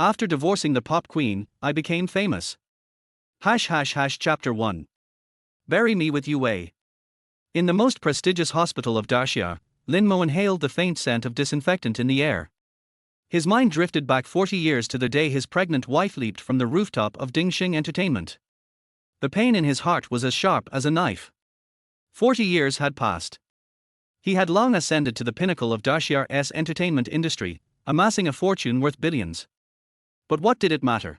After divorcing the pop queen, I became famous. Chapter 1. Bury me with Yuwei. In the most prestigious hospital of Daxia, Lin Mo inhaled the faint scent of disinfectant in the air. His mind drifted back 40 years to the day his pregnant wife leaped from the rooftop of Ding Sheng Entertainment. The pain in his heart was as sharp as a knife. 40 years had passed. He had long ascended to the pinnacle of Daxia's entertainment industry, amassing a fortune worth billions. But what did it matter?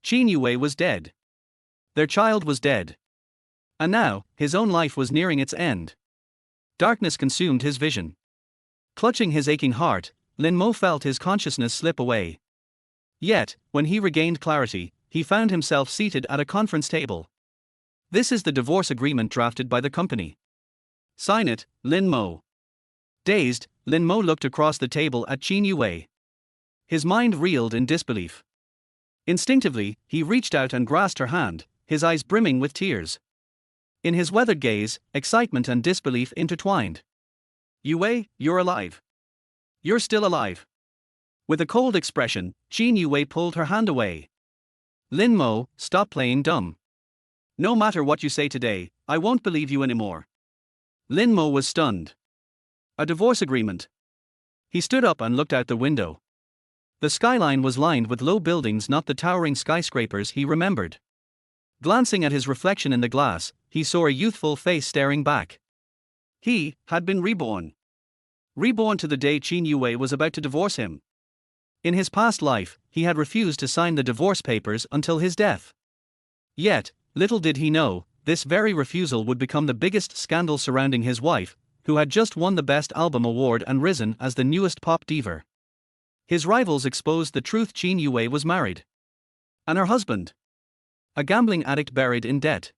Qin Yuwei was dead. Their child was dead. And now, his own life was nearing its end. Darkness consumed his vision. Clutching his aching heart, Lin Mo felt his consciousness slip away. Yet, when he regained clarity, he found himself seated at a conference table. This is the divorce agreement drafted by the company. Sign it, Lin Mo. Dazed, Lin Mo looked across the table at Qin Yuwei. His mind reeled in disbelief. Instinctively, he reached out and grasped her hand, his eyes brimming with tears. In his weathered gaze, excitement and disbelief intertwined. Yuwei, you're alive. You're still alive. With a cold expression, Qin Yuwei pulled her hand away. Lin Mo, stop playing dumb. No matter what you say today, I won't believe you anymore. Lin Mo was stunned. A divorce agreement. He stood up and looked out the window. The skyline was lined with low buildings, not the towering skyscrapers he remembered. Glancing at his reflection in the glass, he saw a youthful face staring back. He had been reborn. Reborn to the day Qin Yuwei was about to divorce him. In his past life, he had refused to sign the divorce papers until his death. Yet, little did he know, this very refusal would become the biggest scandal surrounding his wife, who had just won the Best Album award and risen as the newest pop diva. His rivals exposed the truth: Qin Yuwei was married. And her husband? A gambling addict buried in debt.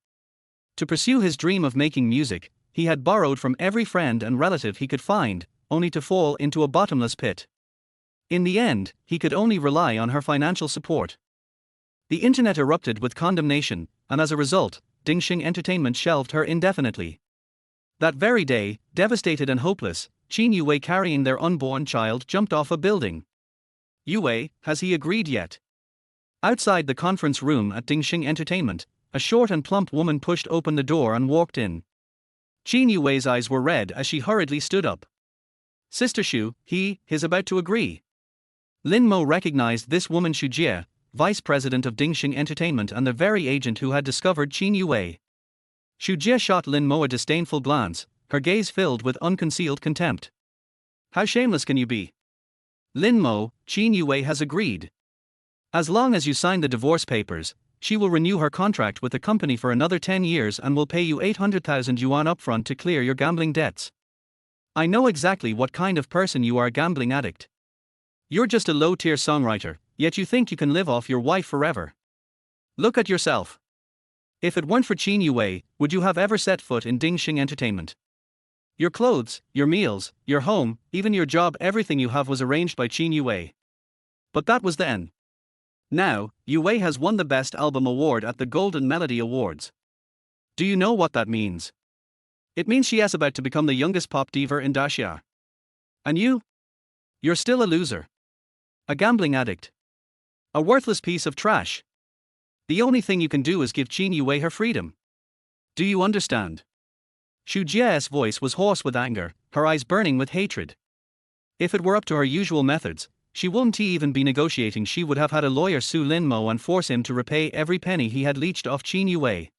To pursue his dream of making music, he had borrowed from every friend and relative he could find, only to fall into a bottomless pit. In the end, he could only rely on her financial support. The internet erupted with condemnation, and as a result, Ding Sheng Entertainment shelved her indefinitely. That very day, devastated and hopeless, Qin Yuwei carrying their unborn child jumped off a building. Yuwei, has he agreed yet? Outside the conference room at Ding Sheng Entertainment, a short and plump woman pushed open the door and walked in. Qin Yuwei's eyes were red as she hurriedly stood up. Sister Shu, he's about to agree. Lin Mo recognized this woman: Shu Jie, vice president of Ding Sheng Entertainment and the very agent who had discovered Qin Yuwei. Shu Jie shot Lin Mo a disdainful glance, her gaze filled with unconcealed contempt. How shameless can you be? Lin Mo, Qin Yuwei has agreed. As long as you sign the divorce papers, she will renew her contract with the company for another 10 years and will pay you 800,000 yuan upfront to clear your gambling debts. I know exactly what kind of person you are: a gambling addict. You're just a low-tier songwriter, yet you think you can live off your wife forever. Look at yourself. If it weren't for Qin Yuwei, would you have ever set foot in Ding Sheng Entertainment? Your clothes, your meals, your home, even your job, everything you have was arranged by Qin Yuwei. But that was then. Now, Yuwei has won the Best Album award at the Golden Melody Awards. Do you know what that means? It means she is about to become the youngest pop diva in Daxia. And you? You're still a loser. A gambling addict. A worthless piece of trash. The only thing you can do is give Qin Yuwei her freedom. Do you understand? Shu Jie's voice was hoarse with anger, her eyes burning with hatred. If it were up to her usual methods, she wouldn't even be negotiating. She would have had a lawyer sue Lin Mo and force him to repay every penny he had leached off Qin Yuwei.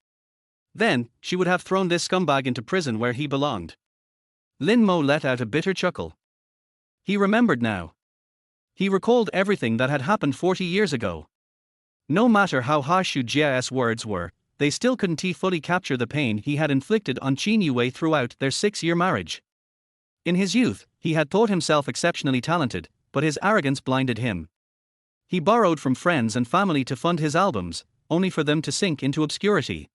Then, she would have thrown this scumbag into prison where he belonged. Lin Mo let out a bitter chuckle. He remembered now. He recalled everything that had happened 40 years ago. No matter how harsh Shu Jie's words were, they still couldn't fully capture the pain he had inflicted on Qin Yuwei throughout their 6-year marriage. In his youth, he had thought himself exceptionally talented, but his arrogance blinded him. He borrowed from friends and family to fund his albums, only for them to sink into obscurity.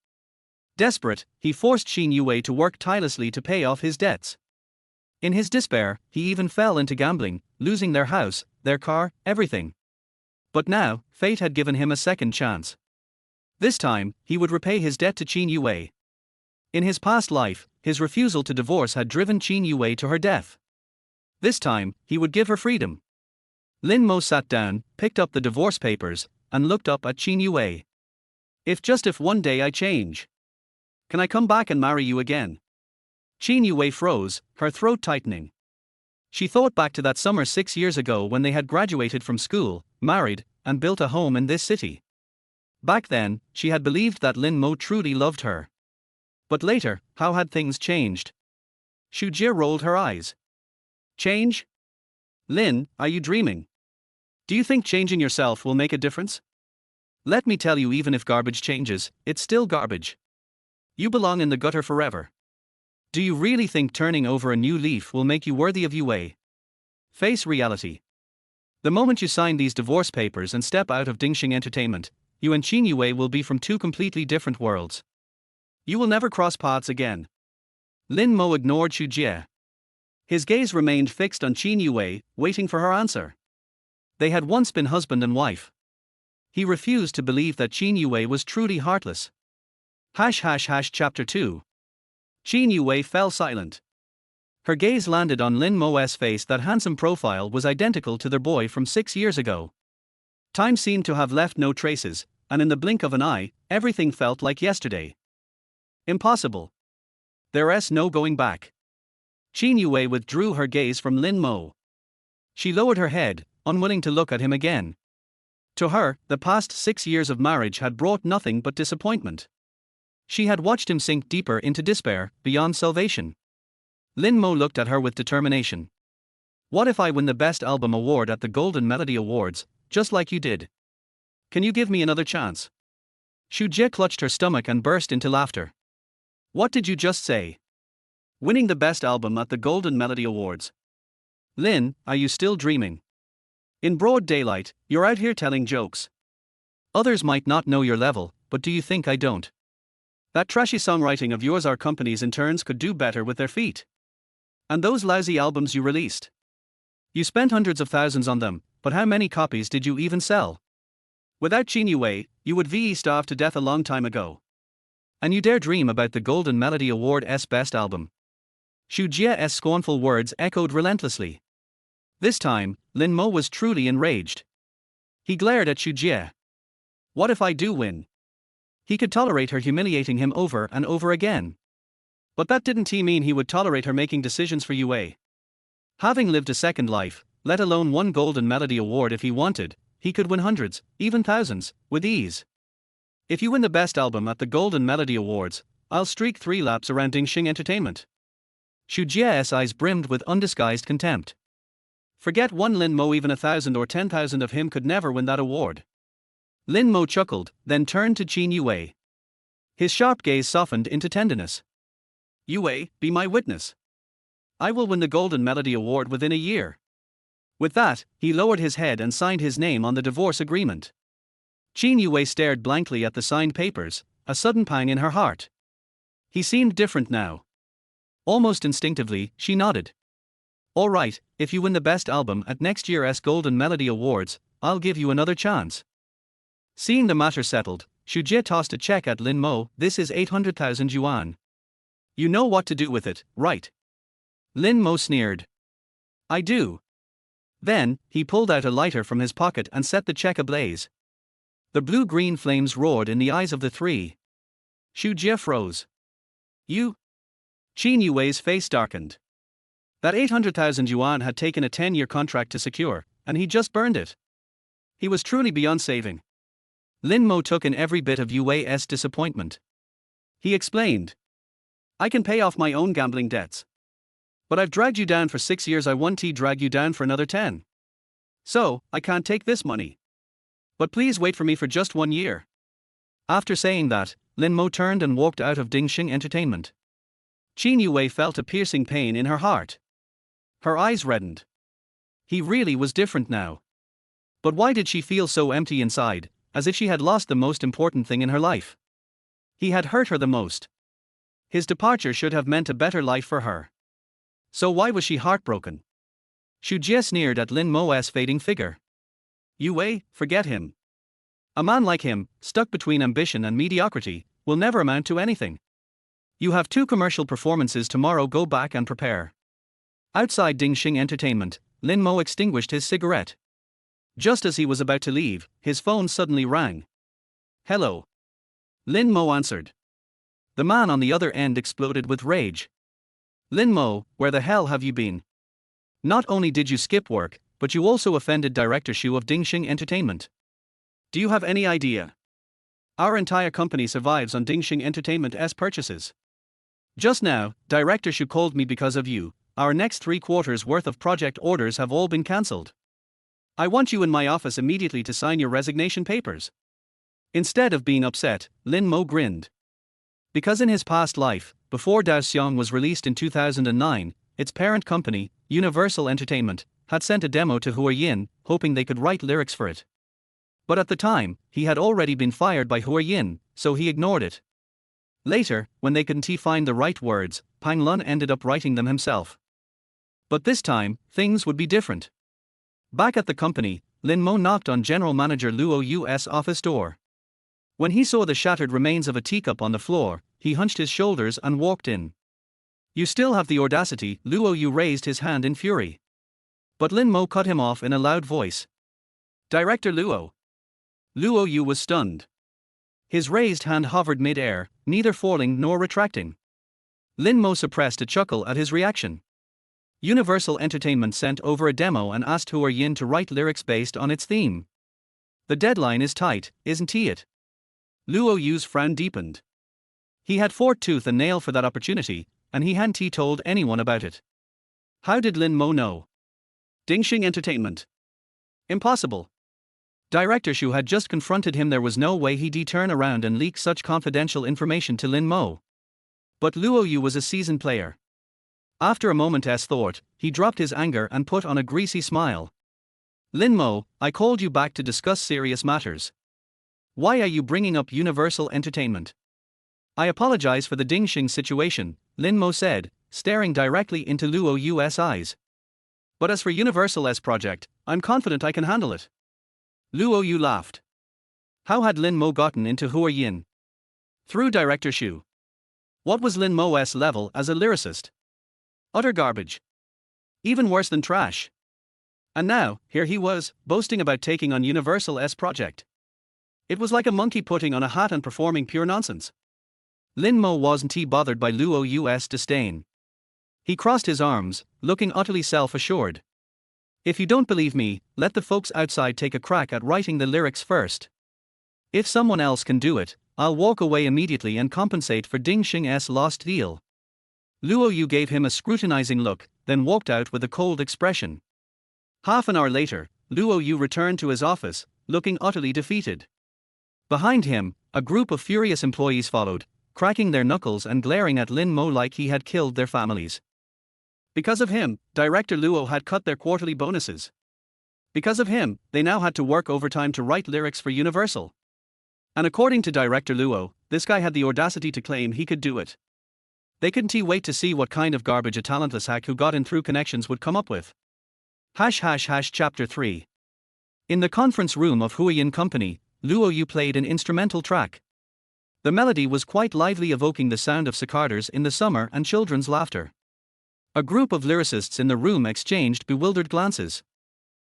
Desperate, he forced Qin Yuwei to work tirelessly to pay off his debts. In his despair, he even fell into gambling, losing their house, their car, everything. But now, fate had given him a second chance. This time, he would repay his debt to Qin Yuwei. In his past life, his refusal to divorce had driven Qin Yuwei to her death. This time, he would give her freedom. Lin Mo sat down, picked up the divorce papers, and looked up at Qin Yuwei. If one day I change, can I come back and marry you again? Qin Yuwei froze, her throat tightening. She thought back to that summer 6 years ago when they had graduated from school, married, and built a home in this city. Back then, she had believed that Lin Mo truly loved her. But later, how had things changed? Xu Jie rolled her eyes. Change? Lin, are you dreaming? Do you think changing yourself will make a difference? Let me tell you, even if garbage changes, it's still garbage. You belong in the gutter forever. Do you really think turning over a new leaf will make you worthy of Yuwei? Face reality. The moment you sign these divorce papers and step out of Ding Sheng Entertainment, you and Qin Yuwei will be from two completely different worlds. You will never cross paths again. Lin Mo ignored Xu Jie. His gaze remained fixed on Qin Yuwei, waiting for her answer. They had once been husband and wife. He refused to believe that Qin Yuwei was truly heartless. Chapter 2. Qin Yuwei fell silent. Her gaze landed on Lin Mo's face. That handsome profile was identical to their boy from 6 years ago. Time seemed to have left no traces, and in the blink of an eye, everything felt like yesterday. Impossible. There's no going back. Qin Yuwei withdrew her gaze from Lin Mo. She lowered her head, unwilling to look at him again. To her, the past 6 years of marriage had brought nothing but disappointment. She had watched him sink deeper into despair, beyond salvation. Lin Mo looked at her with determination. What if I win the Best Album award at the Golden Melody Awards, just like you did? Can you give me another chance? Xu Jie clutched her stomach and burst into laughter. What did you just say? Winning the Best Album at the Golden Melody Awards? Lin, are you still dreaming? In broad daylight, you're out here telling jokes. Others might not know your level, but do you think I don't? That trashy songwriting of yours our companies in turns could do better with their feet. And those lousy albums you released. You spent hundreds of thousands on them, but how many copies did you even sell? Without Qin Yuwei, you would starve to death a long time ago. And you dare dream about the Golden Melody Award's Best Album? Xu Jie's scornful words echoed relentlessly. This time, Lin Mo was truly enraged. He glared at Xu Jie. What if I do win? He could tolerate her humiliating him over and over again. But that didn't mean he would tolerate her making decisions for Yuwei. Having lived a second life, let alone one Golden Melody Award if he wanted, he could win hundreds, even thousands, with ease. If you win the Best Album at the Golden Melody Awards, I'll streak 3 laps around Ding Sheng Entertainment. Xu Jie's eyes brimmed with undisguised contempt. Forget one Lin Mo, even 1,000 or 10,000 of him could never win that award. Lin Mo chuckled, then turned to Qin Yuwei. His sharp gaze softened into tenderness. Yuwei, be my witness. I will win the Golden Melody Award within a year. With that, he lowered his head and signed his name on the divorce agreement. Qin Yuwei stared blankly at the signed papers, a sudden pang in her heart. He seemed different now. Almost instinctively, she nodded. All right, if you win the Best Album at next year's Golden Melody Awards, I'll give you another chance. Seeing the matter settled, Xu Jie tossed a check at Lin Mo. This is 800,000 yuan. You know what to do with it, right? Lin Mo sneered. I do. Then, he pulled out a lighter from his pocket and set the check ablaze. The blue-green flames roared in the eyes of the three. Xu Jie froze. You? Qin Yuwei's face darkened. That 800,000 yuan had taken a 10-year contract to secure, and he just burned it. He was truly beyond saving. Lin Mo took in every bit of Yuwei's disappointment. He explained. I can pay off my own gambling debts. But I've dragged you down for 6 years, I want to drag you down for another 10. So, I can't take this money. But please wait for me for just 1 year. After saying that, Lin Mo turned and walked out of Ding Sheng Entertainment. Qin Yuwei felt a piercing pain in her heart. Her eyes reddened. He really was different now. But why did she feel so empty inside, as if she had lost the most important thing in her life? He had hurt her the most. His departure should have meant a better life for her. So why was she heartbroken? Xu Jie sneered at Lin Mo's fading figure. Yuwei, forget him. A man like him, stuck between ambition and mediocrity, will never amount to anything. You have 2 commercial performances tomorrow, go back and prepare. Outside Ding Sheng Entertainment, Lin Mo extinguished his cigarette. Just as he was about to leave, his phone suddenly rang. "Hello." Lin Mo answered. The man on the other end exploded with rage. "Lin Mo, where the hell have you been? Not only did you skip work, but you also offended Director Shu of Ding Sheng Entertainment. Do you have any idea? Our entire company survives on Ding Sheng Entertainment's purchases. Just now, Director Shu called me because of you. Our next 3 quarters worth of project orders have all been cancelled. I want you in my office immediately to sign your resignation papers." Instead of being upset, Lin Mo grinned. Because in his past life, before Daxia was released in 2009, its parent company, Universal Entertainment, had sent a demo to Huiyin, hoping they could write lyrics for it. But at the time, he had already been fired by Huiyin, so he ignored it. Later, when they couldn't find the right words, Pang Lun ended up writing them himself. But this time, things would be different. Back at the company, Lin Mo knocked on General Manager Luo Yu's office door. When he saw the shattered remains of a teacup on the floor, he hunched his shoulders and walked in. "You still have the audacity," Luo Yu raised his hand in fury. But Lin Mo cut him off in a loud voice. "Director Luo." Luo Yu was stunned. His raised hand hovered mid-air, neither falling nor retracting. Lin Mo suppressed a chuckle at his reaction. Universal Entertainment sent over a demo and asked Huiyin to write lyrics based on its theme. The deadline is tight, isn't it? Luo Yu's frown deepened. He had fought tooth and nail for that opportunity, and he hadn't told anyone about it. How did Lin Mo know? Ding Sheng Entertainment. Impossible. Director Shu had just confronted him. There was no way he'd turn around and leak such confidential information to Lin Mo. But Luo Yu was a seasoned player. After a moment's thought, he dropped his anger and put on a greasy smile. "Lin Mo, I called you back to discuss serious matters. Why are you bringing up Universal Entertainment?" "I apologize for the Ding Sheng situation," Lin Mo said, staring directly into Luo Yu's eyes. "But as for Universal's project, I'm confident I can handle it." Luo Yu laughed. How had Lin Mo gotten into Huiyin? Through Director Shu. What was Lin Mo's level as a lyricist? Utter garbage. Even worse than trash. And now, here he was, boasting about taking on Universal's project. It was like a monkey putting on a hat and performing pure nonsense. Lin Mo wasn't bothered by Luo Yu's disdain. He crossed his arms, looking utterly self-assured. "If you don't believe me, let the folks outside take a crack at writing the lyrics first. If someone else can do it, I'll walk away immediately and compensate for Ding Sheng's lost deal." Luo Yu gave him a scrutinizing look, then walked out with a cold expression. Half an hour later, Luo Yu returned to his office, looking utterly defeated. Behind him, a group of furious employees followed, cracking their knuckles and glaring at Lin Mo like he had killed their families. Because of him, Director Luo had cut their quarterly bonuses. Because of him, they now had to work overtime to write lyrics for Universal. And according to Director Luo, this guy had the audacity to claim he could do it. They couldn't wait to see what kind of garbage a talentless hack who got in through connections would come up with. Chapter 3. In the conference room of Huiyin Company, Luo Yu played an instrumental track. The melody was quite lively, evoking the sound of cicadas in the summer and children's laughter. A group of lyricists in the room exchanged bewildered glances.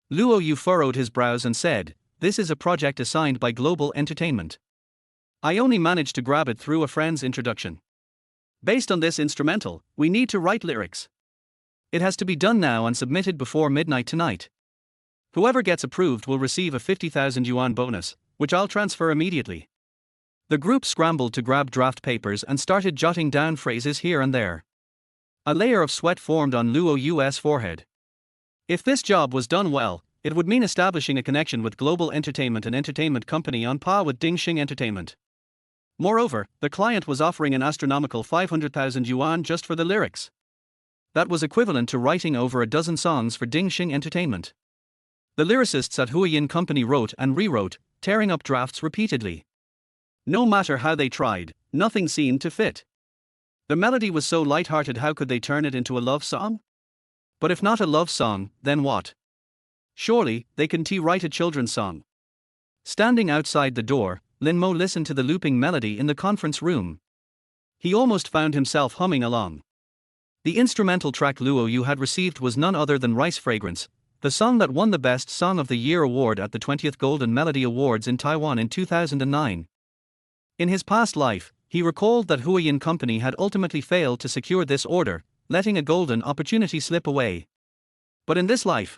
Luo Yu furrowed his brows and said, "This is a project assigned by Global Entertainment. I only managed to grab it through a friend's introduction. Based on this instrumental, we need to write lyrics. It has to be done now and submitted before midnight tonight. Whoever gets approved will receive a 50,000 yuan bonus, which I'll transfer immediately." The group scrambled to grab draft papers and started jotting down phrases here and there. A layer of sweat formed on Luo Yu's forehead. If this job was done well, it would mean establishing a connection with Global Entertainment, an entertainment company on par with Ding Sheng Entertainment. Moreover, the client was offering an astronomical 500,000 yuan just for the lyrics. That was equivalent to writing over a dozen songs for Ding Sheng Entertainment. The lyricists at Huiyin Company wrote and rewrote, tearing up drafts repeatedly. No matter how they tried, nothing seemed to fit. The melody was so light-hearted, how could they turn it into a love song? But if not a love song, then what? Surely, they can write a children's song. Standing outside the door, Lin Mo listened to the looping melody in the conference room. He almost found himself humming along. The instrumental track Luo Yu had received was none other than Rice Fragrance, the song that won the Best Song of the Year award at the 20th Golden Melody Awards in Taiwan in 2009. In his past life, he recalled that Huayin Company had ultimately failed to secure this order, letting a golden opportunity slip away. But in this life,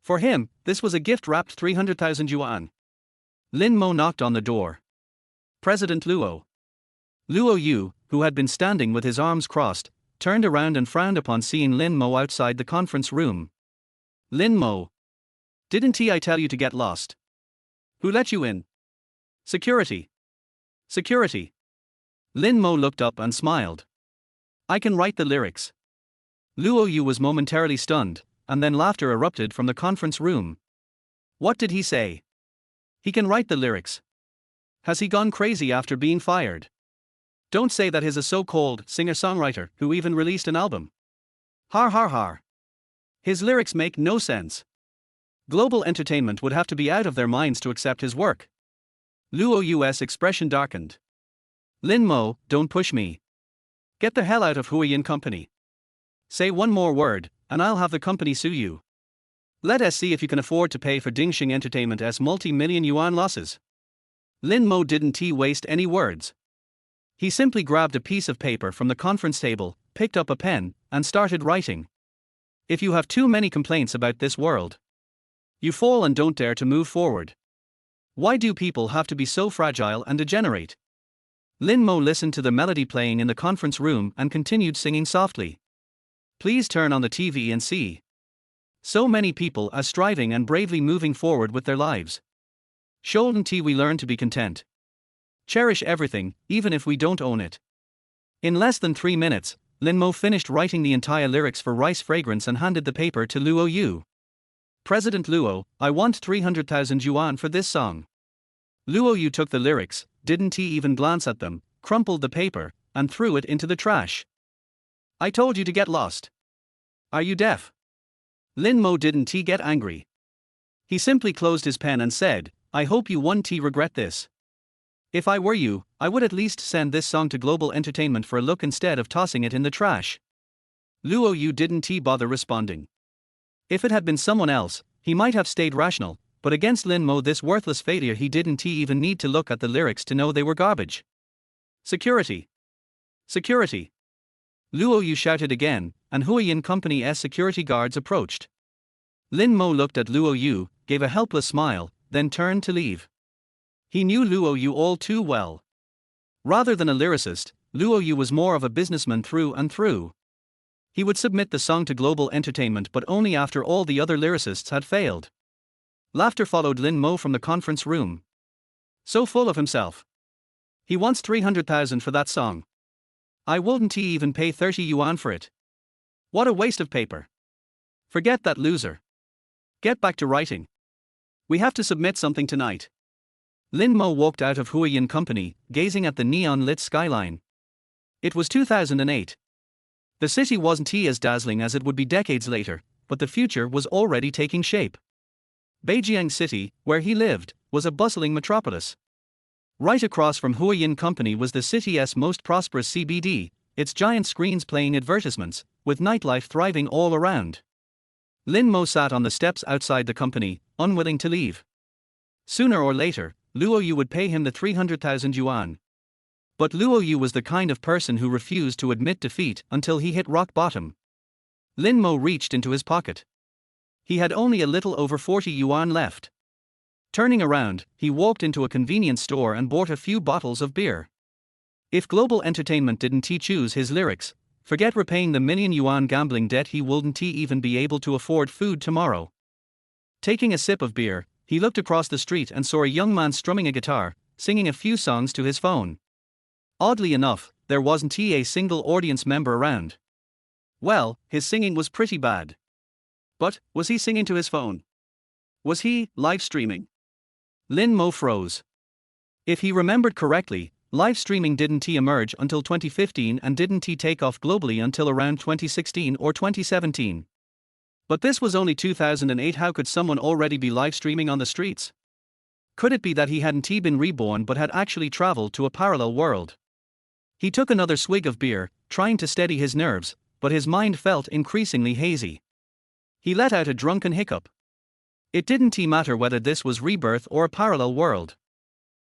for him, this was a gift wrapped 300,000 yuan. Lin Mo knocked on the door. President Luo. Luo Yu, who had been standing with his arms crossed, turned around and frowned upon seeing Lin Mo outside the conference room. Lin Mo. Didn't I tell you to get lost? Who let you in? Security. Security. Lin Mo looked up and smiled. I can write the lyrics. Luo Yu was momentarily stunned, and then laughter erupted from the conference room. What did he say? He can write the lyrics. Has he gone crazy after being fired? Don't say that he's a so-called singer-songwriter who even released an album. Har har har. His lyrics make no sense. Global Entertainment would have to be out of their minds to accept his work. Luo Yu's expression darkened. Lin Mo, don't push me. Get the hell out of Huayin Company. Say one more word, and I'll have the company sue you. Let us see if you can afford to pay for Ding Sheng Entertainment's multi-million yuan losses. Lin Mo didn't waste any words. He simply grabbed a piece of paper from the conference table, picked up a pen, and started writing. If you have too many complaints about this world, you fall and don't dare to move forward. Why do people have to be so fragile and degenerate? Lin Mo listened to the melody playing in the conference room and continued singing softly. Please turn on the TV and see. So many people are striving and bravely moving forward with their lives. Shouldn't we learn to be content? Cherish everything, even if we don't own it. In less than 3 minutes, Lin Mo finished writing the entire lyrics for Rice Fragrance and handed the paper to Luo Yu. President Luo, I want 300,000 yuan for this song. Luo Yu took the lyrics, didn't even glance at them, crumpled the paper, and threw it into the trash. I told you to get lost. Are you deaf? Lin Mo didn't get angry. He simply closed his pen and said, I hope you won't regret this. If I were you, I would at least send this song to Global Entertainment for a look instead of tossing it in the trash. Luo Yu didn't bother responding. If it had been someone else, he might have stayed rational, but against Lin Mo, this worthless failure, he didn't even need to look at the lyrics to know they were garbage. Security. Security. Luo Yu shouted again, and Huayin Company's security guards approached. Lin Mo looked at Luo Yu, gave a helpless smile, then turned to leave. He knew Luo Yu all too well. Rather than a lyricist, Luo Yu was more of a businessman through and through. He would submit the song to Global Entertainment, but only after all the other lyricists had failed. Laughter followed Lin Mo from the conference room. So full of himself. He wants 300,000 for that song. I wouldn't even pay 30 yuan for it. What a waste of paper. Forget that loser. Get back to writing. We have to submit something tonight. Lin Mo walked out of Huayin Company, gazing at the neon-lit skyline. It was 2008. The city wasn't as dazzling as it would be decades later, but the future was already taking shape. Beijing City, where he lived, was a bustling metropolis. Right across from Huayin Company was the city's most prosperous CBD, its giant screens playing advertisements, with nightlife thriving all around. Lin Mo sat on the steps outside the company, unwilling to leave. Sooner or later, Luo Yu would pay him the 300,000 yuan. But Luo Yu was the kind of person who refused to admit defeat until he hit rock bottom. Lin Mo reached into his pocket. He had only a little over 40 yuan left. Turning around, he walked into a convenience store and bought a few bottles of beer. If Global Entertainment didn't choose his lyrics, forget repaying the million yuan gambling debt, he wouldn't even be able to afford food tomorrow. Taking a sip of beer, he looked across the street and saw a young man strumming a guitar, singing a few songs to his phone. Oddly enough, there wasn't a single audience member around. Well, his singing was pretty bad. But, was he singing to his phone? Was he live streaming? Lin Mo froze. If he remembered correctly, live streaming didn't emerge until 2015 and didn't take off globally until around 2016 or 2017. But this was only 2008. How could someone already be live streaming on the streets? Could it be that he hadn't been reborn but had actually traveled to a parallel world? He took another swig of beer, trying to steady his nerves, but his mind felt increasingly hazy. He let out a drunken hiccup. It didn't matter whether this was rebirth or a parallel world.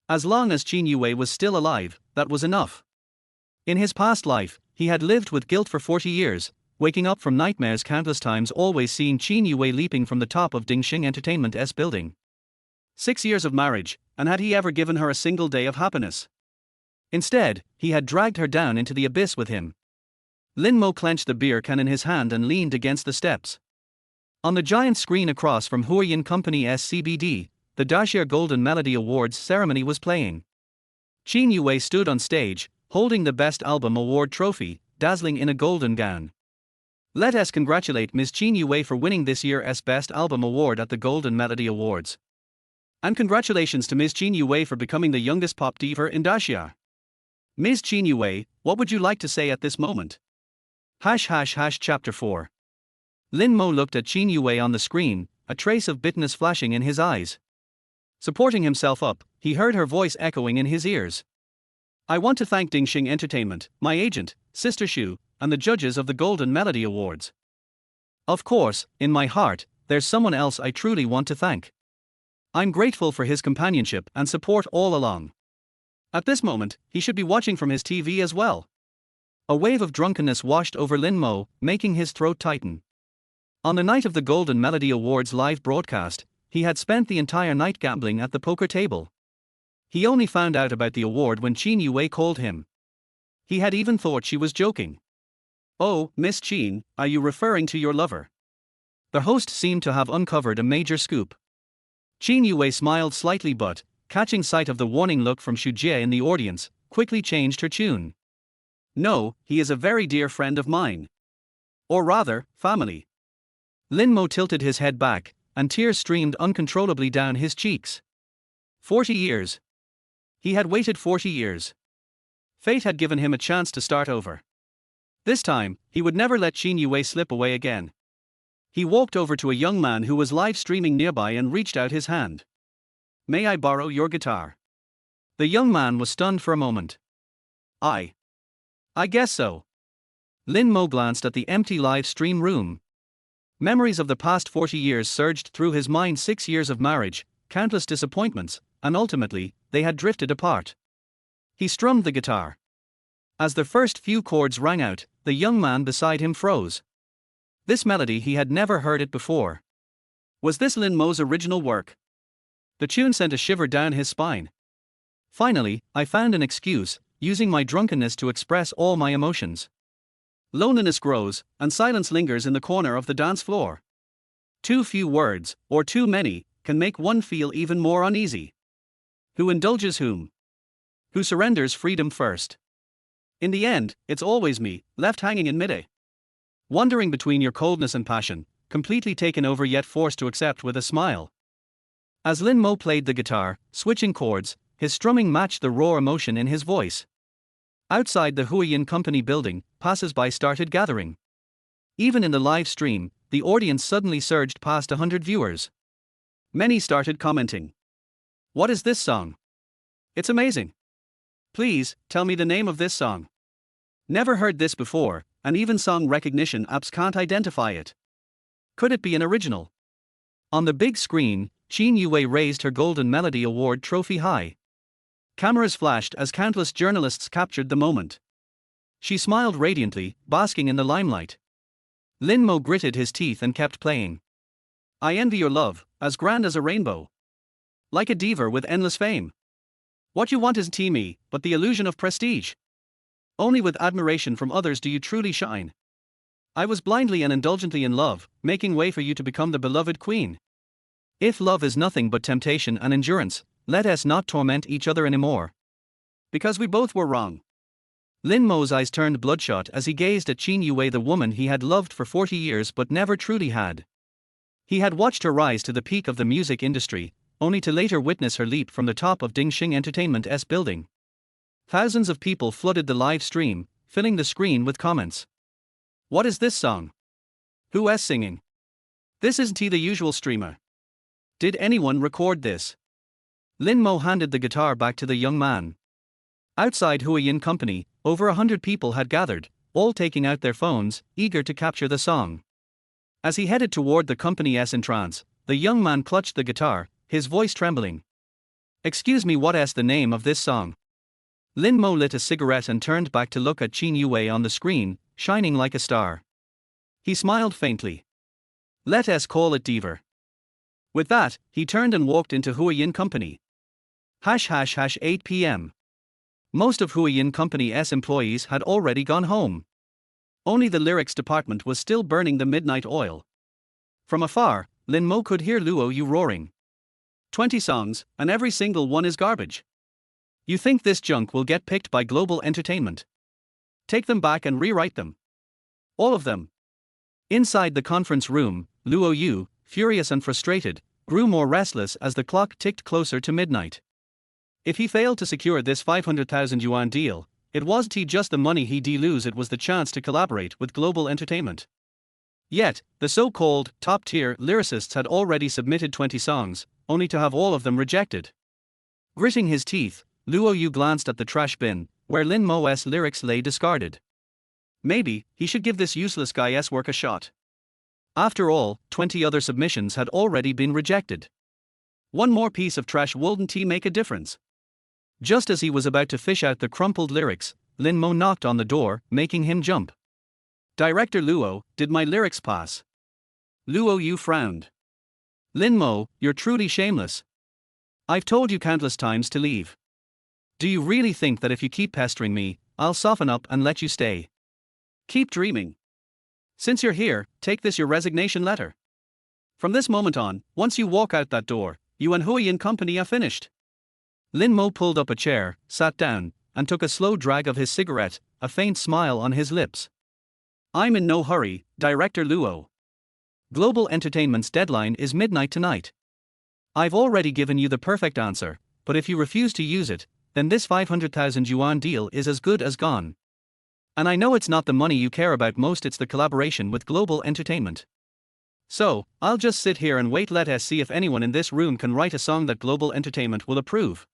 As long as Qin Yuwei was still alive, that was enough. In his past life, he had lived with guilt for 40 years, waking up from nightmares countless times, always seeing Qin Yuwei leaping from the top of Ding Sheng Entertainment's building. 6 years of marriage, and had he ever given her a single day of happiness? Instead, he had dragged her down into the abyss with him. Lin Mo clenched the beer can in his hand and leaned against the steps. On the giant screen across from Huiyin Company's CBD, the Daxia Golden Melody Awards ceremony was playing. Qin Yuwei stood on stage, holding the Best Album Award trophy, dazzling in a golden gown. Let us congratulate Ms. Qin Yuwei for winning this year's Best Album Award at the Golden Melody Awards. And congratulations to Ms. Qin Yuwei for becoming the youngest pop diva in Daxia. Ms. Qin Yuwei, what would you like to say at this moment? Chapter 4. Lin Mo looked at Qin Yuwei on the screen, a trace of bitterness flashing in his eyes. Supporting himself up, he heard her voice echoing in his ears. I want to thank Ding Sheng Entertainment, my agent, Sister Shu, and the judges of the Golden Melody Awards. Of course, in my heart, there's someone else I truly want to thank. I'm grateful for his companionship and support all along. At this moment, he should be watching from his TV as well. A wave of drunkenness washed over Lin Mo, making his throat tighten. On the night of the Golden Melody Awards live broadcast, he had spent the entire night gambling at the poker table. He only found out about the award when Qin Yuwei called him. He had even thought she was joking. Oh, Miss Qin, are you referring to your lover? The host seemed to have uncovered a major scoop. Qin Yuwei smiled slightly but, catching sight of the warning look from Xu Jie in the audience, quickly changed her tune. No, he is a very dear friend of mine. Or rather, family. Lin Mo tilted his head back, and tears streamed uncontrollably down his cheeks. 40 years. He had waited 40 years. Fate had given him a chance to start over. This time, he would never let Qin Yuwei slip away again. He walked over to a young man who was live streaming nearby and reached out his hand. May I borrow your guitar? The young man was stunned for a moment. I guess so. Lin Mo glanced at the empty live stream room. Memories of the past 40 years surged through his mind. 6 years of marriage, countless disappointments, and ultimately, they had drifted apart. He strummed the guitar. As the first few chords rang out, the young man beside him froze. This melody, he had never heard it before. Was this Lin Mo's original work? The tune sent a shiver down his spine. Finally, I found an excuse, using my drunkenness to express all my emotions. Loneliness grows, and silence lingers in the corner of the dance floor. Too few words, or too many, can make one feel even more uneasy. Who indulges whom? Who surrenders freedom first? In the end, it's always me, left hanging in midair. Wandering between your coldness and passion, completely taken over yet forced to accept with a smile. As Lin Mo played the guitar, switching chords, his strumming matched the raw emotion in his voice. Outside the Huiyin Company building, passers-by started gathering. Even in the live stream, the audience suddenly surged past 100 viewers. Many started commenting. What is this song? It's amazing. Please, tell me the name of this song. Never heard this before, and even song recognition apps can't identify it. Could it be an original? On the big screen, Qin Yuwei raised her Golden Melody Award trophy high. Cameras flashed as countless journalists captured the moment. She smiled radiantly, basking in the limelight. Lin Mo gritted his teeth and kept playing. I envy your love, as grand as a rainbow. Like a diva with endless fame. What you want isn't me, but the illusion of prestige. Only with admiration from others do you truly shine. I was blindly and indulgently in love, making way for you to become the beloved queen. If love is nothing but temptation and endurance, let us not torment each other anymore. Because we both were wrong. Lin Mo's eyes turned bloodshot as he gazed at Qin Yuwei, the woman he had loved for 40 years but never truly had. He had watched her rise to the peak of the music industry, only to later witness her leap from the top of Ding Sheng Entertainment's building. Thousands of people flooded the live stream, filling the screen with comments. What is this song? Who is singing? This isn't he, the usual streamer. Did anyone record this? Lin Mo handed the guitar back to the young man. Outside Huiyin Company, over 100 people had gathered, all taking out their phones, eager to capture the song. As he headed toward the company's entrance, the young man clutched the guitar, his voice trembling. "Excuse me, what's the name of this song?" Lin Mo lit a cigarette and turned back to look at Qin Yuwei on the screen, shining like a star. He smiled faintly. "Let us call it Deaver." With that, he turned and walked into Huiyin Company. 8 p.m. Most of Huiyin Company's employees had already gone home. Only the lyrics department was still burning the midnight oil. From afar, Lin Mo could hear Luo Yu roaring. 20 songs, and every single one is garbage. You think this junk will get picked by Global Entertainment? Take them back and rewrite them. All of them. Inside the conference room, Luo Yu, furious and frustrated, grew more restless as the clock ticked closer to midnight. If he failed to secure this 500,000 yuan deal, it wasn't just the money he'd lose, it was the chance to collaborate with Global Entertainment. Yet, the so-called top-tier lyricists had already submitted 20 songs, only to have all of them rejected. Gritting his teeth, Luo Yu glanced at the trash bin, where Lin Mo's lyrics lay discarded. Maybe he should give this useless guy's work a shot. After all, 20 other submissions had already been rejected. One more piece of trash wouldn't make a difference. Just as he was about to fish out the crumpled lyrics, Lin Mo knocked on the door, making him jump. "Director Luo, did my lyrics pass?" Luo Yu frowned. "Lin Mo, you're truly shameless. I've told you countless times to leave. Do you really think that if you keep pestering me, I'll soften up and let you stay? Keep dreaming. Since you're here, take this, your resignation letter. From this moment on, once you walk out that door, you and Huiyin Company are finished." Lin Mo pulled up a chair, sat down, and took a slow drag of his cigarette, a faint smile on his lips. "I'm in no hurry, Director Luo. Global Entertainment's deadline is midnight tonight. I've already given you the perfect answer, but if you refuse to use it, then this 500,000 yuan deal is as good as gone. And I know it's not the money you care about most, it's the collaboration with Global Entertainment. So, I'll just sit here and wait, let us see if anyone in this room can write a song that Global Entertainment will approve."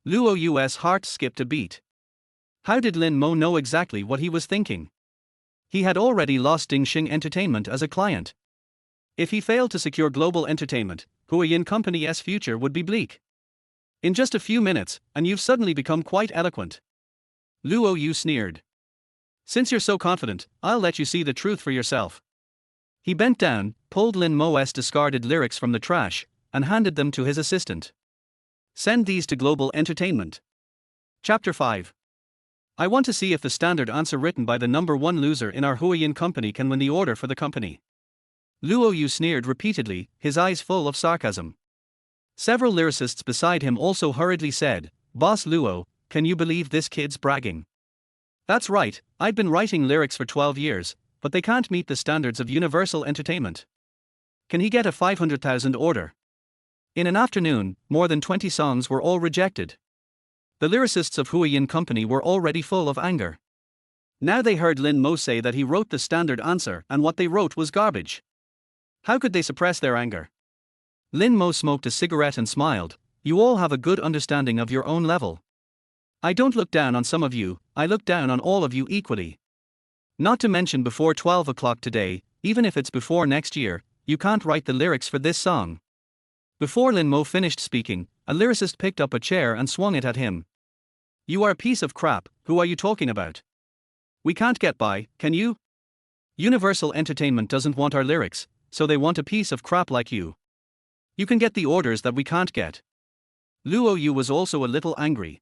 Luo Yu's heart skipped a beat. How did Lin Mo know exactly what he was thinking? He had already lost Ding Sheng Entertainment as a client. If he failed to secure Global Entertainment, Huiyin Company's future would be bleak. "In just a few minutes, and you've suddenly become quite eloquent." Luo Yu sneered. "Since you're so confident, I'll let you see the truth for yourself." He bent down, pulled Lin Mo's discarded lyrics from the trash, and handed them to his assistant. "Send these to Global Entertainment." Chapter 5. I want to see if the standard answer written by the number one loser in our Huiyin Company can win the order for the company. Luo Yu sneered repeatedly, his eyes full of sarcasm. Several lyricists beside him also hurriedly said, "Boss Luo, can you believe this kid's bragging? That's right, I've been writing lyrics for 12 years, but they can't meet the standards of Universal Entertainment. Can he get a 500,000 order?" In an afternoon, more than 20 songs were all rejected. The lyricists of Huiyin Company were already full of anger. Now they heard Lin Mo say that he wrote the standard answer and what they wrote was garbage. How could they suppress their anger? Lin Mo smoked a cigarette and smiled. "You all have a good understanding of your own level. I don't look down on some of you, I look down on all of you equally. Not to mention before 12 o'clock today, even if it's before next year, you can't write the lyrics for this song." Before Lin Mo finished speaking, a lyricist picked up a chair and swung it at him. "You are a piece of crap, who are you talking about? We can't get by, can you? Universal Entertainment doesn't want our lyrics, so they want a piece of crap like you. You can get the orders that we can't get." Luo Yu was also a little angry.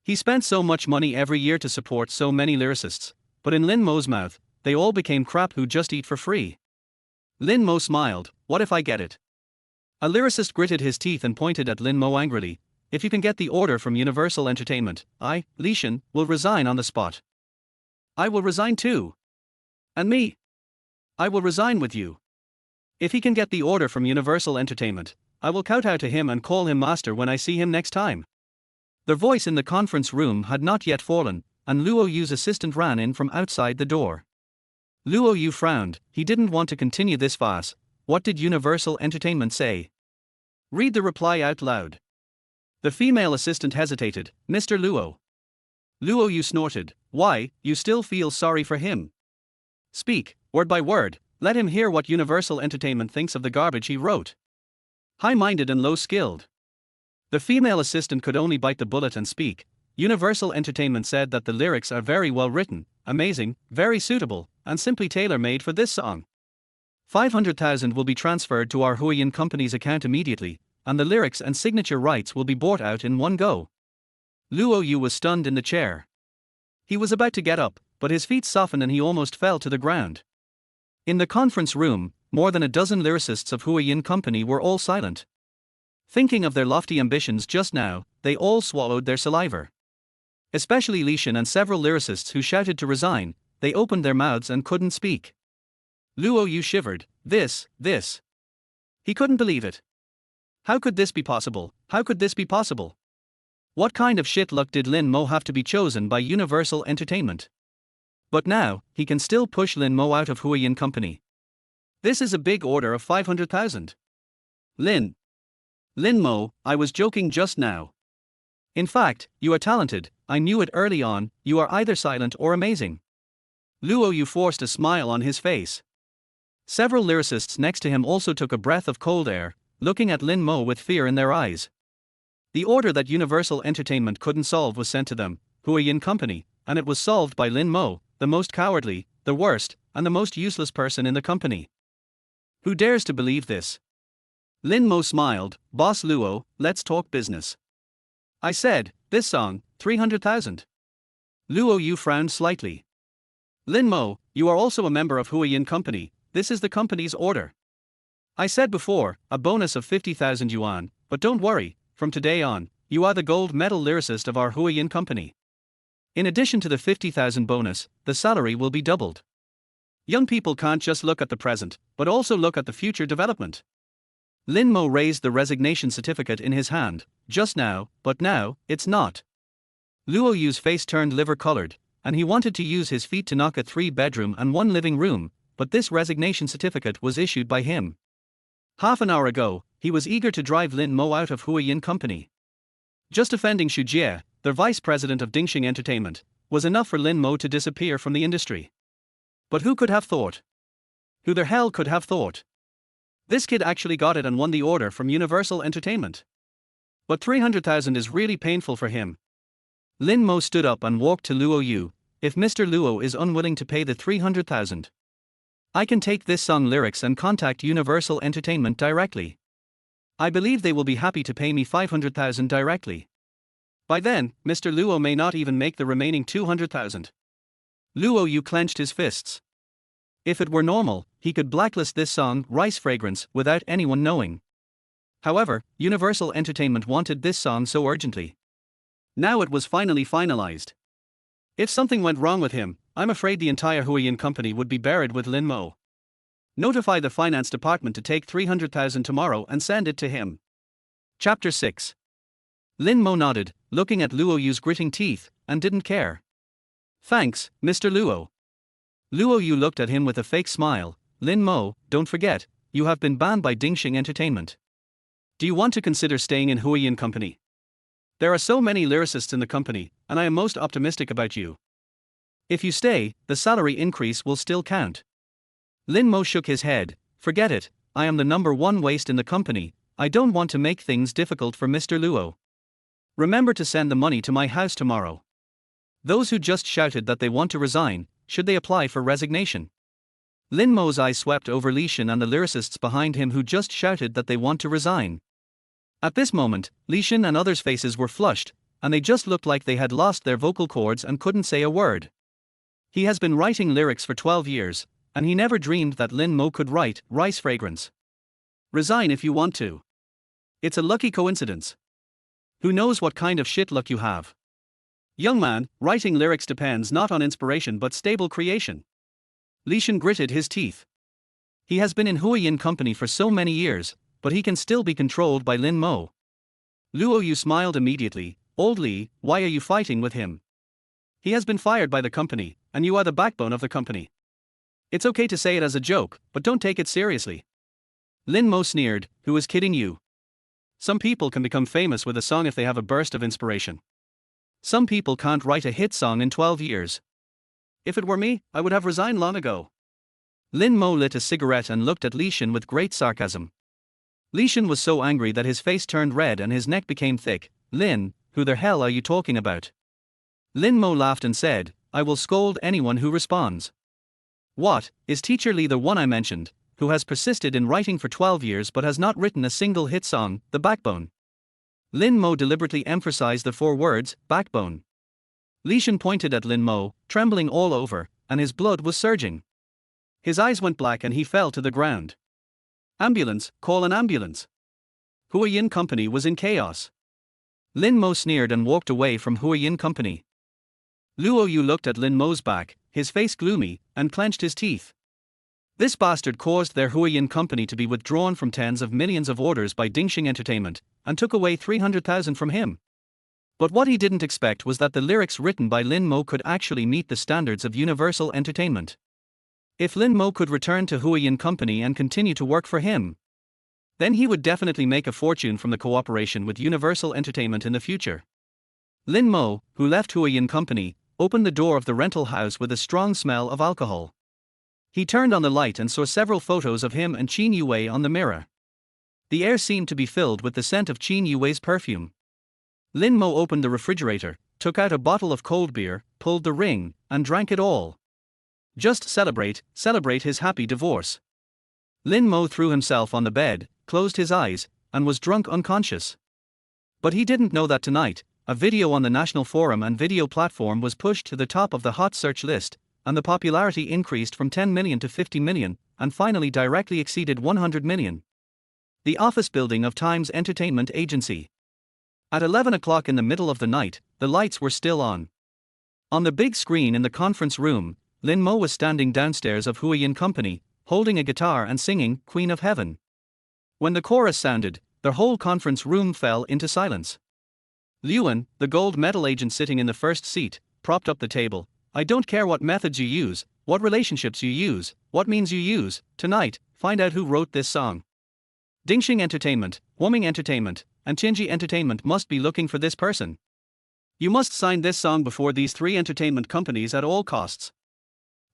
He spent so much money every year to support so many lyricists, but in Lin Mo's mouth, they all became crap who just eat for free. Lin Mo smiled, "What if I get it?" A lyricist gritted his teeth and pointed at Lin Mo angrily. "If you can get the order from Universal Entertainment, I, Lishan, will resign on the spot." "I will resign too." "And me? I will resign with you. If he can get the order from Universal Entertainment, I will kowtow to him and call him master when I see him next time." Their voice in the conference room had not yet fallen, and Luo Yu's assistant ran in from outside the door. Luo Yu frowned, he didn't want to continue this farce. What did Universal Entertainment say? "Read the reply out loud." The female assistant hesitated. "Mr. Luo." Luo Yu snorted. "Why, you still feel sorry for him? Speak, word by word, let him hear what Universal Entertainment thinks of the garbage he wrote. High-minded and low-skilled. The female assistant could only bite the bullet and speak. Universal Entertainment said that the lyrics are very well written, amazing, very suitable, and simply tailor-made for this song. 500,000 will be transferred to our Huiyin company's account immediately, and the lyrics and signature rights will be bought out in one go. Luo Yu was stunned in the chair. He was about to get up, but his feet softened and he almost fell to the ground. In the conference room, more than a dozen lyricists of Huiyin company were all silent. Thinking of their lofty ambitions just now, they all swallowed their saliva. Especially Li Shen and several lyricists who shouted to resign, they opened their mouths and couldn't speak. Luo Yu shivered. This. He couldn't believe it. How could this be possible? How could this be possible? What kind of shit luck did Lin Mo have to be chosen by Universal Entertainment? But now, he can still push Lin Mo out of Huiyin company. This is a big order of 500,000. Lin Mo, I was joking just now. In fact, you are talented, I knew it early on, you are either silent or amazing. Luo Yu forced a smile on his face. Several lyricists next to him also took a breath of cold air, looking at Lin Mo with fear in their eyes. The order that Universal Entertainment couldn't solve was sent to them, Huiyin company, and it was solved by Lin Mo, the most cowardly, the worst, and the most useless person in the company. Who dares to believe this? Lin Mo smiled. Boss Luo, let's talk business. I said, this song, 300,000. Luo Yu frowned slightly. Lin Mo, you are also a member of Huiyin company, this is the company's order. I said before, a bonus of 50,000 yuan, but don't worry, from today on, you are the gold medal lyricist of our Huiyin company. In addition to the 50,000 bonus, the salary will be doubled. Young people can't just look at the present, but also look at the future development. Lin Mo raised the resignation certificate in his hand. Just now, but now, it's not. Luo Yu's face turned liver-colored, and he wanted to use his feet to knock a 3-bedroom and 1 living room, but this resignation certificate was issued by him. Half an hour ago, he was eager to drive Lin Mo out of Huiyin company. Just offending Xu Jie, the vice president of Ding Sheng Entertainment, was enough for Lin Mo to disappear from the industry. But who could have thought? Who the hell could have thought? This kid actually got it and won the order from Universal Entertainment. But 300,000 is really painful for him. Lin Mo stood up and walked to Luo Yu. If Mr. Luo is unwilling to pay the 300,000, I can take this song lyrics and contact Universal Entertainment directly. I believe they will be happy to pay me 500,000 directly. By then, Mr. Luo may not even make the remaining 200,000. Luo Yu clenched his fists. If it were normal, he could blacklist this song, Rice Fragrance, without anyone knowing. However, Universal Entertainment wanted this song so urgently. Now it was finally finalized. If something went wrong with him, I'm afraid the entire Huiyin company would be buried with Lin Mo. Notify the finance department to take 300,000 tomorrow and send it to him. Chapter 6. Lin Mo nodded, looking at Luo Yu's gritting teeth, and didn't care. Thanks, Mr. Luo. Luo Yu looked at him with a fake smile. Lin Mo, don't forget, you have been banned by Ding Sheng Entertainment. Do you want to consider staying in Huiyin company? There are so many lyricists in the company, and I am most optimistic about you. If you stay, the salary increase will still count. Lin Mo shook his head. Forget it, I am the number one waste in the company, I don't want to make things difficult for Mr. Luo. Remember to send the money to my house tomorrow. Those who just shouted that they want to resign, should they apply for resignation? Lin Mo's eyes swept over Li Shen and the lyricists behind him who just shouted that they want to resign. At this moment, Li Shen and others' faces were flushed, and they just looked like they had lost their vocal cords and couldn't say a word. He has been writing lyrics for 12 years, and he never dreamed that Lin Mo could write Rice Fragrance. Resign if you want to. It's a lucky coincidence. Who knows what kind of shit luck you have? Young man, writing lyrics depends not on inspiration but stable creation. Li Shen gritted his teeth. He has been in Huiyin company for so many years, but he can still be controlled by Lin Mo. Luo Yu smiled immediately. Old Li, why are you fighting with him? He has been fired by the company, and you are the backbone of the company. It's okay to say it as a joke, but don't take it seriously. Lin Mo sneered. Who is kidding you? Some people can become famous with a song if they have a burst of inspiration. Some people can't write a hit song in 12 years. If it were me, I would have resigned long ago. Lin Mo lit a cigarette and looked at Li Shen with great sarcasm. Li Shen was so angry that his face turned red and his neck became thick. Lin, who the hell are you talking about? Lin Mo laughed and said, I will scold anyone who responds. What, is Teacher Li the one I mentioned, who has persisted in writing for 12 years but has not written a single hit song, The Backbone? Lin Mo deliberately emphasized the 4 words, backbone. Li Shen pointed at Lin Mo, trembling all over, and his blood was surging. His eyes went black and he fell to the ground. Ambulance, call an ambulance. Huayin Company was in chaos. Lin Mo sneered and walked away from Huayin Company. Luo Yu looked at Lin Mo's back, his face gloomy, and clenched his teeth. This bastard caused their Huayin Company to be withdrawn from tens of millions of orders by Ding Sheng Entertainment, and took away 300,000 from him. But what he didn't expect was that the lyrics written by Lin Mo could actually meet the standards of Universal Entertainment. If Lin Mo could return to Huayin Company and continue to work for him, then he would definitely make a fortune from the cooperation with Universal Entertainment in the future. Lin Mo, who left Huayin Company, opened the door of the rental house with a strong smell of alcohol. He turned on the light and saw several photos of him and Qin Yuwei on the mirror. The air seemed to be filled with the scent of Qin Yuwei's perfume. Lin Mo opened the refrigerator, took out a bottle of cold beer, pulled the ring, and drank it all. Just celebrate his happy divorce. Lin Mo threw himself on the bed, closed his eyes, and was drunk unconscious. But he didn't know that tonight, a video on the National Forum and video platform was pushed to the top of the hot search list, and the popularity increased from 10 million to 50 million, and finally directly exceeded 100 million. The office building of Times Entertainment Agency. At 11 o'clock in the middle of the night, the lights were still on. On the big screen in the conference room, Lin Mo was standing downstairs of Huayin Company, holding a guitar and singing Queen of Heaven. When the chorus sounded, the whole conference room fell into silence. Liuan, the gold medal agent sitting in the first seat, propped up the table. I don't care what methods you use, what relationships you use, what means you use, tonight, find out who wrote this song. Ding Sheng Entertainment, Huaming Entertainment, and Qinji Entertainment must be looking for this person. You must sign this song before these 3 entertainment companies at all costs.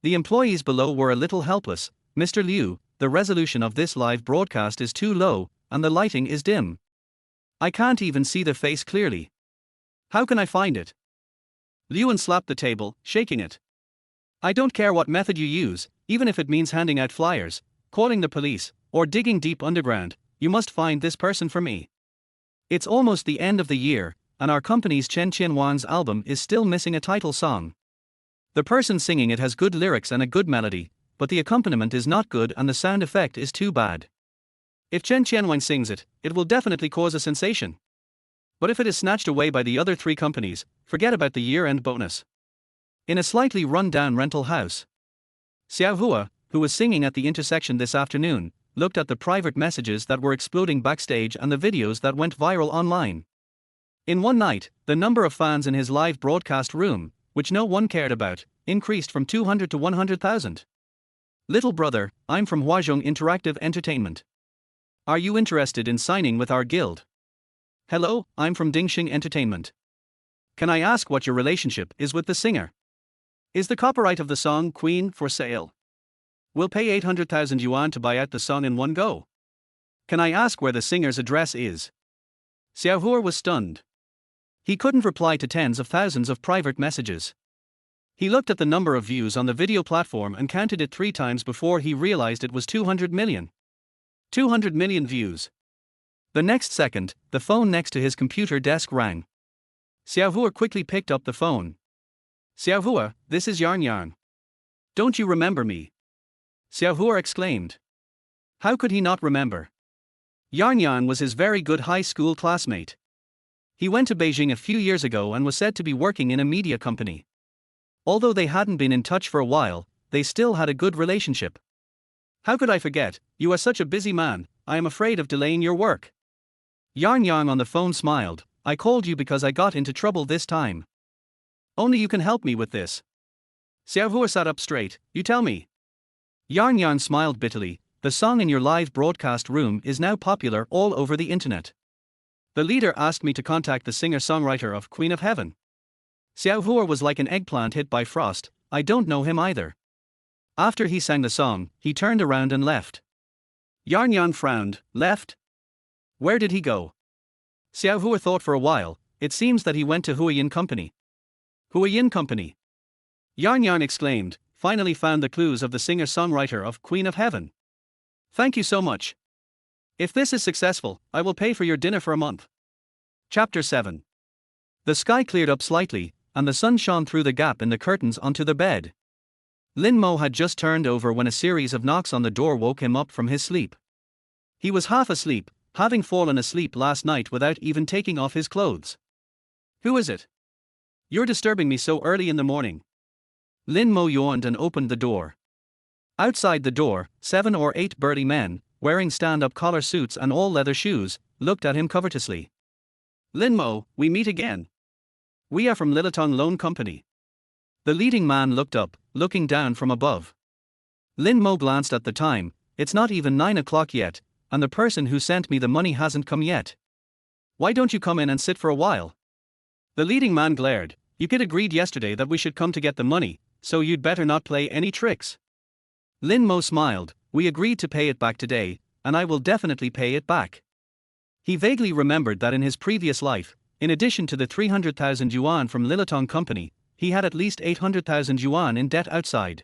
The employees below were a little helpless. Mr. Liu, the resolution of this live broadcast is too low, and the lighting is dim. I can't even see the face clearly. How can I find it? Liuan slapped the table, shaking it. I don't care what method you use, even if it means handing out flyers, calling the police, or digging deep underground, you must find this person for me. It's almost the end of the year, and our company's Chen Qianwan's album is still missing a title song. The person singing it has good lyrics and a good melody, but the accompaniment is not good and the sound effect is too bad. If Chen Qianwan sings it, it will definitely cause a sensation. But if it is snatched away by the other 3 companies, forget about the year-end bonus. In a slightly run-down rental house, Xiao Hua, who was singing at the intersection this afternoon, looked at the private messages that were exploding backstage and the videos that went viral online. In one night, the number of fans in his live broadcast room, which no one cared about, increased from 200 to 100,000. Little brother, I'm from Huazhong Interactive Entertainment. Are you interested in signing with our guild? Hello, I'm from Ding Sheng Entertainment. Can I ask what your relationship is with the singer? Is the copyright of the song Queen for sale? We'll pay 800,000 yuan to buy out the song in one go. Can I ask where the singer's address is? Xiao Hua was stunned. He couldn't reply to tens of thousands of private messages. He looked at the number of views on the video platform and counted it 3 times before he realized it was 200 million. 200 million views. The next second, the phone next to his computer desk rang. Xiao Hua quickly picked up the phone. Xiao Hua, this is Yarn Yarn. Don't you remember me? Xiao Hua exclaimed. How could he not remember? Yarn Yarn was his very good high school classmate. He went to Beijing a few years ago and was said to be working in a media company. Although they hadn't been in touch for a while, they still had a good relationship. How could I forget? You are such a busy man, I am afraid of delaying your work. Yarn Yarn on the phone smiled. I called you because I got into trouble this time. Only you can help me with this. Xiao Hua sat up straight. You tell me. Yarn Yarn smiled bitterly. The song in your live broadcast room is now popular all over the internet. The leader asked me to contact the singer-songwriter of Queen of Heaven. Xiao Hua was like an eggplant hit by frost. I don't know him either. After he sang the song, he turned around and left. Yarn Yang frowned. Left? Where did he go? Xiao Hua thought for a while. It seems that he went to Huayin Company. Huayin Company? Yarn Yarn exclaimed, finally found the clues of the singer-songwriter of Queen of Heaven. Thank you so much. If this is successful, I will pay for your dinner for a month. Chapter 7. The sky cleared up slightly, and the sun shone through the gap in the curtains onto the bed. Lin Mo had just turned over when a series of knocks on the door woke him up from his sleep. He was half asleep, having fallen asleep last night without even taking off his clothes. Who is it? You're disturbing me so early in the morning. Lin Mo yawned and opened the door. Outside the door, 7 or 8 burly men, wearing stand-up collar suits and all-leather shoes, looked at him covetously. Lin Mo, we meet again. We are from Lilitong Loan Company. The leading man looked up, looking down from above. Lin Mo glanced at the time. It's not even 9 o'clock yet, and the person who sent me the money hasn't come yet. Why don't you come in and sit for a while? The leading man glared. You kid agreed yesterday that we should come to get the money, so you'd better not play any tricks. Lin Mo smiled. We agreed to pay it back today, and I will definitely pay it back. He vaguely remembered that in his previous life, in addition to the 300,000 yuan from Lilitong Company, he had at least 800,000 yuan in debt outside.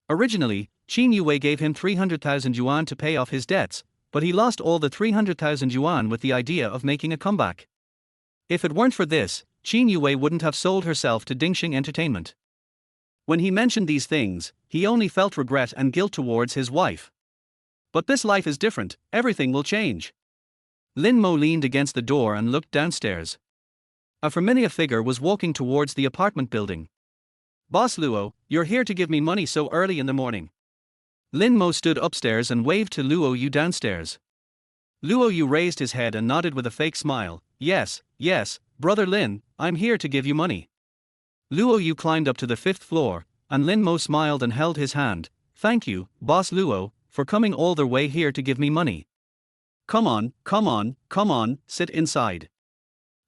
Originally, Qin Yuwei gave him 300,000 yuan to pay off his debts, but he lost all the 300,000 yuan with the idea of making a comeback. If it weren't for this, Qin Yuwei wouldn't have sold herself to Ding Sheng Entertainment. When he mentioned these things, he only felt regret and guilt towards his wife. But this life is different, everything will change. Lin Mo leaned against the door and looked downstairs. A familiar figure was walking towards the apartment building. Boss Luo, you're here to give me money so early in the morning. Lin Mo stood upstairs and waved to Luo Yu downstairs. Luo Yu raised his head and nodded with a fake smile. Yes, brother Lin, I'm here to give you money. Luo Yu climbed up to the 5th floor, and Lin Mo smiled and held his hand. Thank you, Boss Luo, for coming all the way here to give me money. Come on, sit inside.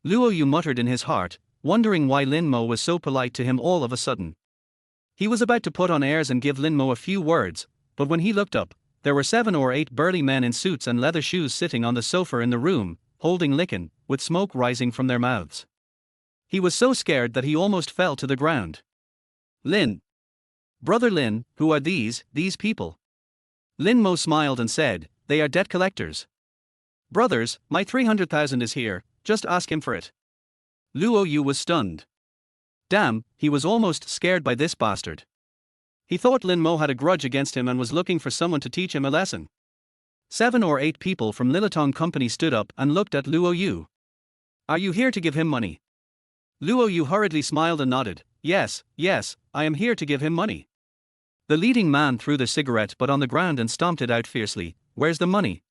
Luo Yu muttered in his heart, wondering why Lin Mo was so polite to him all of a sudden. He was about to put on airs and give Lin Mo a few words, but when he looked up, there were 7 or 8 burly men in suits and leather shoes sitting on the sofa in the room, holding liquor, with smoke rising from their mouths. He was so scared that he almost fell to the ground. Lin. Brother Lin, who are these people? Lin Mo smiled and said, they are debt collectors. Brothers, my 300,000 is here, just ask him for it. Luo Yu was stunned. Damn, he was almost scared by this bastard. He thought Lin Mo had a grudge against him and was looking for someone to teach him a lesson. 7 or 8 people from Lilitong Company stood up and looked at Luo Yu. Are you here to give him money? Luo Yu hurriedly smiled and nodded. Yes, I am here to give him money. The leading man threw the cigarette butt on the ground and stomped it out fiercely. Where's the money?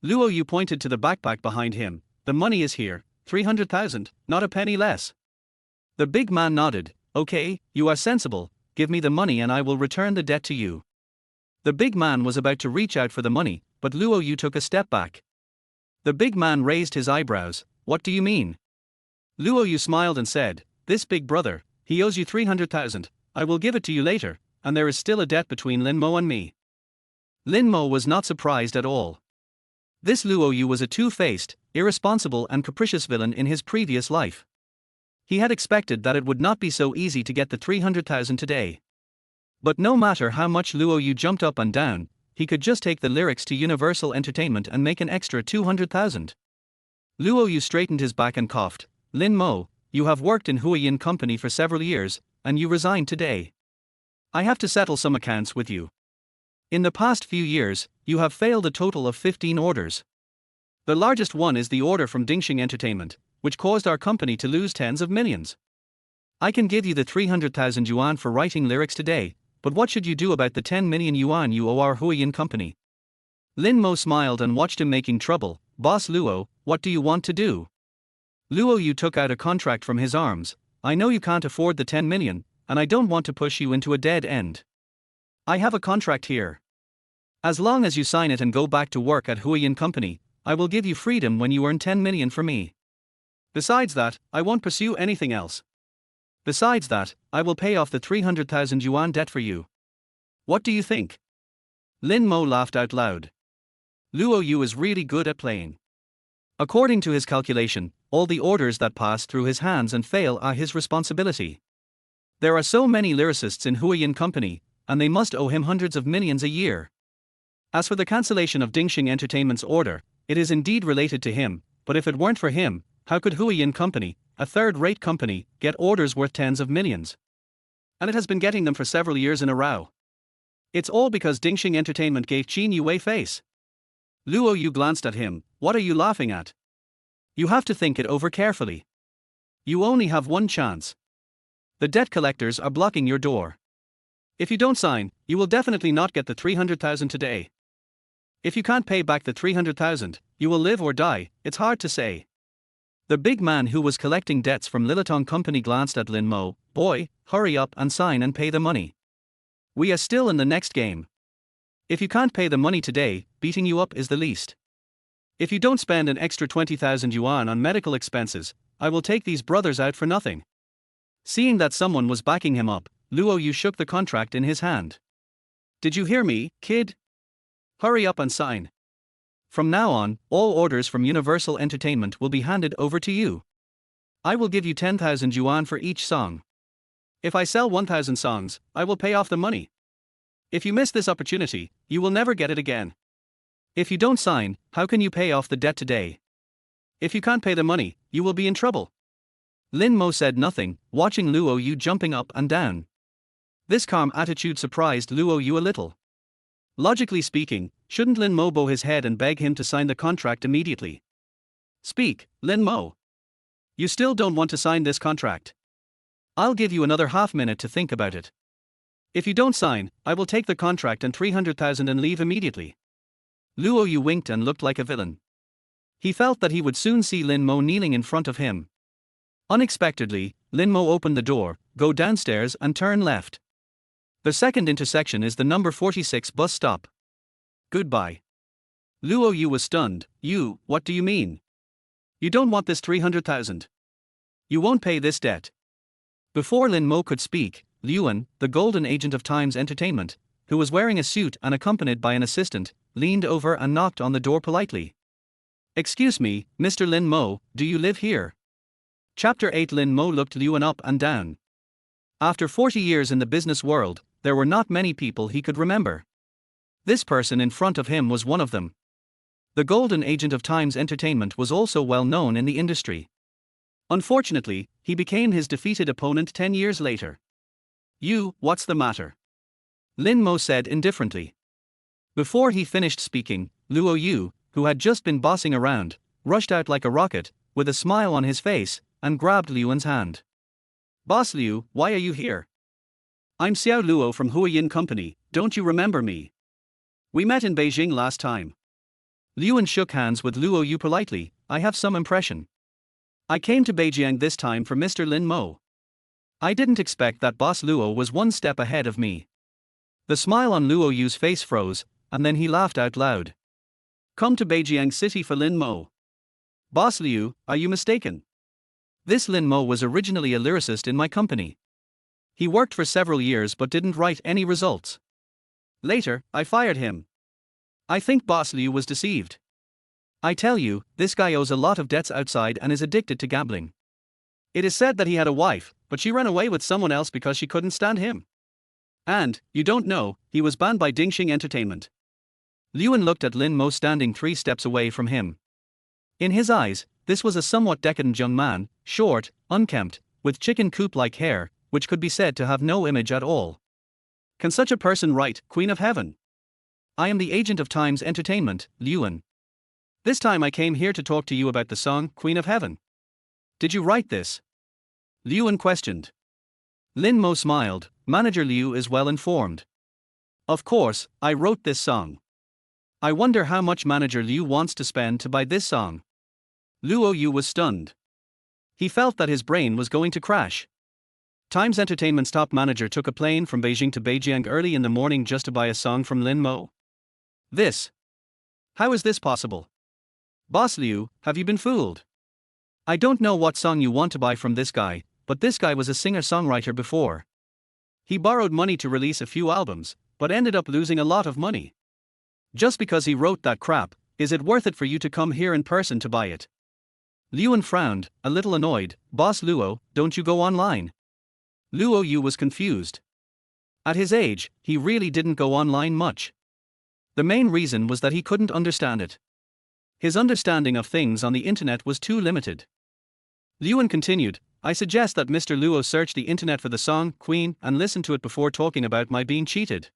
Luo Yu pointed to the backpack behind him. The money is here, 300,000, not a penny less. The big man nodded. Okay, you are sensible, give me the money and I will return the debt to you. The big man was about to reach out for the money, but Luo Yu took a step back. The big man raised his eyebrows. What do you mean? Luo Yu smiled and said, this big brother, he owes you 300,000, I will give it to you later, and there is still a debt between Lin Mo and me. Lin Mo was not surprised at all. This Luo Yu was a two-faced, irresponsible and capricious villain in his previous life. He had expected that it would not be so easy to get the 300,000 today. But no matter how much Luo Yu jumped up and down, he could just take the lyrics to Universal Entertainment and make an extra 200,000. Luo Yu straightened his back and coughed. Lin Mo, you have worked in Huayin Company for several years, and you resigned today. I have to settle some accounts with you. In the past few years, you have failed a total of 15 orders. The largest one is the order from Ding Sheng Entertainment, which caused our company to lose tens of millions. I can give you the 300,000 yuan for writing lyrics today, but what should you do about the 10 million yuan you owe our Huayin Company? Lin Mo smiled and watched him making trouble. Boss Luo, what do you want to do? Luo Yu took out a contract from his arms. I know you can't afford the 10 million, and I don't want to push you into a dead end. I have a contract here. As long as you sign it and go back to work at Huayin Company, I will give you freedom when you earn 10 million for me. Besides that, I won't pursue anything else. Besides that, I will pay off the 300,000 yuan debt for you. What do you think? Lin Mo laughed out loud. Luo Yu is really good at playing. According to his calculation, all the orders that pass through his hands and fail are his responsibility. There are so many lyricists in Huiyin Company, and they must owe him hundreds of millions a year. As for the cancellation of Ding Sheng Entertainment's order, it is indeed related to him, but if it weren't for him, how could Huiyin Company, a third-rate company, get orders worth tens of millions? And it has been getting them for several years in a row. It's all because Ding Sheng Entertainment gave Qin Yuwei face. Luo Yu glanced at him. What are you laughing at? You have to think it over carefully. You only have one chance. The debt collectors are blocking your door. If you don't sign, you will definitely not get the 300,000 today. If you can't pay back the 300,000, you will live or die, it's hard to say. The big man who was collecting debts from Lilitong Company glanced at Lin Mo. Boy, hurry up and sign and pay the money. We are still in the next game. If you can't pay the money today, beating you up is the least. If you don't spend an extra 20,000 yuan on medical expenses, I will take these brothers out for nothing. Seeing that someone was backing him up, Luo Yu shook the contract in his hand. Did you hear me, kid? Hurry up and sign. From now on, all orders from Universal Entertainment will be handed over to you. I will give you 10,000 yuan for each song. If I sell 1,000 songs, I will pay off the money. If you miss this opportunity, you will never get it again. If you don't sign, how can you pay off the debt today? If you can't pay the money, you will be in trouble. Lin Mo said nothing, watching Luo Yu jumping up and down. This calm attitude surprised Luo Yu a little. Logically speaking, shouldn't Lin Mo bow his head and beg him to sign the contract immediately? Speak, Lin Mo. You still don't want to sign this contract? I'll give you another half-minute to think about it. If you don't sign, I will take the contract and 300,000 and leave immediately. Luo Yu winked and looked like a villain. He felt that he would soon see Lin Mo kneeling in front of him. Unexpectedly, Lin Mo opened the door, go downstairs and turn left. The second intersection is the number 46 bus stop. Goodbye. Luo Yu was stunned. You, what do you mean? You don't want this 300,000. You won't pay this debt. Before Lin Mo could speak, Liuan, the golden agent of Times Entertainment, who was wearing a suit and accompanied by an assistant, leaned over and knocked on the door politely. Excuse me, Mr. Lin Mo, do you live here? Chapter 8. Lin Mo looked Liuan up and down. After 40 years in the business world, there were not many people he could remember. This person in front of him was one of them. The golden agent of Times Entertainment was also well known in the industry. Unfortunately, he became his defeated opponent 10 years later. You, what's the matter? Lin Mo said indifferently. Before he finished speaking, Luo Yu, who had just been bossing around, rushed out like a rocket, with a smile on his face, and grabbed Liuan's hand. Boss Liu, why are you here? I'm Xiao Luo from Huiyin Company, don't you remember me? We met in Beijing last time. Liuan shook hands with Luo Yu politely. I have some impression. I came to Beijing this time for Mr. Lin Mo. I didn't expect that Boss Luo was one step ahead of me. The smile on Luo Yu's face froze, and then he laughed out loud. Come to Beijing City for Lin Mo. Boss Liu, are you mistaken? This Lin Mo was originally a lyricist in my company. He worked for several years but didn't write any results. Later, I fired him. I think Boss Liu was deceived. I tell you, this guy owes a lot of debts outside and is addicted to gambling. It is said that he had a wife, but she ran away with someone else because she couldn't stand him. And, you don't know, he was banned by Ding Sheng Entertainment. Liuan looked at Lin Mo standing 3 steps away from him. In his eyes, this was a somewhat decadent young man, short, unkempt, with chicken coop-like hair, which could be said to have no image at all. Can such a person write, Queen of Heaven? I am the agent of Times Entertainment, Liuan. This time I came here to talk to you about the song, Queen of Heaven. Did you write this? Liuan questioned. Lin Mo smiled. Manager Liu is well informed. Of course, I wrote this song. I wonder how much Manager Liu wants to spend to buy this song. Luo Yu was stunned. He felt that his brain was going to crash. Times Entertainment's top manager took a plane from Beijing to Beijing early in the morning just to buy a song from Lin Mo. How is this possible? Boss Liu, have you been fooled? I don't know what song you want to buy from this guy, but this guy was a singer-songwriter before. He borrowed money to release a few albums, but ended up losing a lot of money. Just because he wrote that crap, is it worth it for you to come here in person to buy it? Luan frowned, a little annoyed. Boss Luo, don't you go online? Luo Yu was confused. At his age, he really didn't go online much. The main reason was that he couldn't understand it. His understanding of things on the internet was too limited. Luan continued, I suggest that Mr. Luo search the internet for the song, Queen, and listen to it before talking about my being cheated.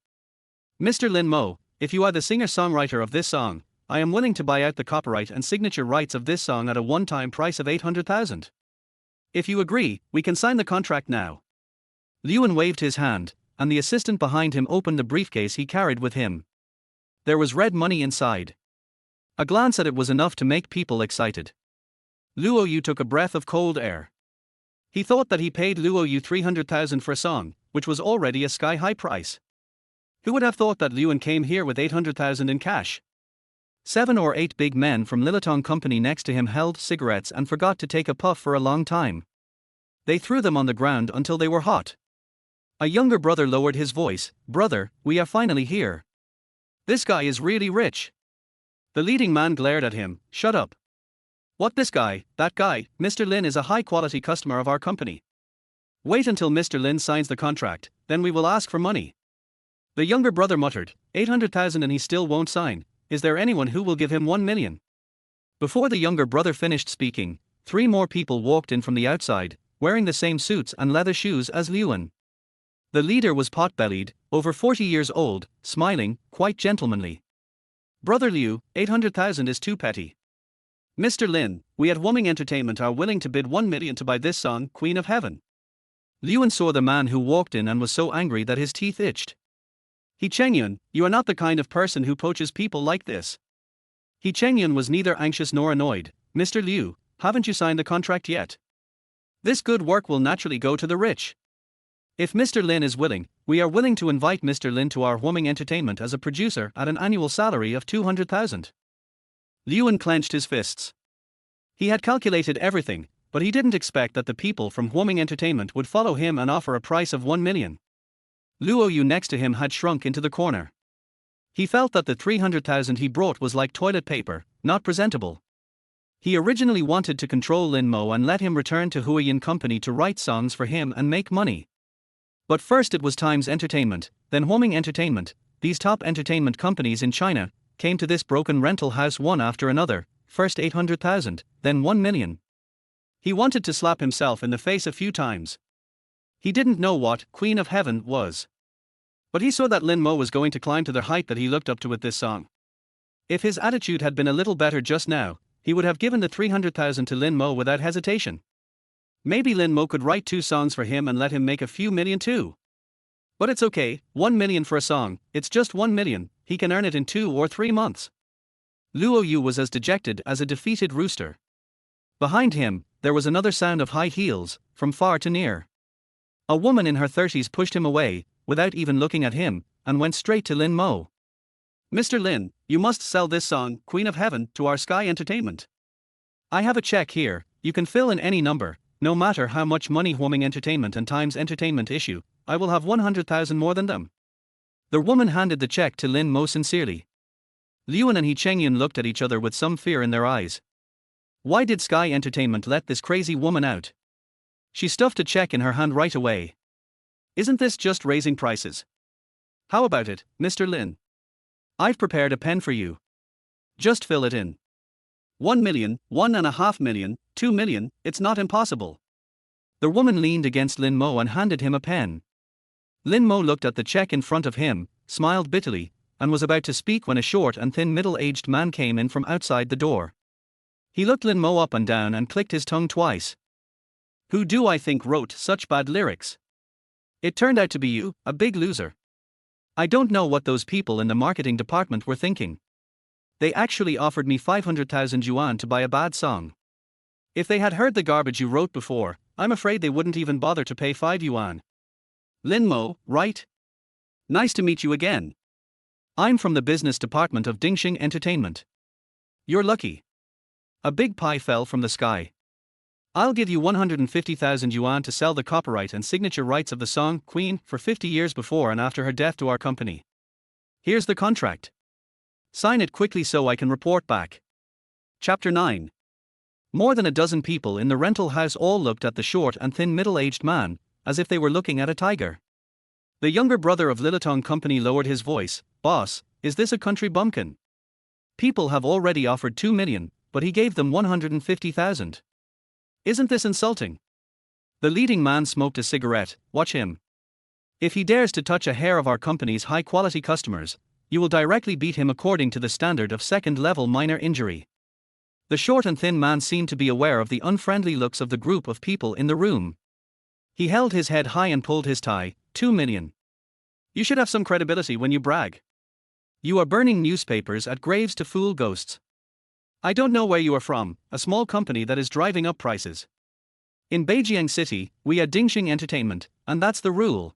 Mr. Lin Mo, if you are the singer-songwriter of this song, I am willing to buy out the copyright and signature rights of this song at a one-time price of 800,000. If you agree, we can sign the contract now. Luan waved his hand, and the assistant behind him opened the briefcase he carried with him. There was red money inside. A glance at it was enough to make people excited. Luo Yu took a breath of cold air. He thought that he paid Luo Yu 300,000 for a song, which was already a sky-high price. Who would have thought that Luan came here with 800,000 in cash? 7 or 8 big men from Lilitong company next to him held cigarettes and forgot to take a puff for a long time. They threw them on the ground until they were hot. A younger brother lowered his voice, Brother, we are finally here. This guy is really rich. The leading man glared at him, Shut up. What this guy, that guy, Mr. Lin is a high-quality customer of our company. Wait until Mr. Lin signs the contract, then we will ask for money. The younger brother muttered, 800,000 and he still won't sign, is there anyone who will give him 1 million? Before the younger brother finished speaking, 3 more people walked in from the outside, wearing the same suits and leather shoes as Luan. The leader was pot-bellied, over 40 years old, smiling, quite gentlemanly. Brother Liu, 800,000 is too petty. Mr. Lin, we at Wumming Entertainment are willing to bid 1 million to buy this song, Queen of Heaven. Luan saw the man who walked in and was so angry that his teeth itched. He Chengyun, you are not the kind of person who poaches people like this. He Chengyun was neither anxious nor annoyed. Mr. Liu, haven't you signed the contract yet? This good work will naturally go to the rich. If Mr. Lin is willing, we are willing to invite Mr. Lin to our Wumming Entertainment as a producer at an annual salary of 200,000. Luan clenched his fists. He had calculated everything, but he didn't expect that the people from Wumming Entertainment would follow him and offer a price of 1 million. Luo Yu next to him had shrunk into the corner. He felt that the 300,000 he brought was like toilet paper, not presentable. He originally wanted to control Lin Mo and let him return to Huiyin Company to write songs for him and make money. But first it was Times Entertainment, then Wumming Entertainment. These top entertainment companies in China came to this broken rental house one after another, first 800,000, then 1 million. He wanted to slap himself in the face a few times. He didn't know what Queen of Heaven was. But he saw that Lin Mo was going to climb to the height that he looked up to with this song. If his attitude had been a little better just now, he would have given the 300,000 to Lin Mo without hesitation. Maybe Lin Mo could write 2 songs for him and let him make a few million too. But it's okay, 1 million for a song, it's just 1 million, he can earn it in 2 or 3 months. Luo Yu was as dejected as a defeated rooster. Behind him, there was another sound of high heels, from far to near. A woman in her 30s pushed him away, without even looking at him, and went straight to Lin Mo. Mr. Lin, you must sell this song, Queen of Heaven, to our Sky Entertainment. I have a check here, you can fill in any number, no matter how much money Wumming Entertainment and Times Entertainment issue, I will have 100,000 more than them. The woman handed the check to Lin Mo sincerely. Luan and He Chengyun looked at each other with some fear in their eyes. Why did Sky Entertainment let this crazy woman out? She stuffed a check in her hand right away. Isn't this just raising prices? How about it, Mr. Lin? I've prepared a pen for you. Just fill it in. 1 million, 1.5 million, 2 million, it's not impossible. The woman leaned against Lin Mo and handed him a pen. Lin Mo looked at the check in front of him, smiled bitterly, and was about to speak when a short and thin middle-aged man came in from outside the door. He looked Lin Mo up and down and clicked his tongue twice. Who do I think wrote such bad lyrics? It turned out to be you, a big loser. I don't know what those people in the marketing department were thinking. They actually offered me 500,000 yuan to buy a bad song. If they had heard the garbage you wrote before, I'm afraid they wouldn't even bother to pay 5 yuan. Lin Mo, right? Nice to meet you again. I'm from the business department of Ding Sheng Entertainment. You're lucky. A big pie fell from the sky. I'll give you 150,000 yuan to sell the copyright and signature rights of the song, Queen, for 50 years before and after her death to our company. Here's the contract. Sign it quickly so I can report back. Chapter 9. More than a dozen people in the rental house all looked at the short and thin middle-aged man, as if they were looking at a tiger. The younger brother of Lilitong Company lowered his voice. Boss, is this a country bumpkin? People have already offered 2 million, but he gave them 150,000. Isn't this insulting? The leading man smoked a cigarette. Watch him. If he dares to touch a hair of our company's high-quality customers, you will directly beat him according to the standard of second-level minor injury. The short and thin man seemed to be aware of the unfriendly looks of the group of people in the room. He held his head high and pulled his tie. 2 million. You should have some credibility when you brag. You are burning newspapers at graves to fool ghosts. I don't know where you are from, a small company that is driving up prices. In Beijing City, we are Ding Sheng Entertainment, and that's the rule.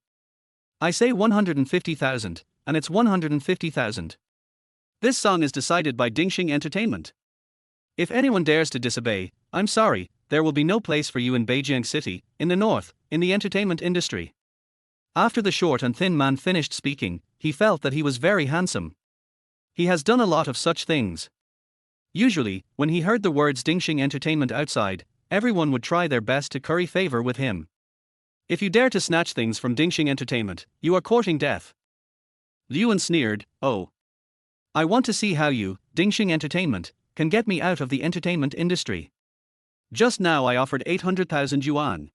I say 150,000, and it's 150,000. This song is decided by Ding Sheng Entertainment. If anyone dares to disobey, I'm sorry, there will be no place for you in Beijing City, in the north, in the entertainment industry. After the short and thin man finished speaking, he felt that he was very handsome. He has done a lot of such things. Usually, when he heard the words Ding Sheng Entertainment outside, everyone would try their best to curry favor with him. If you dare to snatch things from Ding Sheng Entertainment, you are courting death. Yuan sneered. Oh. I want to see how you, Ding Sheng Entertainment, can get me out of the entertainment industry. Just now I offered 800,000 yuan.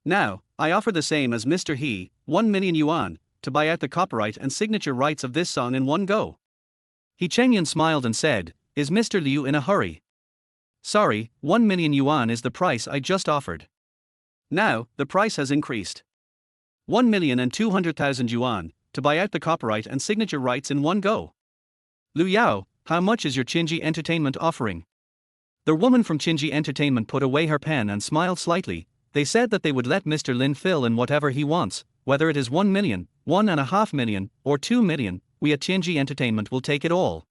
Now, I offer the same as Mr. He, 1 million yuan, to buy out the copyright and signature rights of this song in one go. He Chengyun smiled and said, Is Mr. Liu in a hurry? Sorry, 1 million yuan is the price I just offered. Now, the price has increased. 1,200,000 yuan, to buy out the copyright and signature rights in one go. Liu Yao, how much is your Qinji Entertainment offering? The woman from Qinji Entertainment put away her pen and smiled slightly. They said that they would let Mr. Lin fill in whatever he wants, whether it is 1 million, 1.5 million, or 2 million, we at Qinji Entertainment will take it all.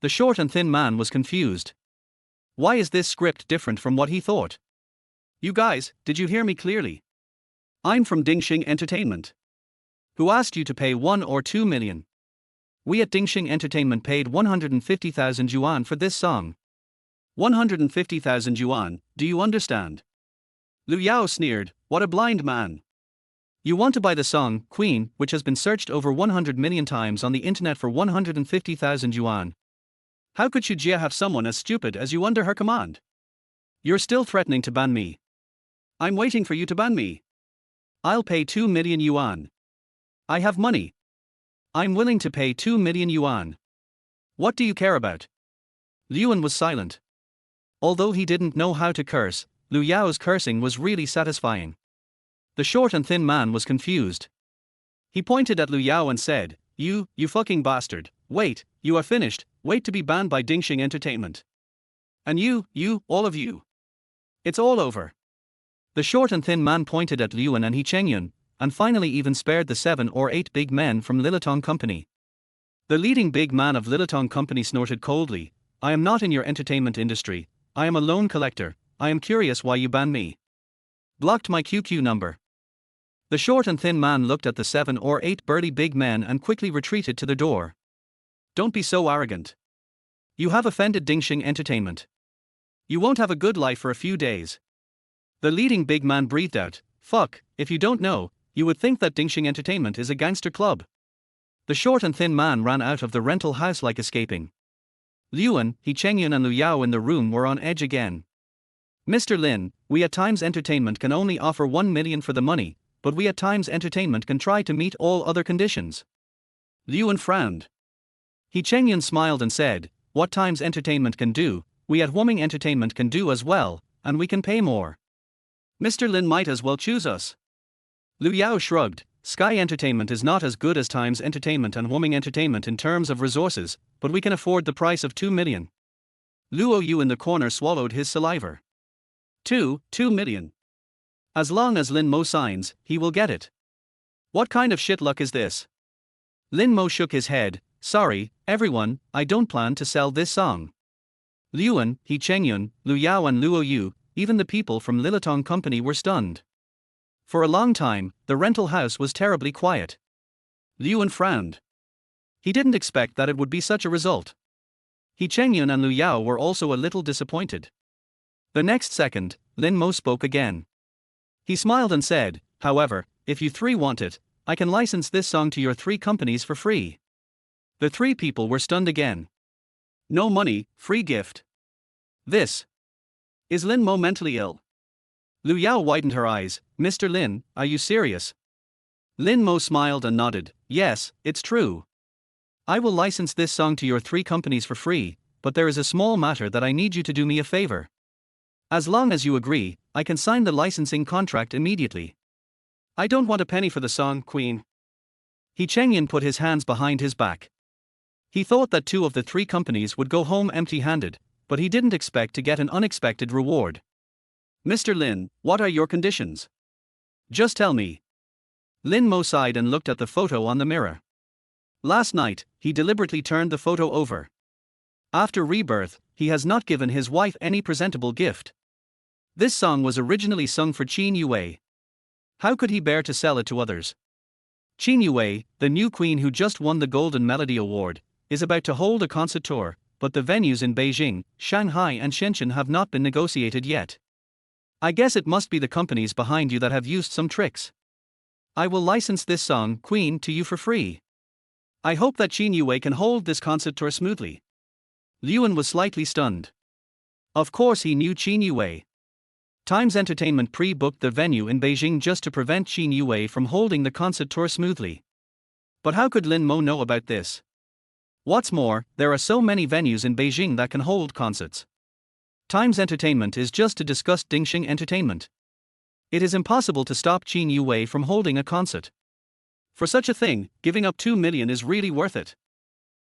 The short and thin man was confused. Why is this script different from what he thought? You guys, did you hear me clearly? I'm from Ding Sheng Entertainment. Who asked you to pay 1 or 2 million? We at Ding Sheng Entertainment paid 150,000 yuan for this song. 150,000 yuan, do you understand? Liu Yao sneered, what a blind man. You want to buy the song, Queen, which has been searched over 100 million times on the internet for 150,000 yuan. How could Xu Jia have someone as stupid as you under her command? You're still threatening to ban me. I'm waiting for you to ban me. I'll pay 2 million yuan. I have money. I'm willing to pay 2 million yuan. What do you care about? Liuan was silent. Although he didn't know how to curse, Liu Yao's cursing was really satisfying. The short and thin man was confused. He pointed at Liu Yao and said, You fucking bastard, wait, you are finished, wait to be banned by Ding Sheng Entertainment. And you, all of you. It's all over. The short and thin man pointed at Liuan and He Chengyun, and finally even spared the 7 or 8 big men from Lilitong Company. The leading big man of Lilitong Company snorted coldly, I am not in your entertainment industry, I am a loan collector, I am curious why you ban me. Blocked my QQ number. The short and thin man looked at the 7 or 8 burly big men and quickly retreated to the door. Don't be so arrogant. You have offended Ding Sheng Entertainment. You won't have a good life for a few days. The leading big man breathed out, fuck, if you don't know, you would think that Ding Sheng Entertainment is a gangster club. The short and thin man ran out of the rental house like escaping. Liuan, He Chengyun and Liu Yao in the room were on edge again. Mr. Lin, we at Times Entertainment can only offer 1 million for the money, but we at Times Entertainment can try to meet all other conditions. Liuan frowned. He Chengyun smiled and said, what Times Entertainment can do, we at Woming Entertainment can do as well, and we can pay more. Mr. Lin might as well choose us. Liu Yao shrugged, Sky Entertainment is not as good as Times Entertainment and Woming Entertainment in terms of resources, but we can afford the price of 2 million. Luo Yu in the corner swallowed his saliva. 2 million. As long as Lin Mo signs, he will get it. What kind of shit luck is this? Lin Mo shook his head, sorry, everyone, I don't plan to sell this song. Liuan, He Chengyun, Liu Yao and Luo Yu, even the people from Lilitong Company were stunned. For a long time, the rental house was terribly quiet. Liuan frowned. He didn't expect that it would be such a result. He Chengyun and Liu Yao were also a little disappointed. The next second, Lin Mo spoke again. He smiled and said, however, if you three want it, I can license this song to your three companies for free. The three people were stunned again. No money, free gift. This. Is Lin Mo mentally ill? Liu Yao widened her eyes. Mr. Lin, are you serious? Lin Mo smiled and nodded. Yes, it's true. I will license this song to your three companies for free, but there is a small matter that I need you to do me a favor. As long as you agree, I can sign the licensing contract immediately. I don't want a penny for the song, Queen. He Chengyun put his hands behind his back. He thought that two of the three companies would go home empty-handed, but he didn't expect to get an unexpected reward. Mr. Lin, what are your conditions? Just tell me. Lin Mo sighed and looked at the photo on the mirror. Last night, he deliberately turned the photo over. After rebirth, he has not given his wife any presentable gift. This song was originally sung for Qin Yuwei. How could he bear to sell it to others? Qin Yuwei, the new queen who just won the Golden Melody Award, is about to hold a concert tour, but the venues in Beijing, Shanghai and Shenzhen have not been negotiated yet. I guess it must be the companies behind you that have used some tricks. I will license this song, Queen, to you for free. I hope that Qin Yuwei can hold this concert tour smoothly. Liuan was slightly stunned. Of course he knew Qin Yuwei. Times Entertainment pre-booked the venue in Beijing just to prevent Qin Yuwei from holding the concert tour smoothly. But how could Lin Mo know about this? What's more, there are so many venues in Beijing that can hold concerts. Times Entertainment is just to discuss Ding Sheng Entertainment. It is impossible to stop Qin Yuwei from holding a concert. For such a thing, giving up 2 million is really worth it.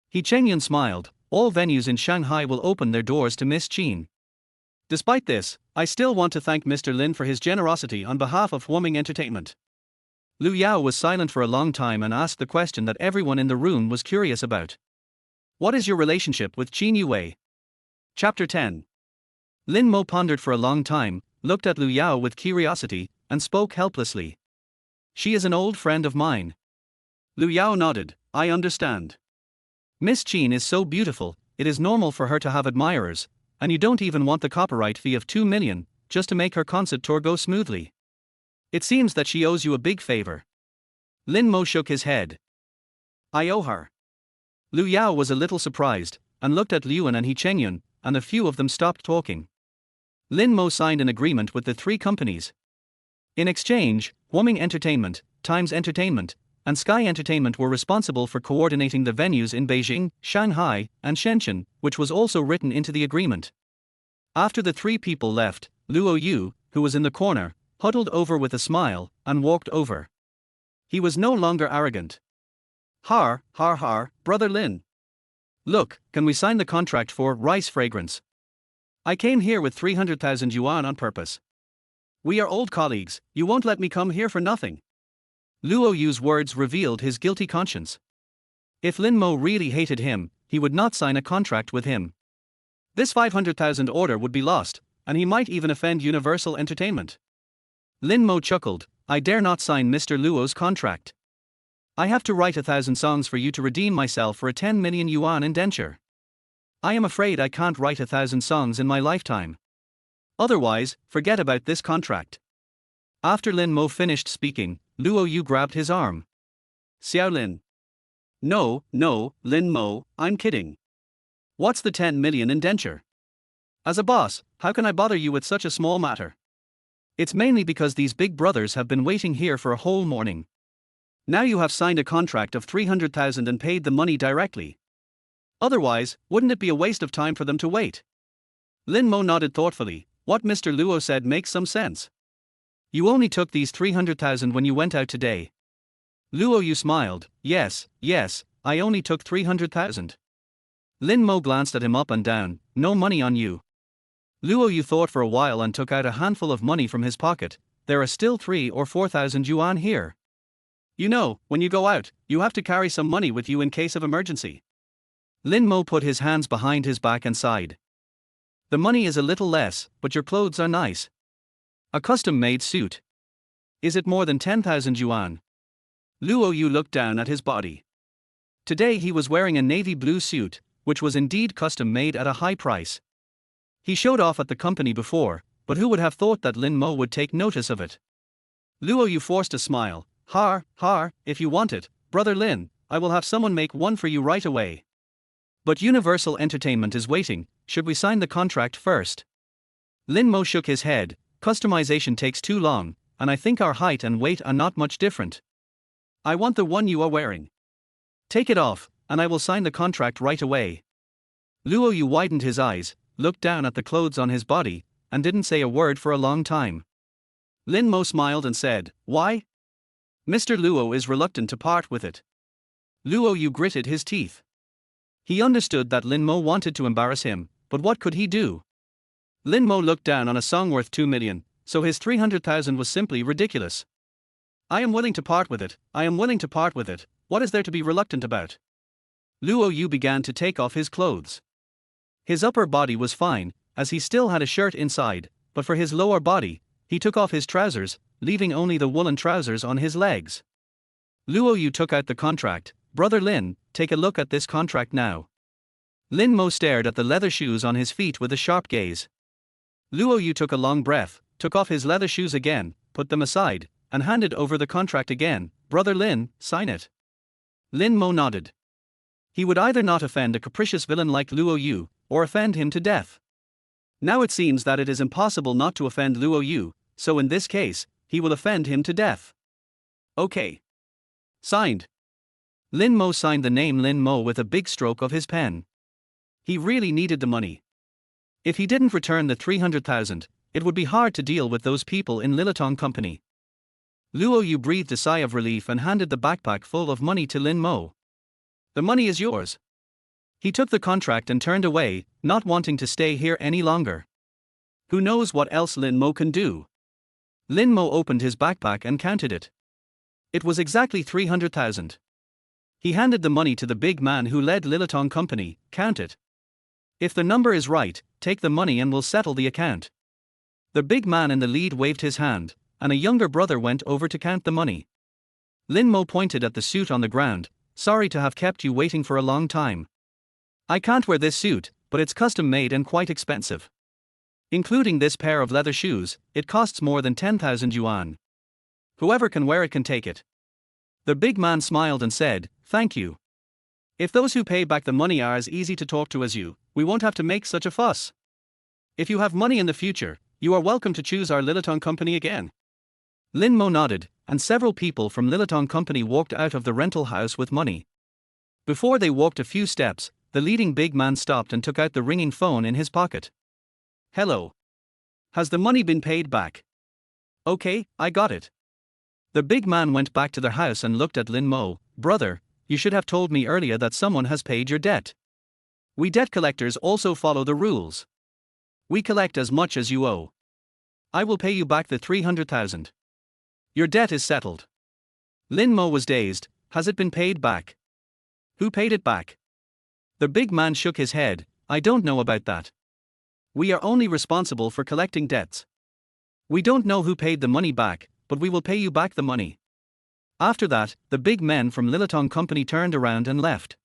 He Chengyun smiled. All venues in Shanghai will open their doors to Miss Qin. Despite this, I still want to thank Mr. Lin for his generosity on behalf of Huoming Entertainment. Liu Yao was silent for a long time and asked the question that everyone in the room was curious about. What is your relationship with Qin Yuwei? Chapter 10. Lin Mo pondered for a long time, looked at Liu Yao with curiosity, and spoke helplessly. She is an old friend of mine. Liu Yao nodded. I understand. Miss Qin is so beautiful, it is normal for her to have admirers, and you don't even want the copyright fee of 2 million, just to make her concert tour go smoothly. It seems that she owes you a big favor. Lin Mo shook his head. I owe her. Liu Yao was a little surprised, and looked at Liuan and He Chengyun, and a few of them stopped talking. Lin Mo signed an agreement with the three companies. In exchange, Huoming Entertainment, Times Entertainment, and Sky Entertainment were responsible for coordinating the venues in Beijing, Shanghai, and Shenzhen, which was also written into the agreement. After the three people left, Luo Yu, who was in the corner, huddled over with a smile, and walked over. He was no longer arrogant. Har, brother Lin. Look, can we sign the contract for rice fragrance? I came here with 300,000 yuan on purpose. We are old colleagues, you won't let me come here for nothing. Luo Yu's words revealed his guilty conscience. If Lin Mo really hated him, he would not sign a contract with him. This 500,000 order would be lost, and he might even offend Universal Entertainment. Lin Mo chuckled. I dare not sign Mr. Luo's contract. I have to write 1,000 songs for you to redeem myself for a 10 million yuan indenture. I am afraid I can't write 1,000 songs in my lifetime. Otherwise, forget about this contract. After Lin Mo finished speaking, Luo Yu grabbed his arm. Xiao Lin. No, Lin Mo, I'm kidding. What's the 10 million indenture? As a boss, how can I bother you with such a small matter? It's mainly because these big brothers have been waiting here for a whole morning. Now you have signed a contract of 300,000 and paid the money directly. Otherwise, wouldn't it be a waste of time for them to wait? Lin Mo nodded thoughtfully. What Mr. Luo said makes some sense. You only took these 300,000 when you went out today. Luo Yu smiled. Yes, I only took 300,000. Lin Mo glanced at him up and down. No money on you. Luo Yu thought for a while and took out a handful of money from his pocket. There are still 3,000 or 4,000 yuan here. You know, when you go out, you have to carry some money with you in case of emergency. Lin Mo put his hands behind his back and sighed. The money is a little less, but your clothes are nice. A custom-made suit. Is it more than 10,000 yuan? Luo Yu looked down at his body. Today he was wearing a navy blue suit, which was indeed custom made at a high price. He showed off at the company before, but who would have thought that Lin Mo would take notice of it? Luo Yu forced a smile. Har, if you want it, brother Lin, I will have someone make one for you right away. But Universal Entertainment is waiting, should we sign the contract first? Lin Mo shook his head. Customization takes too long, and I think our height and weight are not much different. I want the one you are wearing. Take it off, and I will sign the contract right away. Luo Yu widened his eyes, looked down at the clothes on his body, and didn't say a word for a long time. Lin Mo smiled and said, "Why?" Mr. Luo is reluctant to part with it. Luo Yu gritted his teeth. He understood that Lin Mo wanted to embarrass him, but what could he do? Lin Mo looked down on a song worth 2 million, so his 300,000 was simply ridiculous. I am willing to part with it, what is there to be reluctant about? Luo Yu began to take off his clothes. His upper body was fine, as he still had a shirt inside, but for his lower body, he took off his trousers, leaving only the woolen trousers on his legs. Luo Yu took out the contract. Brother Lin, take a look at this contract now. Lin Mo stared at the leather shoes on his feet with a sharp gaze. Luo Yu took a long breath, took off his leather shoes again, put them aside, and handed over the contract again. Brother Lin, sign it. Lin Mo nodded. He would either not offend a capricious villain like Luo Yu, or offend him to death. Now it seems that it is impossible not to offend Luo Yu, so in this case, he will offend him to death. Okay. Signed. Lin Mo signed the name Lin Mo with a big stroke of his pen. He really needed the money. If he didn't return the 300,000, it would be hard to deal with those people in Lilitong Company. Luo Yu breathed a sigh of relief and handed the backpack full of money to Lin Mo. The money is yours. He took the contract and turned away, not wanting to stay here any longer. Who knows what else Lin Mo can do? Lin Mo opened his backpack and counted it. It was exactly 300,000. He handed the money to the big man who led Lilitong Company. Count it. If the number is right, take the money and we'll settle the account. The big man in the lead waved his hand, and a younger brother went over to count the money. Lin Mo pointed at the suit on the ground. Sorry to have kept you waiting for a long time. I can't wear this suit, but it's custom made and quite expensive. Including this pair of leather shoes, it costs more than 10,000 yuan. Whoever can wear it can take it. The big man smiled and said, "Thank you. If those who pay back the money are as easy to talk to as you, we won't have to make such a fuss. If you have money in the future, you are welcome to choose our Lilitong Company again." Lin Mo nodded, and several people from Lilitong Company walked out of the rental house with money. Before they walked a few steps, the leading big man stopped and took out the ringing phone in his pocket. "Hello. Has the money been paid back?" "Okay, I got it." The big man went back to their house and looked at Lin Mo. "Brother, you should have told me earlier that someone has paid your debt. We debt collectors also follow the rules. We collect as much as you owe. I will pay you back the 300,000. Your debt is settled." Lin Mo was dazed. Has it been paid back? Who paid it back? The big man shook his head. I don't know about that. We are only responsible for collecting debts. We don't know who paid the money back, but we will pay you back the money. After that, the big men from Lilitong Company turned around and left.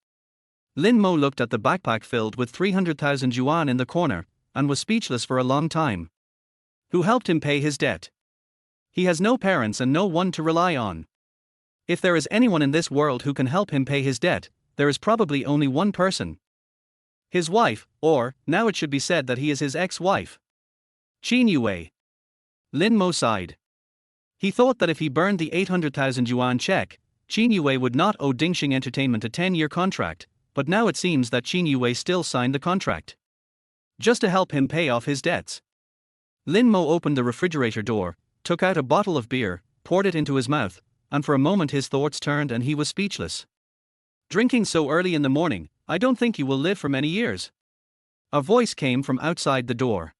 Lin Mo looked at the backpack filled with 300,000 yuan in the corner, and was speechless for a long time. Who helped him pay his debt? He has no parents and no one to rely on. If there is anyone in this world who can help him pay his debt, there is probably only one person. His wife, or, now it should be said that he is his ex-wife. Qin Yuwei. Lin Mo sighed. He thought that if he burned the 800,000 yuan check, Qin Yuwei would not owe Ding Sheng Entertainment a 10-year contract, but now it seems that Qin Yuwei still signed the contract. Just to help him pay off his debts. Lin Mo opened the refrigerator door, took out a bottle of beer, poured it into his mouth, and for a moment his thoughts turned and he was speechless. Drinking so early in the morning, I don't think you will live for many years. A voice came from outside the door.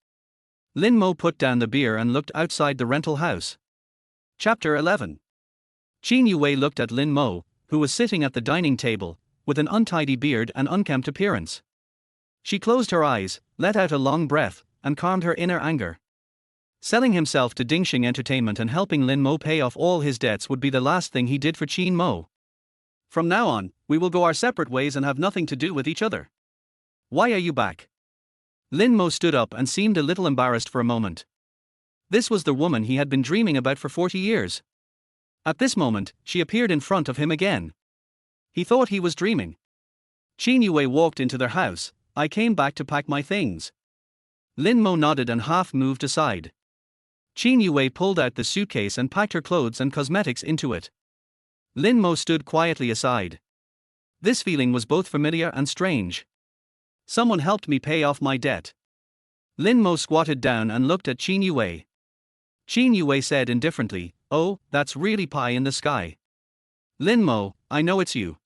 Lin Mo put down the beer and looked outside the rental house. Chapter 11. Qin Yuwei looked at Lin Mo, who was sitting at the dining table, with an untidy beard and unkempt appearance. She closed her eyes, let out a long breath, and calmed her inner anger. Selling himself to Ding Sheng Entertainment and helping Lin Mo pay off all his debts would be the last thing he did for Qin Mo. From now on, we will go our separate ways and have nothing to do with each other. Why are you back? Lin Mo stood up and seemed a little embarrassed for a moment. This was the woman he had been dreaming about for 40 years. At this moment, she appeared in front of him again. He thought he was dreaming. Qin Yuwei walked into their house. I came back to pack my things. Lin Mo nodded and half moved aside. Qin Yuwei pulled out the suitcase and packed her clothes and cosmetics into it. Lin Mo stood quietly aside. This feeling was both familiar and strange. Someone helped me pay off my debt. Lin Mo squatted down and looked at Qin Yuwei. Qin Yuwei said indifferently, "Oh, that's really pie in the sky." Lin Mo, I know it's you.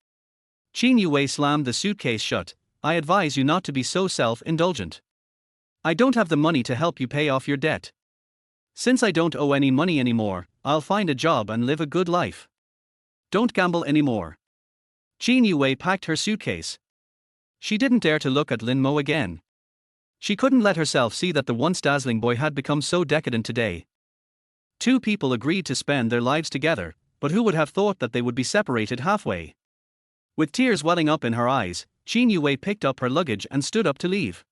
Qin Yuwei slammed the suitcase shut. I advise you not to be so self-indulgent. I don't have the money to help you pay off your debt. Since I don't owe any money anymore, I'll find a job and live a good life. Don't gamble anymore. Qin Yuwei packed her suitcase. She didn't dare to look at Lin Mo again. She couldn't let herself see that the once dazzling boy had become so decadent today. Two people agreed to spend their lives together, but who would have thought that they would be separated halfway? With tears welling up in her eyes, Qin Yuwei picked up her luggage and stood up to leave.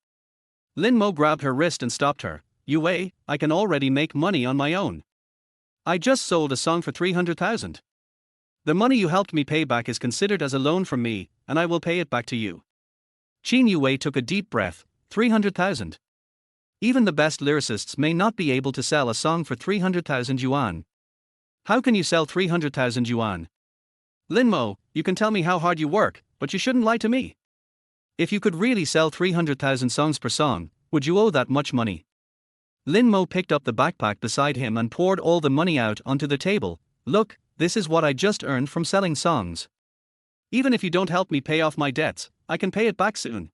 Lin Mo grabbed her wrist and stopped her. Yuwei, I can already make money on my own. I just sold a song for 300,000. The money you helped me pay back is considered as a loan from me, and I will pay it back to you. Qin Yuwei took a deep breath. 300,000. Even the best lyricists may not be able to sell a song for 300,000 yuan. How can you sell 300,000 yuan? Lin Mo, you can tell me how hard you work, but you shouldn't lie to me. If you could really sell 300,000 songs per song, would you owe that much money? Lin Mo picked up the backpack beside him and poured all the money out onto the table. Look, this is what I just earned from selling songs. Even if you don't help me pay off my debts, I can pay it back soon.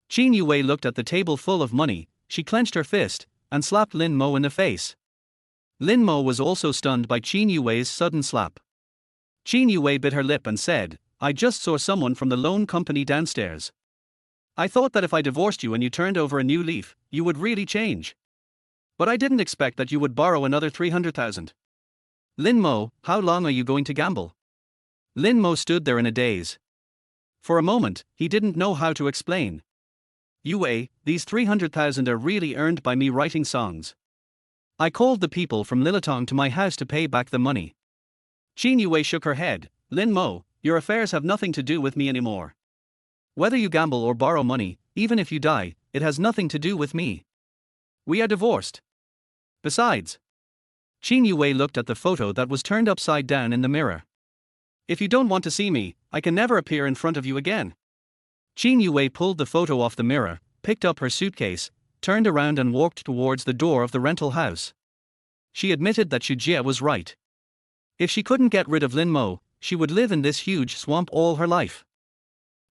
Qin Yuwei looked at the table full of money. She clenched her fist and slapped Lin Mo in the face. Lin Mo was also stunned by Qin Yuwei's sudden slap. Qin Yuwei bit her lip and said, I just saw someone from the loan company downstairs. I thought that if I divorced you and you turned over a new leaf, you would really change. But I didn't expect that you would borrow another 300,000. Lin Mo, how long are you going to gamble? Lin Mo stood there in a daze. For a moment, he didn't know how to explain. Yuwei, these 300,000 are really earned by me writing songs. I called the people from Lilitong to my house to pay back the money. Qin Yuwei shook her head. Lin Mo, your affairs have nothing to do with me anymore. Whether you gamble or borrow money, even if you die, it has nothing to do with me. We are divorced. Besides, Qin Yuwei looked at the photo that was turned upside down in the mirror. If you don't want to see me, I can never appear in front of you again. Qin Yuwei pulled the photo off the mirror, picked up her suitcase, turned around and walked towards the door of the rental house. She admitted that Shujie was right. If she couldn't get rid of Lin Mo, she would live in this huge swamp all her life.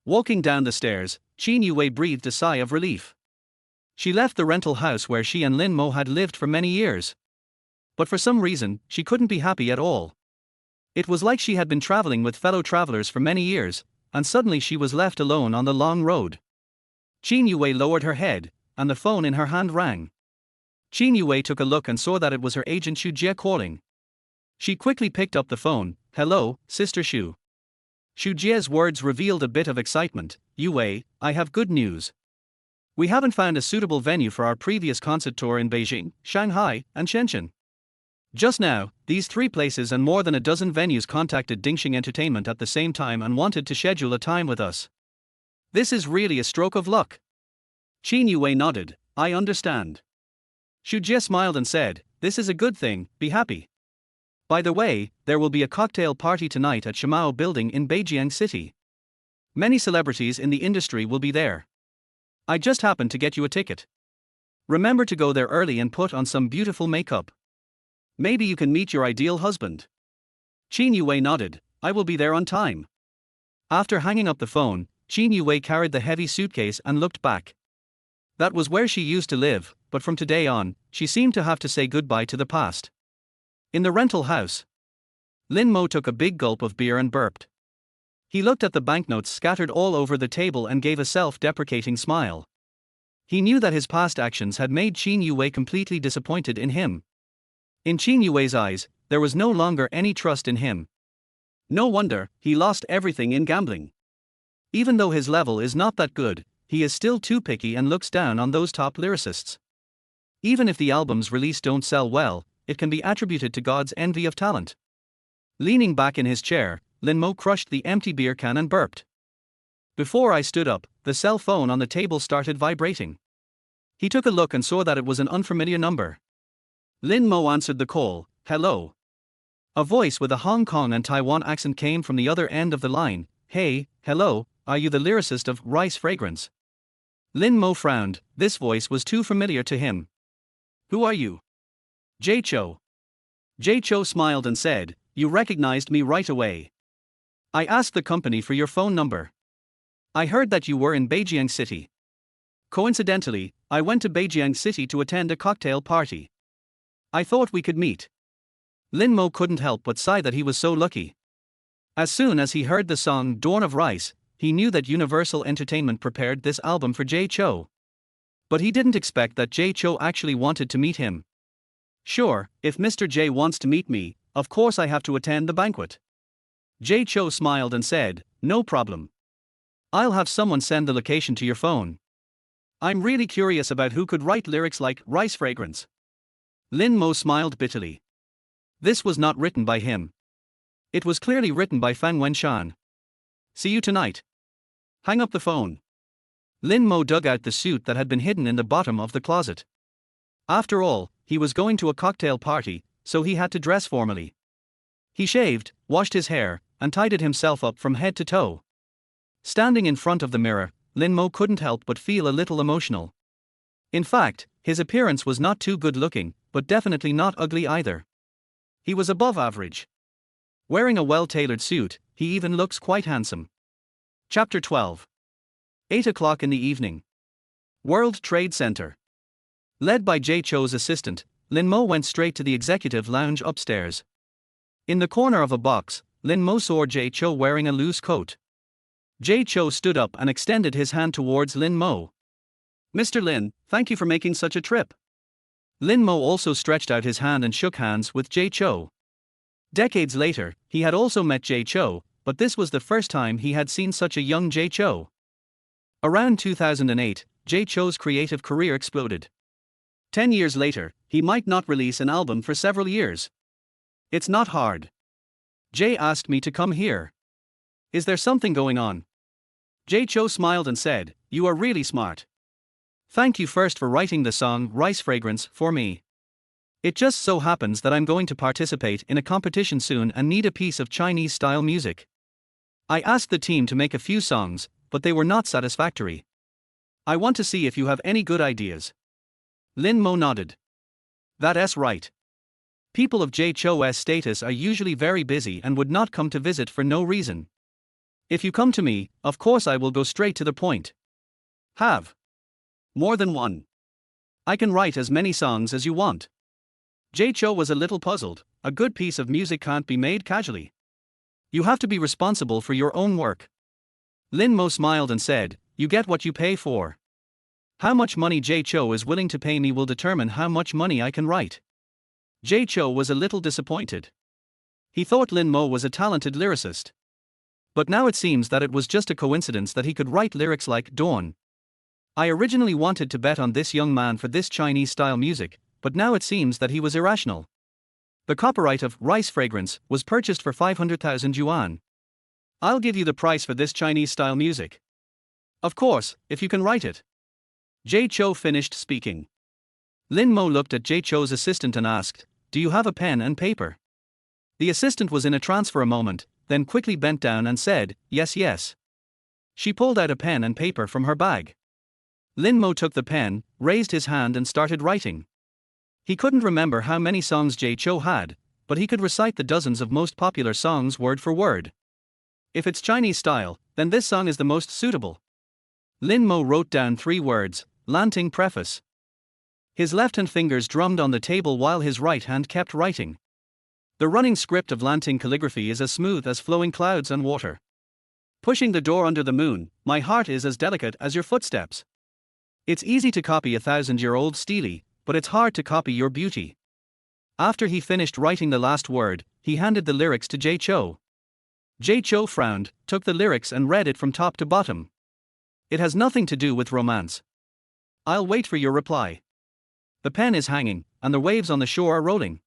Walking down the stairs, Qin Yuwei breathed a sigh of relief. She left the rental house where she and Lin Mo had lived for many years. But for some reason, she couldn't be happy at all. It was like she had been traveling with fellow travelers for many years, and suddenly she was left alone on the long road. Qin Yuwei lowered her head, and the phone in her hand rang. Qin Yuwei took a look and saw that it was her agent Xu Jie calling. She quickly picked up the phone. Hello, Sister Xu. Xu Jie's words revealed a bit of excitement. Yuwei, I have good news. We haven't found a suitable venue for our previous concert tour in Beijing, Shanghai, and Shenzhen. Just now, these three places and more than a dozen venues contacted Ding Sheng Entertainment at the same time and wanted to schedule a time with us. This is really a stroke of luck. Qin Yuwei nodded. I understand. Xu Jie smiled and said, this is a good thing, be happy. By the way, there will be a cocktail party tonight at Shimao Building in Beijing City. Many celebrities in the industry will be there. I just happened to get you a ticket. Remember to go there early and put on some beautiful makeup. Maybe you can meet your ideal husband. Qin Yuwei nodded. I will be there on time. After hanging up the phone, Qin Yuwei carried the heavy suitcase and looked back. That was where she used to live, but from today on, she seemed to have to say goodbye to the past. In the rental house, Lin Mo took a big gulp of beer and burped. He looked at the banknotes scattered all over the table and gave a self-deprecating smile. He knew that his past actions had made Qin Yuwei completely disappointed in him. In Qin Yuwei's eyes, there was no longer any trust in him. No wonder, he lost everything in gambling. Even though his level is not that good, he is still too picky and looks down on those top lyricists. Even if the albums released don't sell well, it can be attributed to God's envy of talent. Leaning back in his chair, Lin Mo crushed the empty beer can and burped. Before I stood up, the cell phone on the table started vibrating. He took a look and saw that it was an unfamiliar number. Lin Mo answered the call. Hello. A voice with a Hong Kong and Taiwan accent came from the other end of the line. Hey, hello, are you the lyricist of Rice Fragrance? Lin Mo frowned, this voice was too familiar to him. Who are you? Jay Cho. Jay Cho smiled and said, you recognized me right away. I asked the company for your phone number. I heard that you were in Beijing City. Coincidentally, I went to Beijing City to attend a cocktail party. I thought we could meet. Lin Mo couldn't help but sigh that he was so lucky. As soon as he heard the song Dawn of Rice, he knew that Universal Entertainment prepared this album for Jay Cho. But he didn't expect that Jay Cho actually wanted to meet him. Sure, if Mr. J wants to meet me, of course I have to attend the banquet. Jay Cho smiled and said, no problem. I'll have someone send the location to your phone. I'm really curious about who could write lyrics like Rice Fragrance. Lin Mo smiled bitterly. This was not written by him. It was clearly written by Fan Wenshan. See you tonight. Hang up the phone. Lin Mo dug out the suit that had been hidden in the bottom of the closet. After all, he was going to a cocktail party, so he had to dress formally. He shaved, washed his hair, and tidied himself up from head to toe. Standing in front of the mirror, Lin Mo couldn't help but feel a little emotional. In fact, his appearance was not too good looking, but definitely not ugly either. He was above average. Wearing a well-tailored suit, he even looks quite handsome. Chapter 12. 8 o'clock in the evening. World Trade Center. Led by Jay Cho's assistant, Lin Mo went straight to the executive lounge upstairs. In the corner of a box, Lin Mo saw Jay Cho wearing a loose coat. Jay Cho stood up and extended his hand towards Lin Mo. Mr. Lin, thank you for making such a trip. Lin Mo also stretched out his hand and shook hands with Jay Cho. Decades later, he had also met Jay Cho, but this was the first time he had seen such a young Jay Cho. Around 2008, Jay Cho's creative career exploded. 10 years later, he might not release an album for several years. It's not hard. Jay asked me to come here. Is there something going on? Jay Cho smiled and said, you are really smart. Thank you first for writing the song Rice Fragrance for me. It just so happens that I'm going to participate in a competition soon and need a piece of Chinese-style music. I asked the team to make a few songs, but they were not satisfactory. I want to see if you have any good ideas. Lin Mo nodded. That's right. People of Jay Cho's status are usually very busy and would not come to visit for no reason. If you come to me, of course I will go straight to the point. Have more than one. I can write as many songs as you want. Jay Cho was a little puzzled. A good piece of music can't be made casually. You have to be responsible for your own work. Lin Mo smiled and said, you get what you pay for. How much money Jay Cho is willing to pay me will determine how much money I can write. Jay Cho was a little disappointed. He thought Lin Mo was a talented lyricist. But now it seems that it was just a coincidence that he could write lyrics like Dawn. I originally wanted to bet on this young man for this Chinese-style music, but now it seems that he was irrational. The copyright of Rice Fragrance was purchased for 500,000 yuan. I'll give you the price for this Chinese-style music. Of course, if you can write it. Jay Cho finished speaking. Lin Mo looked at Jay Cho's assistant and asked, do you have a pen and paper? The assistant was in a trance for a moment, then quickly bent down and said, yes. She pulled out a pen and paper from her bag. Lin Mo took the pen, raised his hand and started writing. He couldn't remember how many songs Jay Cho had, but he could recite the dozens of most popular songs word for word. If it's Chinese style, then this song is the most suitable. Lin Mo wrote down 3 words, Lanting Preface. His left-hand fingers drummed on the table while his right hand kept writing. The running script of Lanting calligraphy is as smooth as flowing clouds and water. Pushing the door under the moon, my heart is as delicate as your footsteps. It's easy to copy 1,000-year-old stele, but it's hard to copy your beauty. After he finished writing the last word, he handed the lyrics to Jay Cho. Jay Chou frowned, took the lyrics and read it from top to bottom. It has nothing to do with romance. I'll wait for your reply. The pen is hanging, and the waves on the shore are rolling.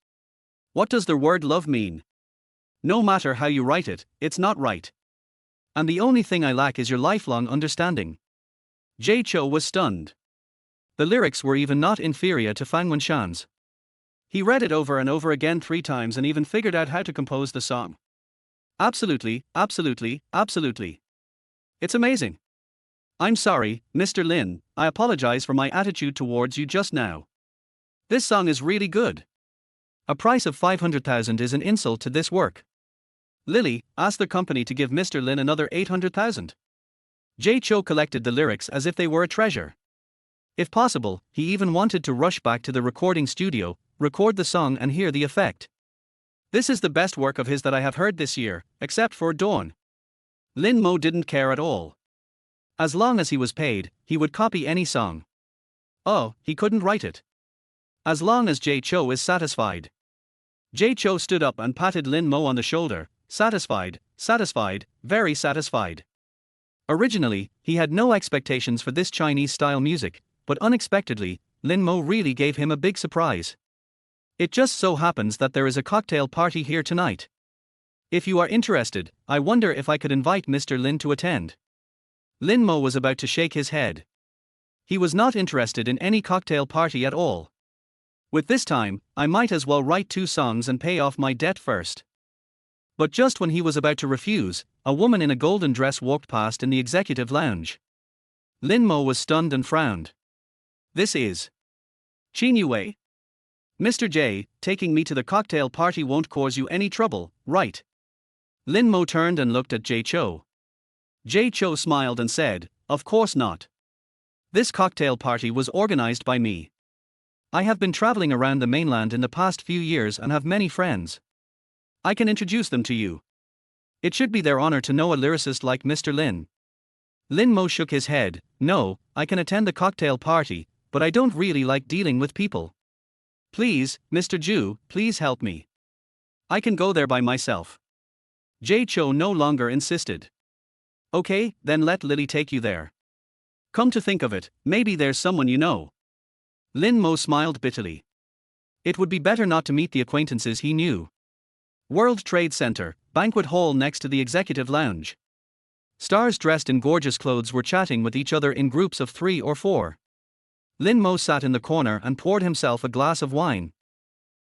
What does the word love mean? No matter how you write it, it's not right. And the only thing I lack is your lifelong understanding. Jay Chou was stunned. The lyrics were even not inferior to Fang Wenshan's. He read it over and over again 3 times and even figured out how to compose the song. Absolutely, absolutely, absolutely. It's amazing. I'm sorry, Mr. Lin, I apologize for my attitude towards you just now. This song is really good. A price of 500,000 is an insult to this work. Lily, ask the company to give Mr. Lin another 800,000. Jay Chou collected the lyrics as if they were a treasure. If possible, he even wanted to rush back to the recording studio, record the song and hear the effect. This is the best work of his that I have heard this year, except for Dawn. Lin Mo didn't care at all. As long as he was paid, he would copy any song. Oh, he couldn't write it. As long as Jay Chou is satisfied. Jay Chou stood up and patted Lin Mo on the shoulder, satisfied, satisfied, very satisfied. Originally, he had no expectations for this Chinese-style music, but unexpectedly, Lin Mo really gave him a big surprise. It just so happens that there is a cocktail party here tonight. If you are interested, I wonder if I could invite Mr. Lin to attend. Lin Mo was about to shake his head. He was not interested in any cocktail party at all. With this time, I might as well write 2 songs and pay off my debt first. But just when he was about to refuse, a woman in a golden dress walked past in the executive lounge. Lin Mo was stunned and frowned. This is Qin Yuwei. Mr. J, taking me to the cocktail party won't cause you any trouble, right? Lin Mo turned and looked at Jay Chou. Jay Chou smiled and said, of course not. This cocktail party was organized by me. I have been traveling around the mainland in the past few years and have many friends. I can introduce them to you. It should be their honor to know a lyricist like Mr. Lin. Lin Mo shook his head. No, I can attend the cocktail party, but I don't really like dealing with people. Please, Mr. Ju, please help me. I can go there by myself. Jay Chou no longer insisted. Okay, then let Lily take you there. Come to think of it, maybe there's someone you know. Lin Mo smiled bitterly. It would be better not to meet the acquaintances he knew. World Trade Center, banquet hall next to the executive lounge. Stars dressed in gorgeous clothes were chatting with each other in groups of 3 or 4. Lin Mo sat in the corner and poured himself a glass of wine.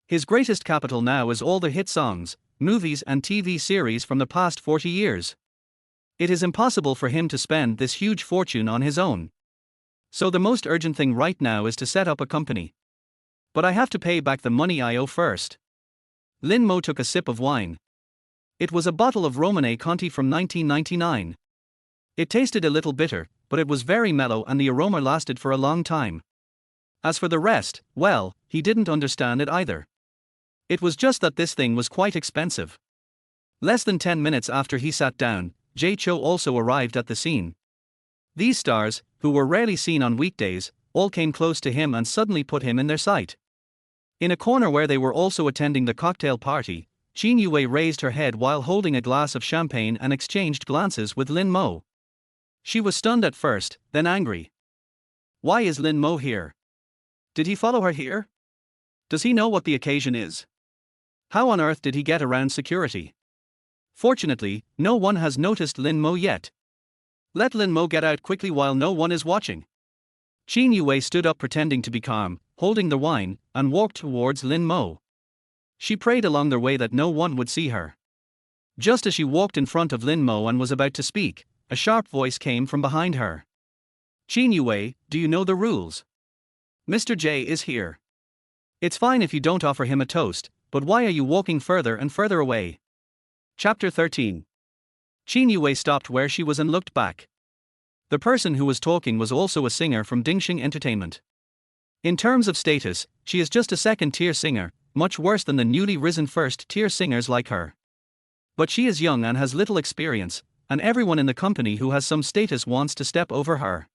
His greatest capital now is all the hit songs, movies and TV series from the past 40 years. It is impossible for him to spend this huge fortune on his own. So the most urgent thing right now is to set up a company. But I have to pay back the money I owe first. Lin Mo took a sip of wine. It was a bottle of Romanée Conti from 1999. It tasted a little bitter, but it was very mellow and the aroma lasted for a long time. As for the rest, well, he didn't understand it either. It was just that this thing was quite expensive. Less than 10 minutes after he sat down, Jay Chou also arrived at the scene. These stars, who were rarely seen on weekdays, all came close to him and suddenly put him in their sight. In a corner where they were also attending the cocktail party, Qin Yuwei raised her head while holding a glass of champagne and exchanged glances with Lin Mo. She was stunned at first, then angry. Why is Lin Mo here? Did he follow her here? Does he know what the occasion is? How on earth did he get around security? Fortunately, no one has noticed Lin Mo yet. Let Lin Mo get out quickly while no one is watching. Qin Yuwei stood up pretending to be calm, holding the wine, and walked towards Lin Mo. She prayed along the way that no one would see her. Just as she walked in front of Lin Mo and was about to speak, a sharp voice came from behind her. Qin Yuwei, do you know the rules? Mr. J is here. It's fine if you don't offer him a toast, but why are you walking further and further away? Chapter 13. Qin Yuwei stopped where she was and looked back. The person who was talking was also a singer from Ding Sheng Entertainment. In terms of status, she is just a second-tier singer, much worse than the newly risen first-tier singers like her. But she is young and has little experience, and everyone in the company who has some status wants to step over her.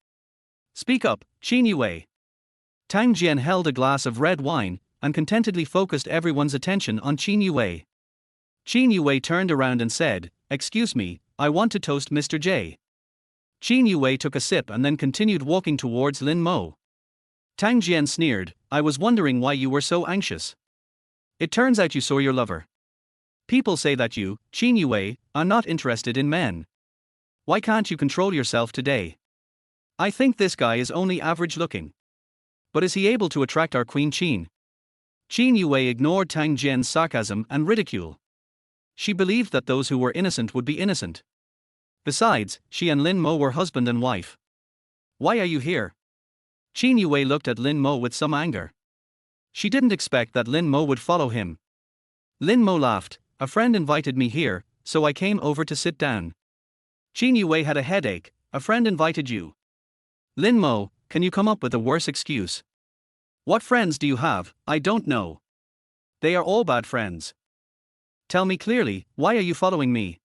Speak up, Qin Yuwei. Tang Jian held a glass of red wine, and contentedly focused everyone's attention on Qin Yuwei. Qin Yuwei turned around and said, excuse me, I want to toast Mr. J. Qin Yuwei took a sip and then continued walking towards Lin Mo. Tang Jian sneered, I was wondering why you were so anxious. It turns out you saw your lover. People say that you, Qin Yuwei, are not interested in men. Why can't you control yourself today? I think this guy is only average looking. But is he able to attract our Queen Qin? Qin Yuwei ignored Tang Jian's sarcasm and ridicule. She believed that those who were innocent would be innocent. Besides, she and Lin Mo were husband and wife. Why are you here? Qin Yuwei looked at Lin Mo with some anger. She didn't expect that Lin Mo would follow him. Lin Mo laughed, a friend invited me here, so I came over to sit down. Qin Yuwei had a headache, a friend invited you. Lin Mo, can you come up with a worse excuse? What friends do you have? I don't know. They are all bad friends. Tell me clearly, why are you following me?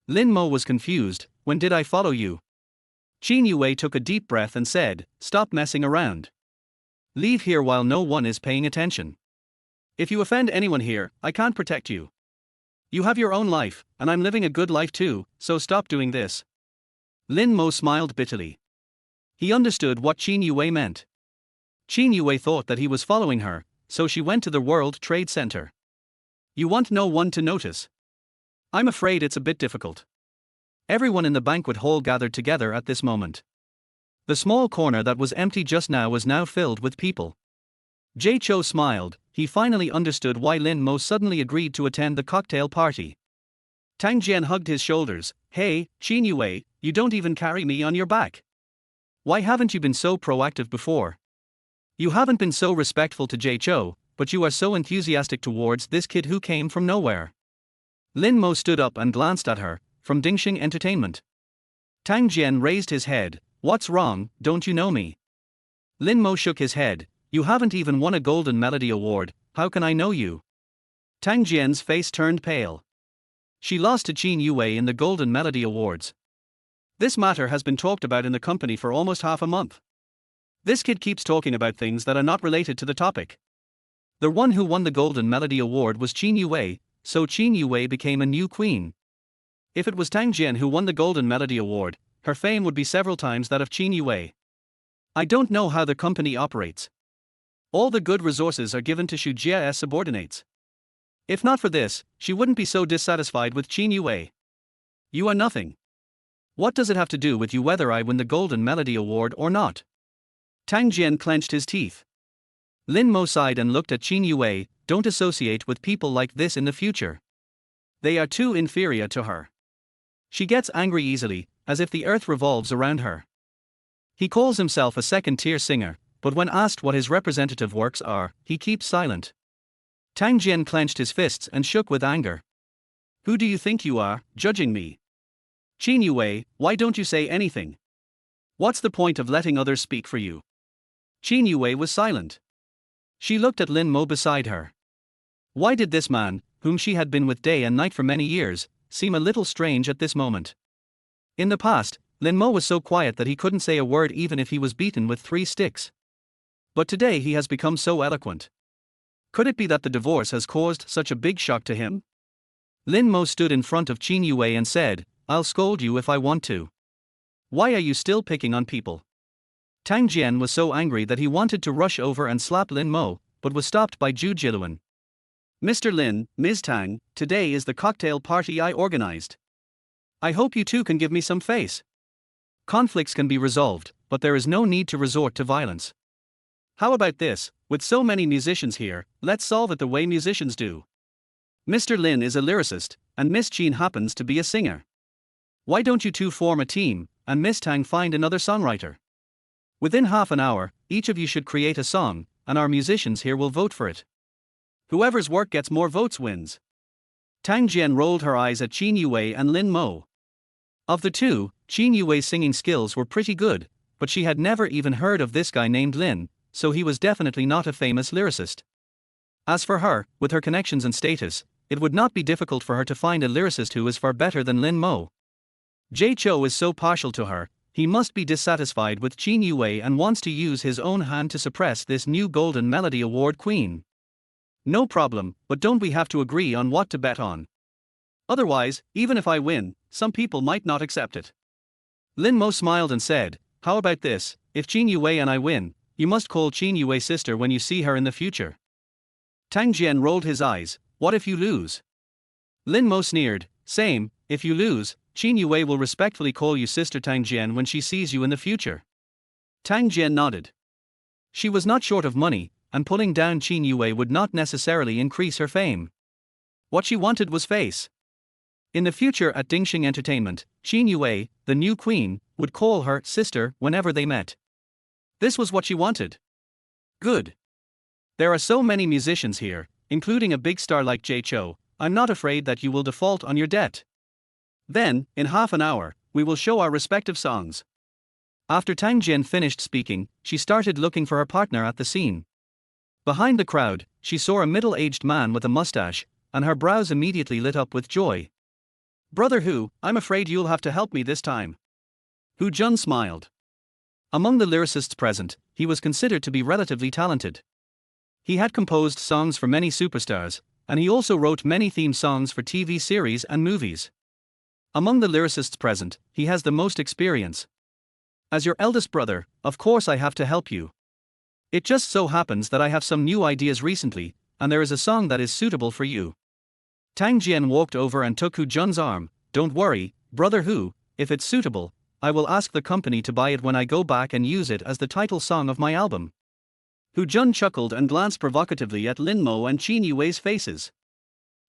Lin Mo was confused, when did I follow you? Qin Yuwei took a deep breath and said, stop messing around. Leave here while no one is paying attention. If you offend anyone here, I can't protect you. You have your own life, and I'm living a good life too, so stop doing this. Lin Mo smiled bitterly. He understood what Qin Yuwei meant. Qin Yuwei thought that he was following her, so she went to the World Trade Center. You want no one to notice? I'm afraid it's a bit difficult. Everyone in the banquet hall gathered together at this moment. The small corner that was empty just now was now filled with people. Jay Cho smiled, he finally understood why Lin Mo suddenly agreed to attend the cocktail party. Tang Jian hugged his shoulders, hey, Qin Yuwei, you don't even carry me on your back. Why haven't you been so proactive before? You haven't been so respectful to Jay Cho, but you are so enthusiastic towards this kid who came from nowhere. Lin Mo stood up and glanced at her, from Ding Sheng Entertainment. Tang Jian raised his head, what's wrong, don't you know me? Lin Mo shook his head, you haven't even won a Golden Melody Award, how can I know you? Tang Jian's face turned pale. She lost to Qin Yuwei in the Golden Melody Awards. This matter has been talked about in the company for almost half a month. This kid keeps talking about things that are not related to the topic. The one who won the Golden Melody Award was Qin Yuwei, so Qin Yuwei became a new queen. If it was Tang Jian who won the Golden Melody Award, her fame would be several times that of Qin Yuwei. I don't know how the company operates. All the good resources are given to Xu Jia's subordinates. If not for this, she wouldn't be so dissatisfied with Qin Yuwei. You are nothing. What does it have to do with you whether I win the Golden Melody Award or not? Tang Jian clenched his teeth. Lin Mo sighed and looked at Qin Yuwei, don't associate with people like this in the future. They are too inferior to her. She gets angry easily, as if the earth revolves around her. He calls himself a second-tier singer, but when asked what his representative works are, he keeps silent. Tang Jian clenched his fists and shook with anger. Who do you think you are, judging me? Qin Yuwei, why don't you say anything? What's the point of letting others speak for you? Qin Yuwei was silent. She looked at Lin Mo beside her. Why did this man, whom she had been with day and night for many years, seem a little strange at this moment? In the past, Lin Mo was so quiet that he couldn't say a word even if he was beaten with 3 sticks. But today he has become so eloquent. Could it be that the divorce has caused such a big shock to him? Lin Mo stood in front of Qin Yuwei and said, I'll scold you if I want to. Why are you still picking on people? Tang Jian was so angry that he wanted to rush over and slap Lin Mo, but was stopped by Zhu Jiluan. Mr. Lin, Ms. Tang, today is the cocktail party I organized. I hope you two can give me some face. Conflicts can be resolved, but there is no need to resort to violence. How about this, with so many musicians here, let's solve it the way musicians do. Mr. Lin is a lyricist, and Miss Qin happens to be a singer. Why don't you two form a team, and Miss Tang find another songwriter? Within half an hour, each of you should create a song, and our musicians here will vote for it. Whoever's work gets more votes wins. Tang Jian rolled her eyes at Qin Yuwei and Lin Mo. Of the two, Qin Yuwei's singing skills were pretty good, but she had never even heard of this guy named Lin, so he was definitely not a famous lyricist. As for her, with her connections and status, it would not be difficult for her to find a lyricist who is far better than Lin Mo. Jay Cho is so partial to her, he must be dissatisfied with Qin Yuwei and wants to use his own hand to suppress this new Golden Melody Award queen. No problem, but don't we have to agree on what to bet on? Otherwise, even if I win, some people might not accept it. Lin Mo smiled and said, how about this, if Qin Yuwei and I win, you must call Qin Yuwei's sister when you see her in the future. Tang Jian rolled his eyes, what if you lose? Lin Mo sneered, same, if you lose, Qin Yuwei will respectfully call you Sister Tang Jian when she sees you in the future. Tang Jian nodded. She was not short of money, and pulling down Qin Yuwei would not necessarily increase her fame. What she wanted was face. In the future at Ding Sheng Entertainment, Qin Yuwei, the new queen, would call her sister whenever they met. This was what she wanted. Good. There are so many musicians here, including a big star like Jay Chou. I'm not afraid that you will default on your debt. Then, in half an hour, we will show our respective songs. After Tang Jian finished speaking, she started looking for her partner at the scene. Behind the crowd, she saw a middle-aged man with a mustache, and her brows immediately lit up with joy. Brother Hu, I'm afraid you'll have to help me this time. Hu Jun smiled. Among the lyricists present, he was considered to be relatively talented. He had composed songs for many superstars, and he also wrote many theme songs for TV series and movies. Among the lyricists present, he has the most experience. As your eldest brother, of course I have to help you. It just so happens that I have some new ideas recently, and there is a song that is suitable for you. Tang Jian walked over and took Hu Jun's arm. Don't worry, brother Hu, if it's suitable, I will ask the company to buy it when I go back and use it as the title song of my album. Hu Jun chuckled and glanced provocatively at Lin Mo and Qin Yuwei's faces.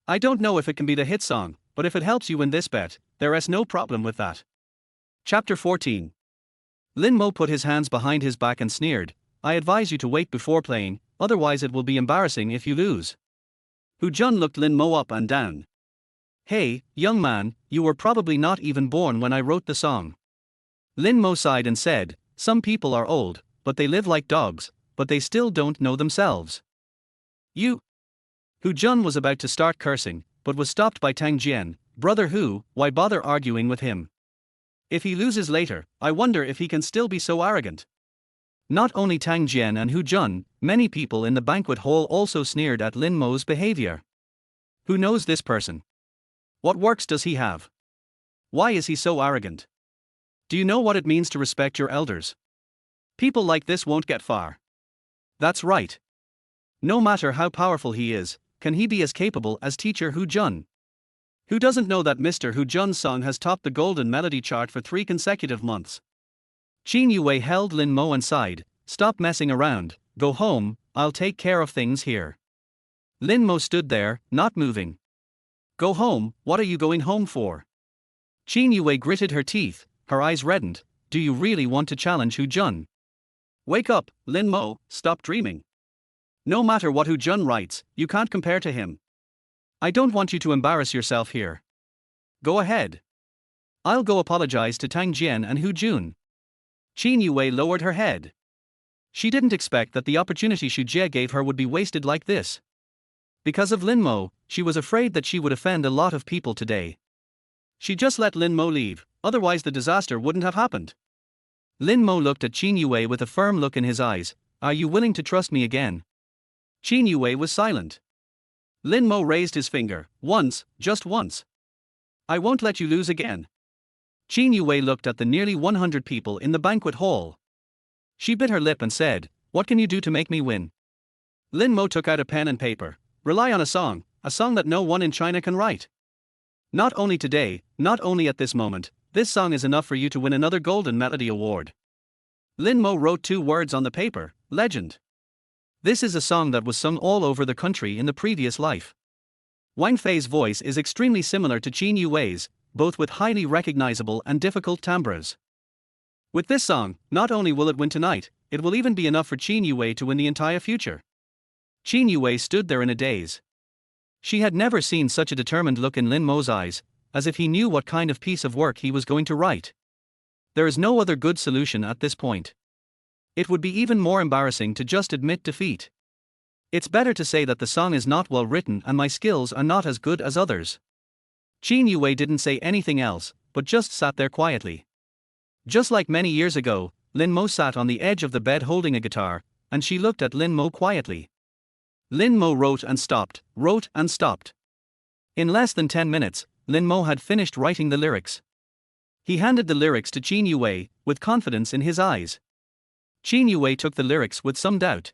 I don't know if it can be the hit song, but if it helps you win this bet, there is no problem with that. Chapter 14. Lin Mo put his hands behind his back and sneered, I advise you to wait before playing, otherwise it will be embarrassing if you lose. Hu Jun looked Lin Mo up and down. Hey, young man, you were probably not even born when I wrote the song. Lin Mo sighed and said, some people are old, but they live like dogs, but they still don't know themselves. You. Hu Jun was about to start cursing, but was stopped by Tang Jian. Brother Hu, why bother arguing with him? If he loses later, I wonder if he can still be so arrogant. Not only Tang Jian and Hu Jun, many people in the banquet hall also sneered at Lin Mo's behavior. Who knows this person? What works does he have? Why is he so arrogant? Do you know what it means to respect your elders? People like this won't get far. That's right. No matter how powerful he is, can he be as capable as teacher Hu Jun? Who doesn't know that Mr. Hu Jun's song has topped the Golden Melody chart for 3 consecutive months? Qin Yuwei held Lin Mo and sighed, stop messing around, go home, I'll take care of things here. Lin Mo stood there, not moving. Go home, what are you going home for? Qin Yuwei gritted her teeth, her eyes reddened, do you really want to challenge Hu Jun? Wake up, Lin Mo, stop dreaming. No matter what Hu Jun writes, you can't compare to him. I don't want you to embarrass yourself here. Go ahead. I'll go apologize to Tang Jian and Hu Jun. Qin Yuwei lowered her head. She didn't expect that the opportunity Xu Jie gave her would be wasted like this. Because of Lin Mo, she was afraid that she would offend a lot of people today. She just let Lin Mo leave, otherwise the disaster wouldn't have happened. Lin Mo looked at Qin Yuwei with a firm look in his eyes. Are you willing to trust me again? Qin Yuwei was silent. Lin Mo raised his finger. Once, just once. I won't let you lose again. Qin Yuwei looked at the nearly 100 people in the banquet hall. She bit her lip and said, what can you do to make me win? Lin Mo took out a pen and paper. Rely on a song that no one in China can write. Not only today, not only at this moment, this song is enough for you to win another Golden Melody Award. Lin Mo wrote 2 words on the paper, legend. This is a song that was sung all over the country in the previous life. Wang Fei's voice is extremely similar to Qin Yuwei's, both with highly recognizable and difficult timbres. With this song, not only will it win tonight, it will even be enough for Qin Yuwei to win the entire future. Qin Yuwei stood there in a daze. She had never seen such a determined look in Lin Mo's eyes, as if he knew what kind of piece of work he was going to write. There is no other good solution at this point. It would be even more embarrassing to just admit defeat. It's better to say that the song is not well written and my skills are not as good as others. Qin Yuwei didn't say anything else, but just sat there quietly. Just like many years ago, Lin Mo sat on the edge of the bed holding a guitar, and she looked at Lin Mo quietly. Lin Mo wrote and stopped, wrote and stopped. In less than 10 minutes, Lin Mo had finished writing the lyrics. He handed the lyrics to Qin Yuwei, with confidence in his eyes. Qin Yuwei took the lyrics with some doubt.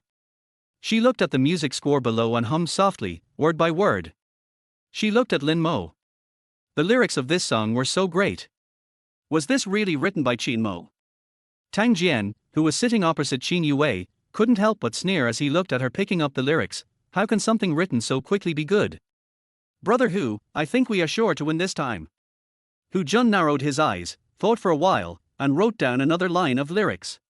She looked at the music score below and hummed softly, word by word. She looked at Lin Mo. The lyrics of this song were so great. Was this really written by Qin Mo? Tang Jian, who was sitting opposite Qin Yuwei, couldn't help but sneer as he looked at her picking up the lyrics. How can something written so quickly be good? Brother Hu, I think we are sure to win this time. Hu Jun narrowed his eyes, thought for a while, and wrote down another line of lyrics.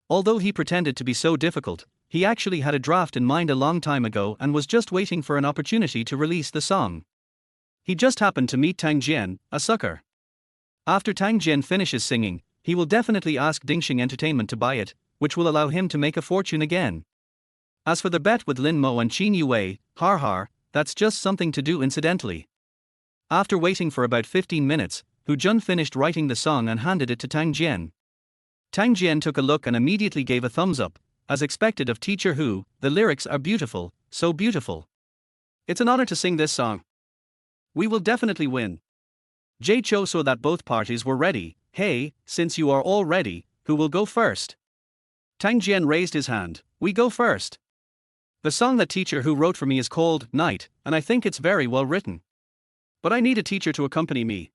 Although he pretended to be so difficult, he actually had a draft in mind a long time ago and was just waiting for an opportunity to release the song. He just happened to meet Tang Jian, a sucker. After Tang Jian finishes singing, he will definitely ask Ding Sheng Entertainment to buy it, which will allow him to make a fortune again. As for the bet with Lin Mo and Qin Yuwei, that's just something to do incidentally. After waiting for about 15 minutes, Hu Jun finished writing the song and handed it to Tang Jian. Tang Jian took a look and immediately gave a thumbs up. As expected of Teacher Hu, the lyrics are beautiful, so beautiful. It's an honor to sing this song. We will definitely win. Jay Cho saw that both parties were ready. Hey, since you are all ready, who will go first? Tang Jian raised his hand. We go first. The song that Teacher Hu wrote for me is called Night, and I think it's very well written. But I need a teacher to accompany me.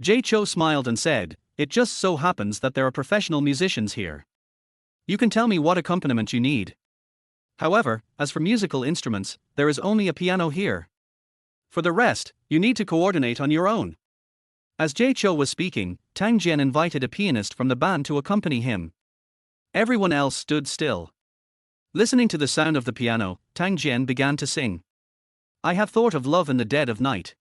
Jay Cho smiled and said, it just so happens that there are professional musicians here. You can tell me what accompaniment you need. However, as for musical instruments, there is only a piano here. For the rest, you need to coordinate on your own. As Jay Cho was speaking, Tang Jian invited a pianist from the band to accompany him. Everyone else stood still. Listening to the sound of the piano, Tang Jian began to sing. I have thought of love in the dead of night.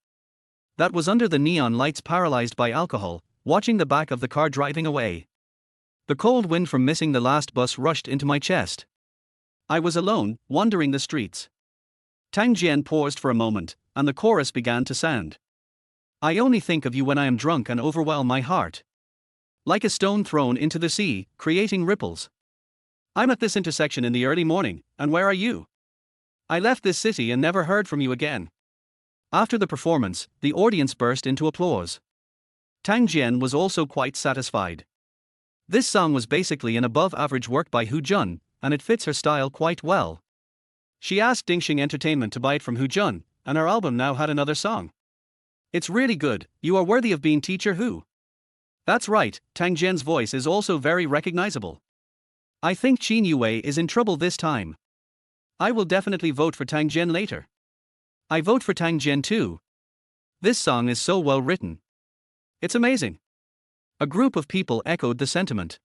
That was under the neon lights, paralyzed by alcohol, watching the back of the car driving away. The cold wind from missing the last bus rushed into my chest. I was alone, wandering the streets. Tang Jian paused for a moment, and the chorus began to sound. I only think of you when I am drunk and overwhelm my heart. Like a stone thrown into the sea, creating ripples. I'm at this intersection in the early morning, and where are you? I left this city and never heard from you again. After the performance, the audience burst into applause. Tang Jian was also quite satisfied. This song was basically an above-average work by Hu Jun, and it fits her style quite well. She asked Ding Sheng Entertainment to buy it from Hu Jun, and her album now had another song. It's really good. You are worthy of being Teacher Hu. That's right, Tang Jian's voice is also very recognizable. I think Qin Yuwei is in trouble this time. I will definitely vote for Tang Jian later. I vote for Tang Jian too. This song is so well written. It's amazing. A group of people echoed the sentiment.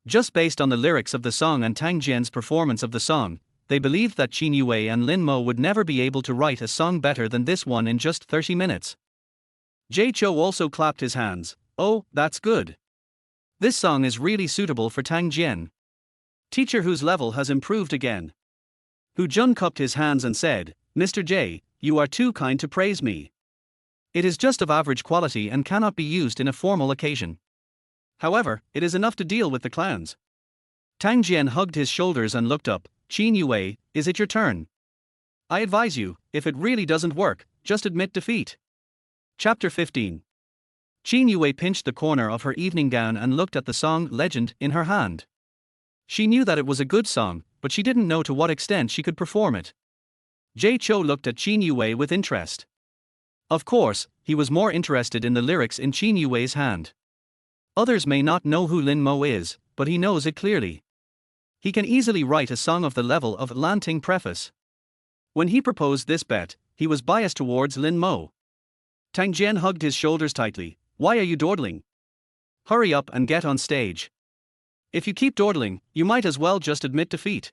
Just based on the lyrics of the song and Tang Jian's performance of the song, they believed that Qin Yuwei and Lin Mo would never be able to write a song better than this one in just 30 minutes. Jay Cho also clapped his hands. Oh, that's good. This song is really suitable for Tang Jian. Teacher Hu's level has improved again. Hu Jun cupped his hands and said, Mr. J, you are too kind to praise me. It is just of average quality and cannot be used in a formal occasion. However, it is enough to deal with the clowns. Tang Jian hugged his shoulders and looked up. Qin Yuwei, is it your turn? I advise you, if it really doesn't work, just admit defeat. Chapter 15. Qin Yuwei pinched the corner of her evening gown and looked at the song Legend in her hand. She knew that it was a good song, but she didn't know to what extent she could perform it. Jay Cho looked at Qin Yuwei with interest. Of course, he was more interested in the lyrics in Qin Yuwei's hand. Others may not know who Lin Mo is, but he knows it clearly. He can easily write a song of the level of Lan Ting Preface. When he proposed this bet, he was biased towards Lin Mo. Tang Jian hugged his shoulders tightly. Why are you dawdling? Hurry up and get on stage. If you keep dawdling, you might as well just admit defeat.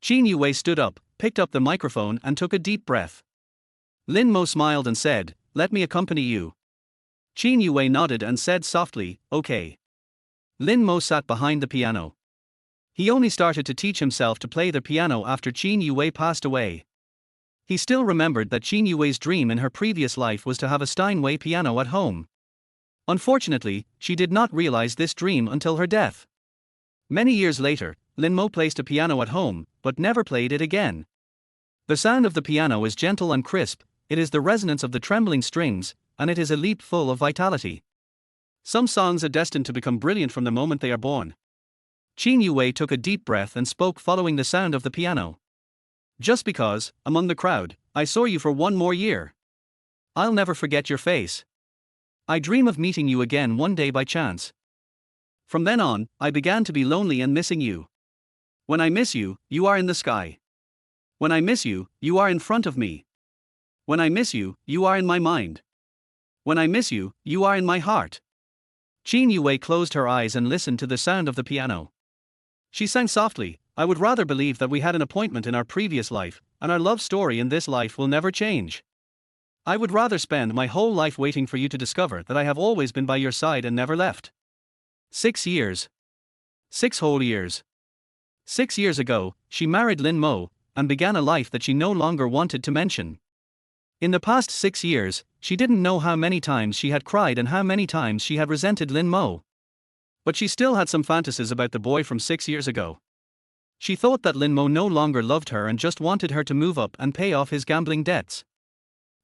Qin Yuwei stood up, picked up the microphone and took a deep breath. Lin Mo smiled and said, let me accompany you. Qin Yuwei nodded and said softly, okay. Lin Mo sat behind the piano. He only started to teach himself to play the piano after Qin Yuwei passed away. He still remembered that Qin Yuwei's dream in her previous life was to have a Steinway piano at home. Unfortunately, she did not realize this dream until her death. Many years later, Lin Mo placed a piano at home, but never played it again. The sound of the piano is gentle and crisp, it is the resonance of the trembling strings, and it is a leap full of vitality. Some songs are destined to become brilliant from the moment they are born. Qin Yuwei took a deep breath and spoke following the sound of the piano. Just because, among the crowd, I saw you for one more year. I'll never forget your face. I dream of meeting you again one day by chance. From then on, I began to be lonely and missing you. When I miss you, you are in the sky. When I miss you, you are in front of me. When I miss you, you are in my mind. When I miss you, you are in my heart. Qin Yuwei closed her eyes and listened to the sound of the piano. She sang softly, I would rather believe that we had an appointment in our previous life, and our love story in this life will never change. I would rather spend my whole life waiting for you to discover that I have always been by your side and never left. 6 years. 6 whole years. 6 years ago, she married Lin Mo, and began a life that she no longer wanted to mention. In the past 6 years, she didn't know how many times she had cried and how many times she had resented Lin Mo. But she still had some fantasies about the boy from 6 years ago. She thought that Lin Mo no longer loved her and just wanted her to move up and pay off his gambling debts.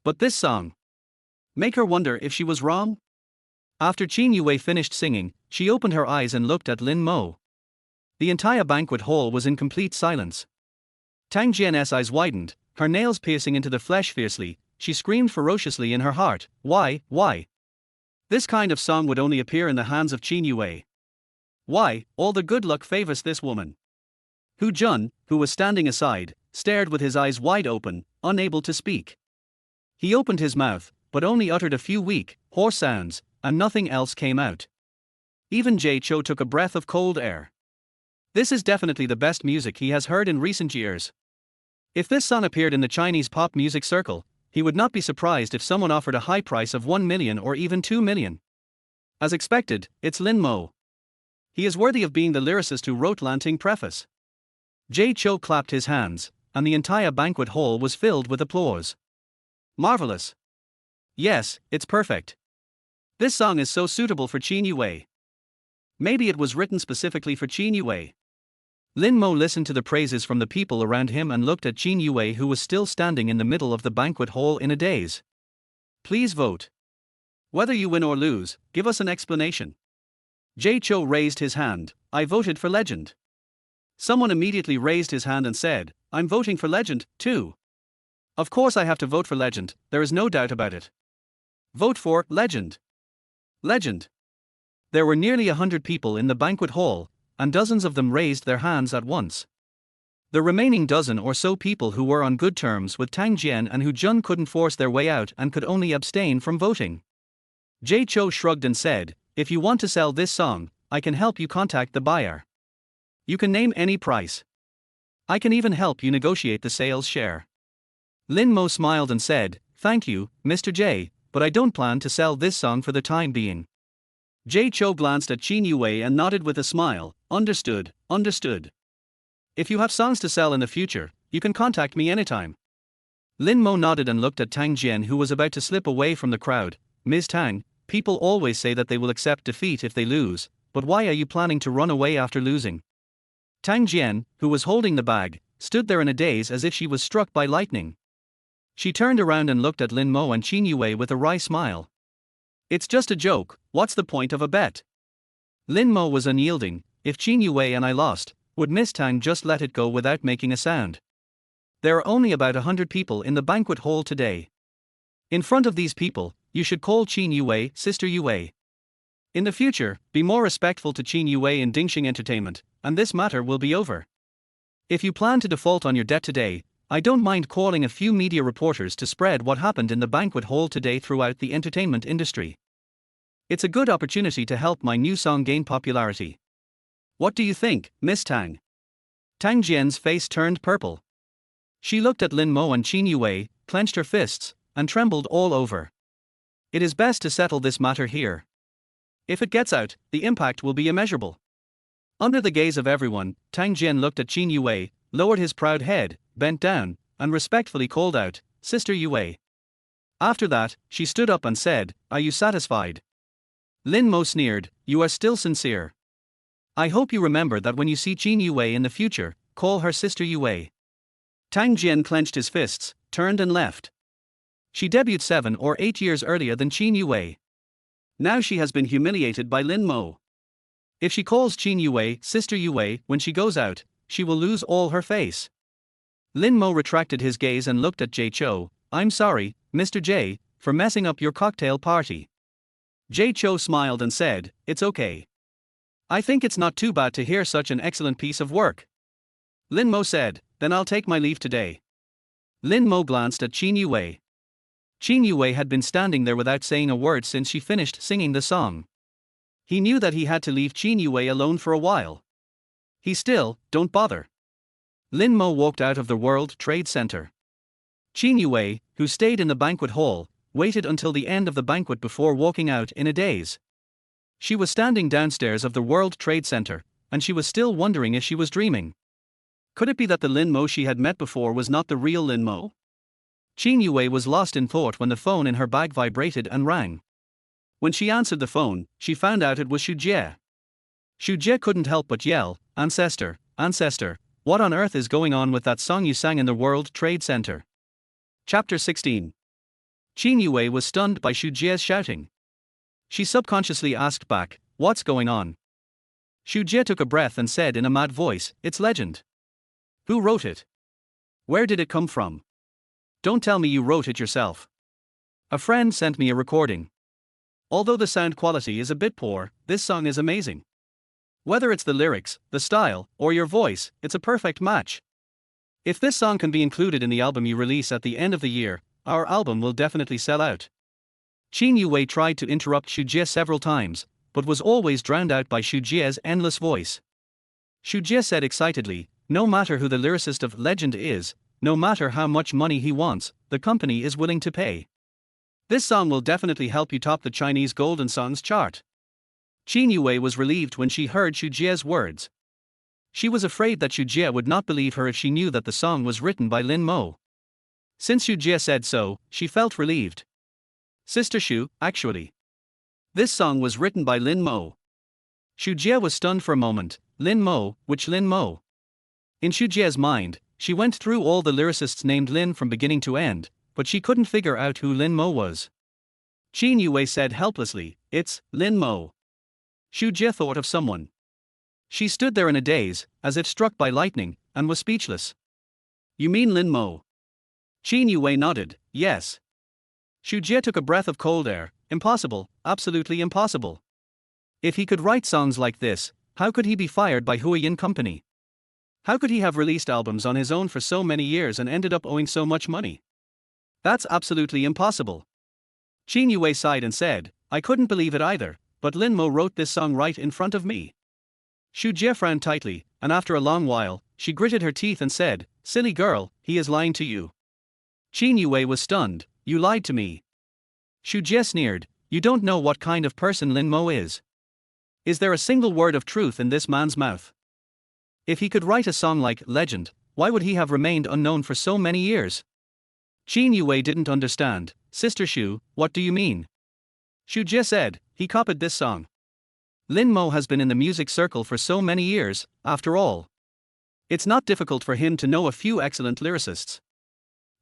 But this song make her wonder if she was wrong? After Qin Yuwei finished singing, she opened her eyes and looked at Lin Mo. The entire banquet hall was in complete silence. Tang Jian's eyes widened, her nails piercing into the flesh fiercely. She screamed ferociously in her heart, why? This kind of song would only appear in the hands of Qin Yuwei. Why, all the good luck favors this woman. Hu Jun, who was standing aside, stared with his eyes wide open, unable to speak. He opened his mouth, but only uttered a few weak, hoarse sounds, and nothing else came out. Even Jay Cho took a breath of cold air. This is definitely the best music he has heard in recent years. If this song appeared in the Chinese pop music circle, he would not be surprised if someone offered a high price of 1 million or even 2 million. As expected, it's Lin Mo. He is worthy of being the lyricist who wrote Lanting preface. Jay Cho clapped his hands, and the entire banquet hall was filled with applause. Marvelous. Yes, it's perfect. This song is so suitable for Qin Yuwei. Maybe it was written specifically for Qin Yuwei. Lin Mo listened to the praises from the people around him and looked at Qin Yuwei, who was still standing in the middle of the banquet hall in a daze. Please vote. Whether you win or lose, give us an explanation. Jay Cho raised his hand. I voted for Legend. Someone immediately raised his hand and said, I'm voting for Legend, too. Of course I have to vote for Legend, there is no doubt about it. Vote for Legend. Legend. There were nearly 100 people in the banquet hall, and dozens of them raised their hands at once. The remaining dozen or so people who were on good terms with Tang Jian and Hu Jun couldn't force their way out and could only abstain from voting. Jay Cho shrugged and said, if you want to sell this song, I can help you contact the buyer. You can name any price. I can even help you negotiate the sales share. Lin Mo smiled and said, thank you, Mr. J, but I don't plan to sell this song for the time being. Jay Cho glanced at Qin Yuwei and nodded with a smile, understood. If you have songs to sell in the future, you can contact me anytime. Lin Mo nodded and looked at Tang Jian, who was about to slip away from the crowd. Ms. Tang, people always say that they will accept defeat if they lose, but why are you planning to run away after losing? Tang Jian, who was holding the bag, stood there in a daze as if she was struck by lightning. She turned around and looked at Lin Mo and Qin Yuwei with a wry smile. It's just a joke, what's the point of a bet? Lin Mo was unyielding. If Qin Yuwei and I lost, would Miss Tang just let it go without making a sound? There are only about 100 people in the banquet hall today. In front of these people, you should call Qin Yuwei Sister Yuwei. In the future, be more respectful to Qin Yuwei in Ding Sheng Entertainment, and this matter will be over. If you plan to default on your debt today, I don't mind calling a few media reporters to spread what happened in the banquet hall today throughout the entertainment industry. It's a good opportunity to help my new song gain popularity. What do you think, Miss Tang? Tang Jian's face turned purple. She looked at Lin Mo and Qin Yuwei, clenched her fists, and trembled all over. It is best to settle this matter here. If it gets out, the impact will be immeasurable. Under the gaze of everyone, Tang Jian looked at Qin Yuwei, lowered his proud head, bent down, and respectfully called out, Sister Yuwei. After that, she stood up and said, are you satisfied? Lin Mo sneered, you are still sincere. I hope you remember that when you see Qin Yuwei in the future, call her Sister Yuwei. Tang Jian clenched his fists, turned and left. She debuted 7 or 8 years earlier than Qin Yuwei. Now she has been humiliated by Lin Mo. If she calls Qin Yuwei Sister Yuwei when she goes out, she will lose all her face. Lin Mo retracted his gaze and looked at Jay Cho. I'm sorry, Mr. J, for messing up your cocktail party. Jay Cho smiled and said, it's okay. I think it's not too bad to hear such an excellent piece of work. Lin Mo said, then I'll take my leave today. Lin Mo glanced at Qin Yuwei. Qin Yuwei had been standing there without saying a word since she finished singing the song. He knew that he had to leave Qin Yuwei alone for a while. He still, don't bother. Lin Mo walked out of the World Trade Center. Qin Yuwei, who stayed in the banquet hall, waited until the end of the banquet before walking out in a daze. She was standing downstairs of the World Trade Center, and she was still wondering if she was dreaming. Could it be that the Lin Mo she had met before was not the real Lin Mo? Qin Yuwei was lost in thought when the phone in her bag vibrated and rang. When she answered the phone, she found out it was Xu Jie. Xu Jie couldn't help but yell, Ancestor, Ancestor, what on earth is going on with that song you sang in the World Trade Center? Chapter 16. Qin Yuwei was stunned by Xu Jie's shouting. She subconsciously asked back, what's going on? Xu Jie took a breath and said in a mad voice, it's legend. Who wrote it? Where did it come from? Don't tell me you wrote it yourself. A friend sent me a recording. Although the sound quality is a bit poor, this song is amazing. Whether it's the lyrics, the style, or your voice, it's a perfect match. If this song can be included in the album you release at the end of the year, our album will definitely sell out. Qin Yuwei tried to interrupt Xu Jie several times, but was always drowned out by Xu Jie's endless voice. Xu Jie said excitedly, no matter who the lyricist of Legend is, no matter how much money he wants, the company is willing to pay. This song will definitely help you top the Chinese Golden Songs chart. Qin Yuwei was relieved when she heard Xu Jie's words. She was afraid that Xu Jie would not believe her if she knew that the song was written by Lin Mo. Since Xu Jie said so, she felt relieved. Sister Xu, actually. This song was written by Lin Mo. Xu Jie was stunned for a moment. Lin Mo, which Lin Mo? In Xu Jie's mind, she went through all the lyricists named Lin from beginning to end, but she couldn't figure out who Lin Mo was. Qin Yuwei said helplessly, it's Lin Mo. Xu Jie thought of someone. She stood there in a daze, as if struck by lightning, and was speechless. You mean Lin Mo? Qin Yuwei nodded, yes. Xu Jie took a breath of cold air. Impossible, absolutely impossible. If he could write songs like this, how could he be fired by Huiyin Company? How could he have released albums on his own for so many years and ended up owing so much money? That's absolutely impossible. Qin Yuwei sighed and said, I couldn't believe it either, but Lin Mo wrote this song right in front of me. Xu Jie frowned tightly, and after a long while, she gritted her teeth and said, silly girl, he is lying to you. Qin Yuwei was stunned, you lied to me. Xu Jie sneered, you don't know what kind of person Lin Mo is. Is there a single word of truth in this man's mouth? If he could write a song like Legend, why would he have remained unknown for so many years? Qin Yuwei didn't understand. Sister Xu, what do you mean? Xu Jie said, he copied this song. Lin Mo has been in the music circle for so many years, after all. It's not difficult for him to know a few excellent lyricists.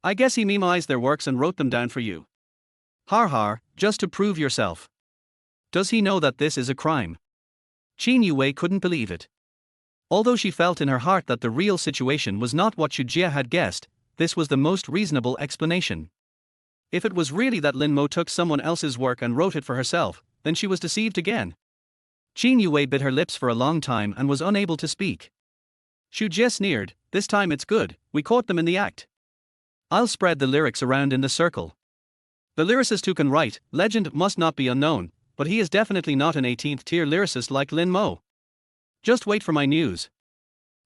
I guess he memoized their works and wrote them down for you. Har har, just to prove yourself. Does he know that this is a crime? Qin Yuwei couldn't believe it. Although she felt in her heart that the real situation was not what Xu Jie had guessed, this was the most reasonable explanation. If it was really that Lin Mo took someone else's work and wrote it for herself, then she was deceived again. Qin Yuwei bit her lips for a long time and was unable to speak. Xu Jie sneered, this time it's good, we caught them in the act. I'll spread the lyrics around in the circle. The lyricist who can write Legend must not be unknown, but he is definitely not an 18th tier lyricist like Lin Mo. Just wait for my news.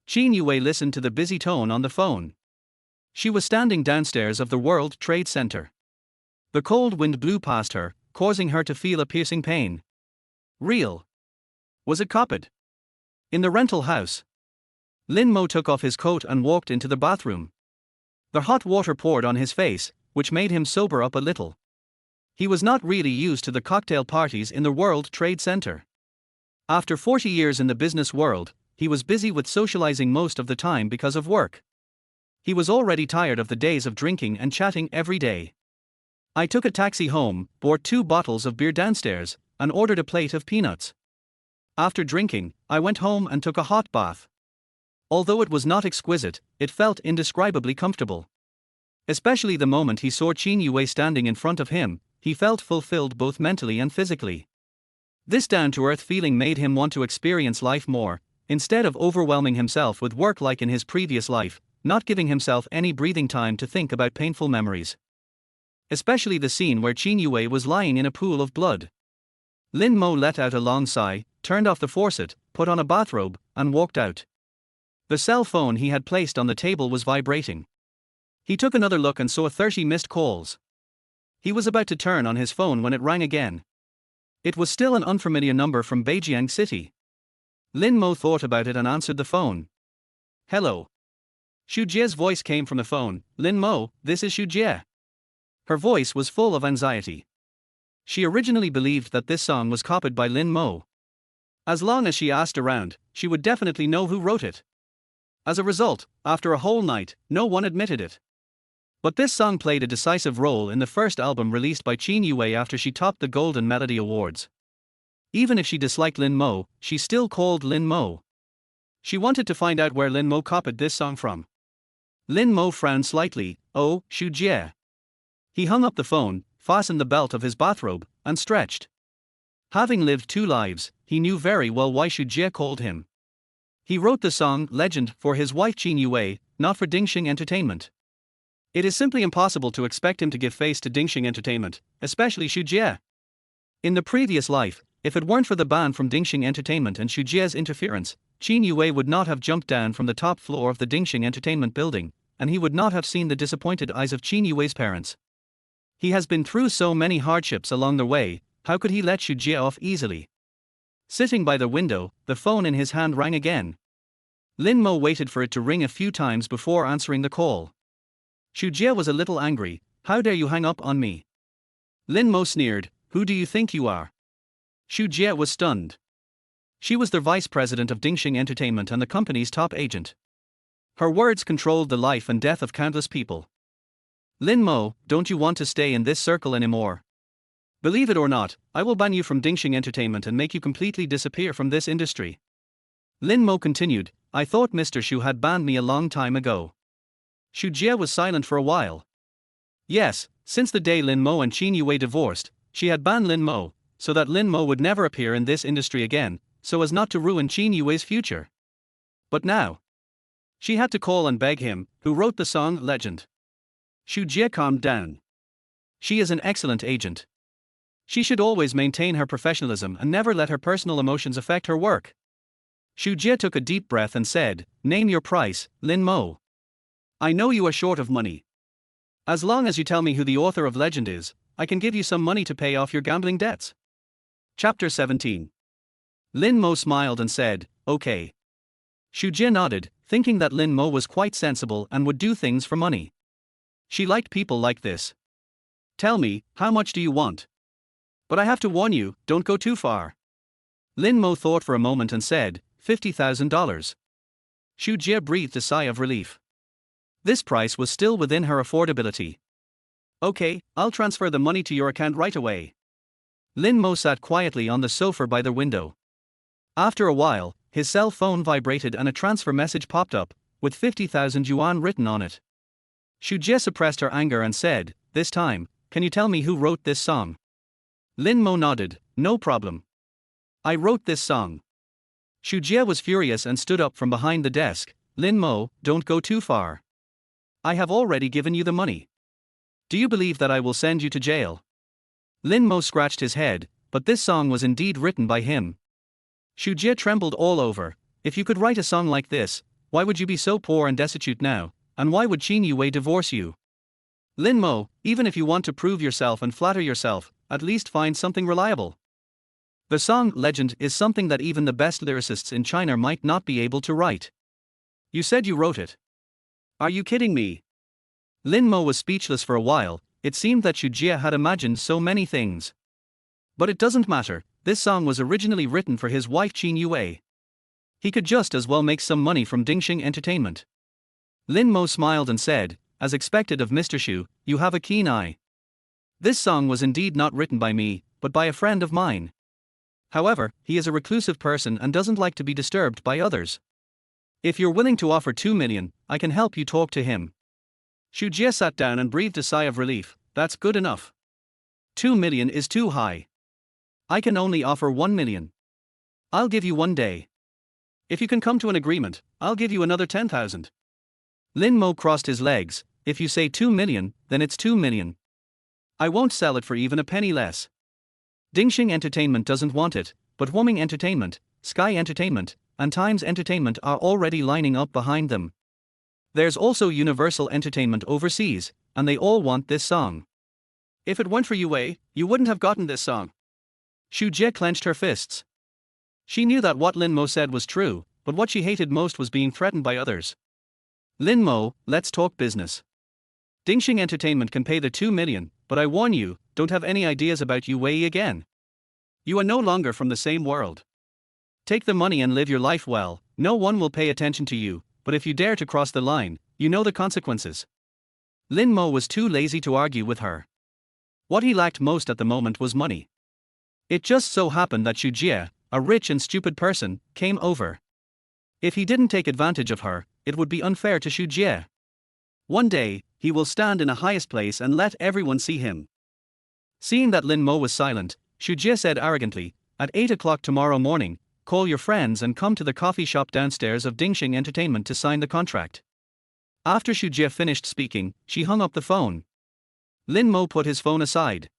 Qin Yuwei listened to the busy tone on the phone. She was standing downstairs of the World Trade Center. The cold wind blew past her, causing her to feel a piercing pain. Real. Was it copied? In the rental house. Lin Mo took off his coat and walked into the bathroom. The hot water poured on his face, which made him sober up a little. He was not really used to the cocktail parties in the World Trade Center. After 40 years in the business world, he was busy with socializing most of the time because of work. He was already tired of the days of drinking and chatting every day. I took a taxi home, bought 2 bottles of beer downstairs, and ordered a plate of peanuts. After drinking, I went home and took a hot bath. Although it was not exquisite, it felt indescribably comfortable. Especially the moment he saw Qin Yuwei standing in front of him, he felt fulfilled both mentally and physically. This down-to-earth feeling made him want to experience life more, instead of overwhelming himself with work like in his previous life, not giving himself any breathing time to think about painful memories. Especially the scene where Qin Yuwei was lying in a pool of blood. Lin Mo let out a long sigh, turned off the faucet, put on a bathrobe, and walked out. The cell phone he had placed on the table was vibrating. He took another look and saw 30 missed calls. He was about to turn on his phone when it rang again. It was still an unfamiliar number from Beijing City. Lin Mo thought about it and answered the phone. Hello. Xu Jie's voice came from the phone. Lin Mo, this is Xu Jie. Her voice was full of anxiety. She originally believed that this song was copied by Lin Mo. As long as she asked around, she would definitely know who wrote it. As a result, after a whole night, no one admitted it. But this song played a decisive role in the first album released by Qin Yuwei after she topped the Golden Melody Awards. Even if she disliked Lin Mo, she still called Lin Mo. She wanted to find out where Lin Mo copied this song from. Lin Mo frowned slightly. Oh, Xu Jie. He hung up the phone, fastened the belt of his bathrobe, and stretched. Having lived 2 lives, he knew very well why Xu Jie called him. He wrote the song Legend for his wife Qin Yuwei, not for Ding Sheng Entertainment. It is simply impossible to expect him to give face to Ding Sheng Entertainment, especially Xu Jie. In the previous life, if it weren't for the ban from Ding Sheng Entertainment and Xu Jie's interference, Qin Yuwei would not have jumped down from the top floor of the Ding Sheng Entertainment building, and he would not have seen the disappointed eyes of Qin Yuwei's parents. He has been through so many hardships along the way, how could he let Xu Jie off easily? Sitting by the window, the phone in his hand rang again. Lin Mo waited for it to ring a few times before answering the call. Xu Jie was a little angry. How dare you hang up on me? Lin Mo sneered. Who do you think you are? Xu Jie was stunned. She was the vice president of Ding Sheng Entertainment and the company's top agent. Her words controlled the life and death of countless people. Lin Mo, don't you want to stay in this circle anymore? Believe it or not, I will ban you from Ding Sheng Entertainment and make you completely disappear from this industry. Lin Mo continued. I thought Mr. Xu had banned me a long time ago. Xu Jie was silent for a while. Yes, since the day Lin Mo and Qin Yuwei divorced, she had banned Lin Mo, so that Lin Mo would never appear in this industry again, so as not to ruin Qin Yuwei's future. But now, she had to call and beg him, who wrote the song Legend. Xu Jie calmed down. She is an excellent agent. She should always maintain her professionalism and never let her personal emotions affect her work. Xu Jie took a deep breath and said, Name your price, Lin Mo. I know you are short of money. As long as you tell me who the author of Legend is, I can give you some money to pay off your gambling debts. Chapter 17. Lin Mo smiled and said, Okay. Xu Jie nodded, thinking that Lin Mo was quite sensible and would do things for money. She liked people like this. Tell me, how much do you want? But I have to warn you, don't go too far. Lin Mo thought for a moment and said, $50,000. Xu Jie breathed a sigh of relief. This price was still within her affordability. Okay, I'll transfer the money to your account right away. Lin Mo sat quietly on the sofa by the window. After a while, his cell phone vibrated and a transfer message popped up, with 50,000 yuan written on it. Xu Jie suppressed her anger and said, This time, can you tell me who wrote this song? Lin Mo nodded, No problem. I wrote this song. Xu Jie was furious and stood up from behind the desk. Lin Mo, don't go too far. I have already given you the money. Do you believe that I will send you to jail? Lin Mo scratched his head, but this song was indeed written by him. Xu Jie trembled all over. If you could write a song like this, why would you be so poor and destitute now, and why would Qin Yuwei divorce you? Lin Mo, even if you want to prove yourself and flatter yourself, at least find something reliable. The song Legend is something that even the best lyricists in China might not be able to write. You said you wrote it. Are you kidding me? Lin Mo was speechless for a while. It seemed that Xu Jie had imagined so many things. But it doesn't matter, this song was originally written for his wife Qin Yuwei. He could just as well make some money from Ding Sheng Entertainment. Lin Mo smiled and said, As expected of Mr. Xu, you have a keen eye. This song was indeed not written by me, but by a friend of mine. However, he is a reclusive person and doesn't like to be disturbed by others. If you're willing to offer 2 million, I can help you talk to him. Xu Jie sat down and breathed a sigh of relief. That's good enough. 2 million is too high. I can only offer 1 million. I'll give you 1 day. If you can come to an agreement, I'll give you another 10,000. Lin Mo crossed his legs. If you say 2 million, then it's 2 million. I won't sell it for even a penny less. Ding Sheng Entertainment doesn't want it, but Huoming Entertainment, Sky Entertainment, and Times Entertainment are already lining up behind them. There's also Universal Entertainment overseas, and they all want this song. If it weren't for Yuwei, you wouldn't have gotten this song. Xu Jie clenched her fists. She knew that what Lin Mo said was true, but what she hated most was being threatened by others. Lin Mo, let's talk business. Ding Sheng Entertainment can pay the 2 million, but I warn you, don't have any ideas about Yuwei again. You are no longer from the same world. Take the money and live your life well. No one will pay attention to you, but if you dare to cross the line, you know the consequences. Lin Mo was too lazy to argue with her. What he lacked most at the moment was money. It just so happened that Xu Jie, a rich and stupid person, came over. If he didn't take advantage of her, it would be unfair to Xu Jie. One day, he will stand in the highest place and let everyone see him. Seeing that Lin Mo was silent, Xu Jie said arrogantly, at 8 o'clock tomorrow morning, call your friends and come to the coffee shop downstairs of Ding Sheng Entertainment to sign the contract. After Xu Jie finished speaking, she hung up the phone. Lin Mo put his phone aside.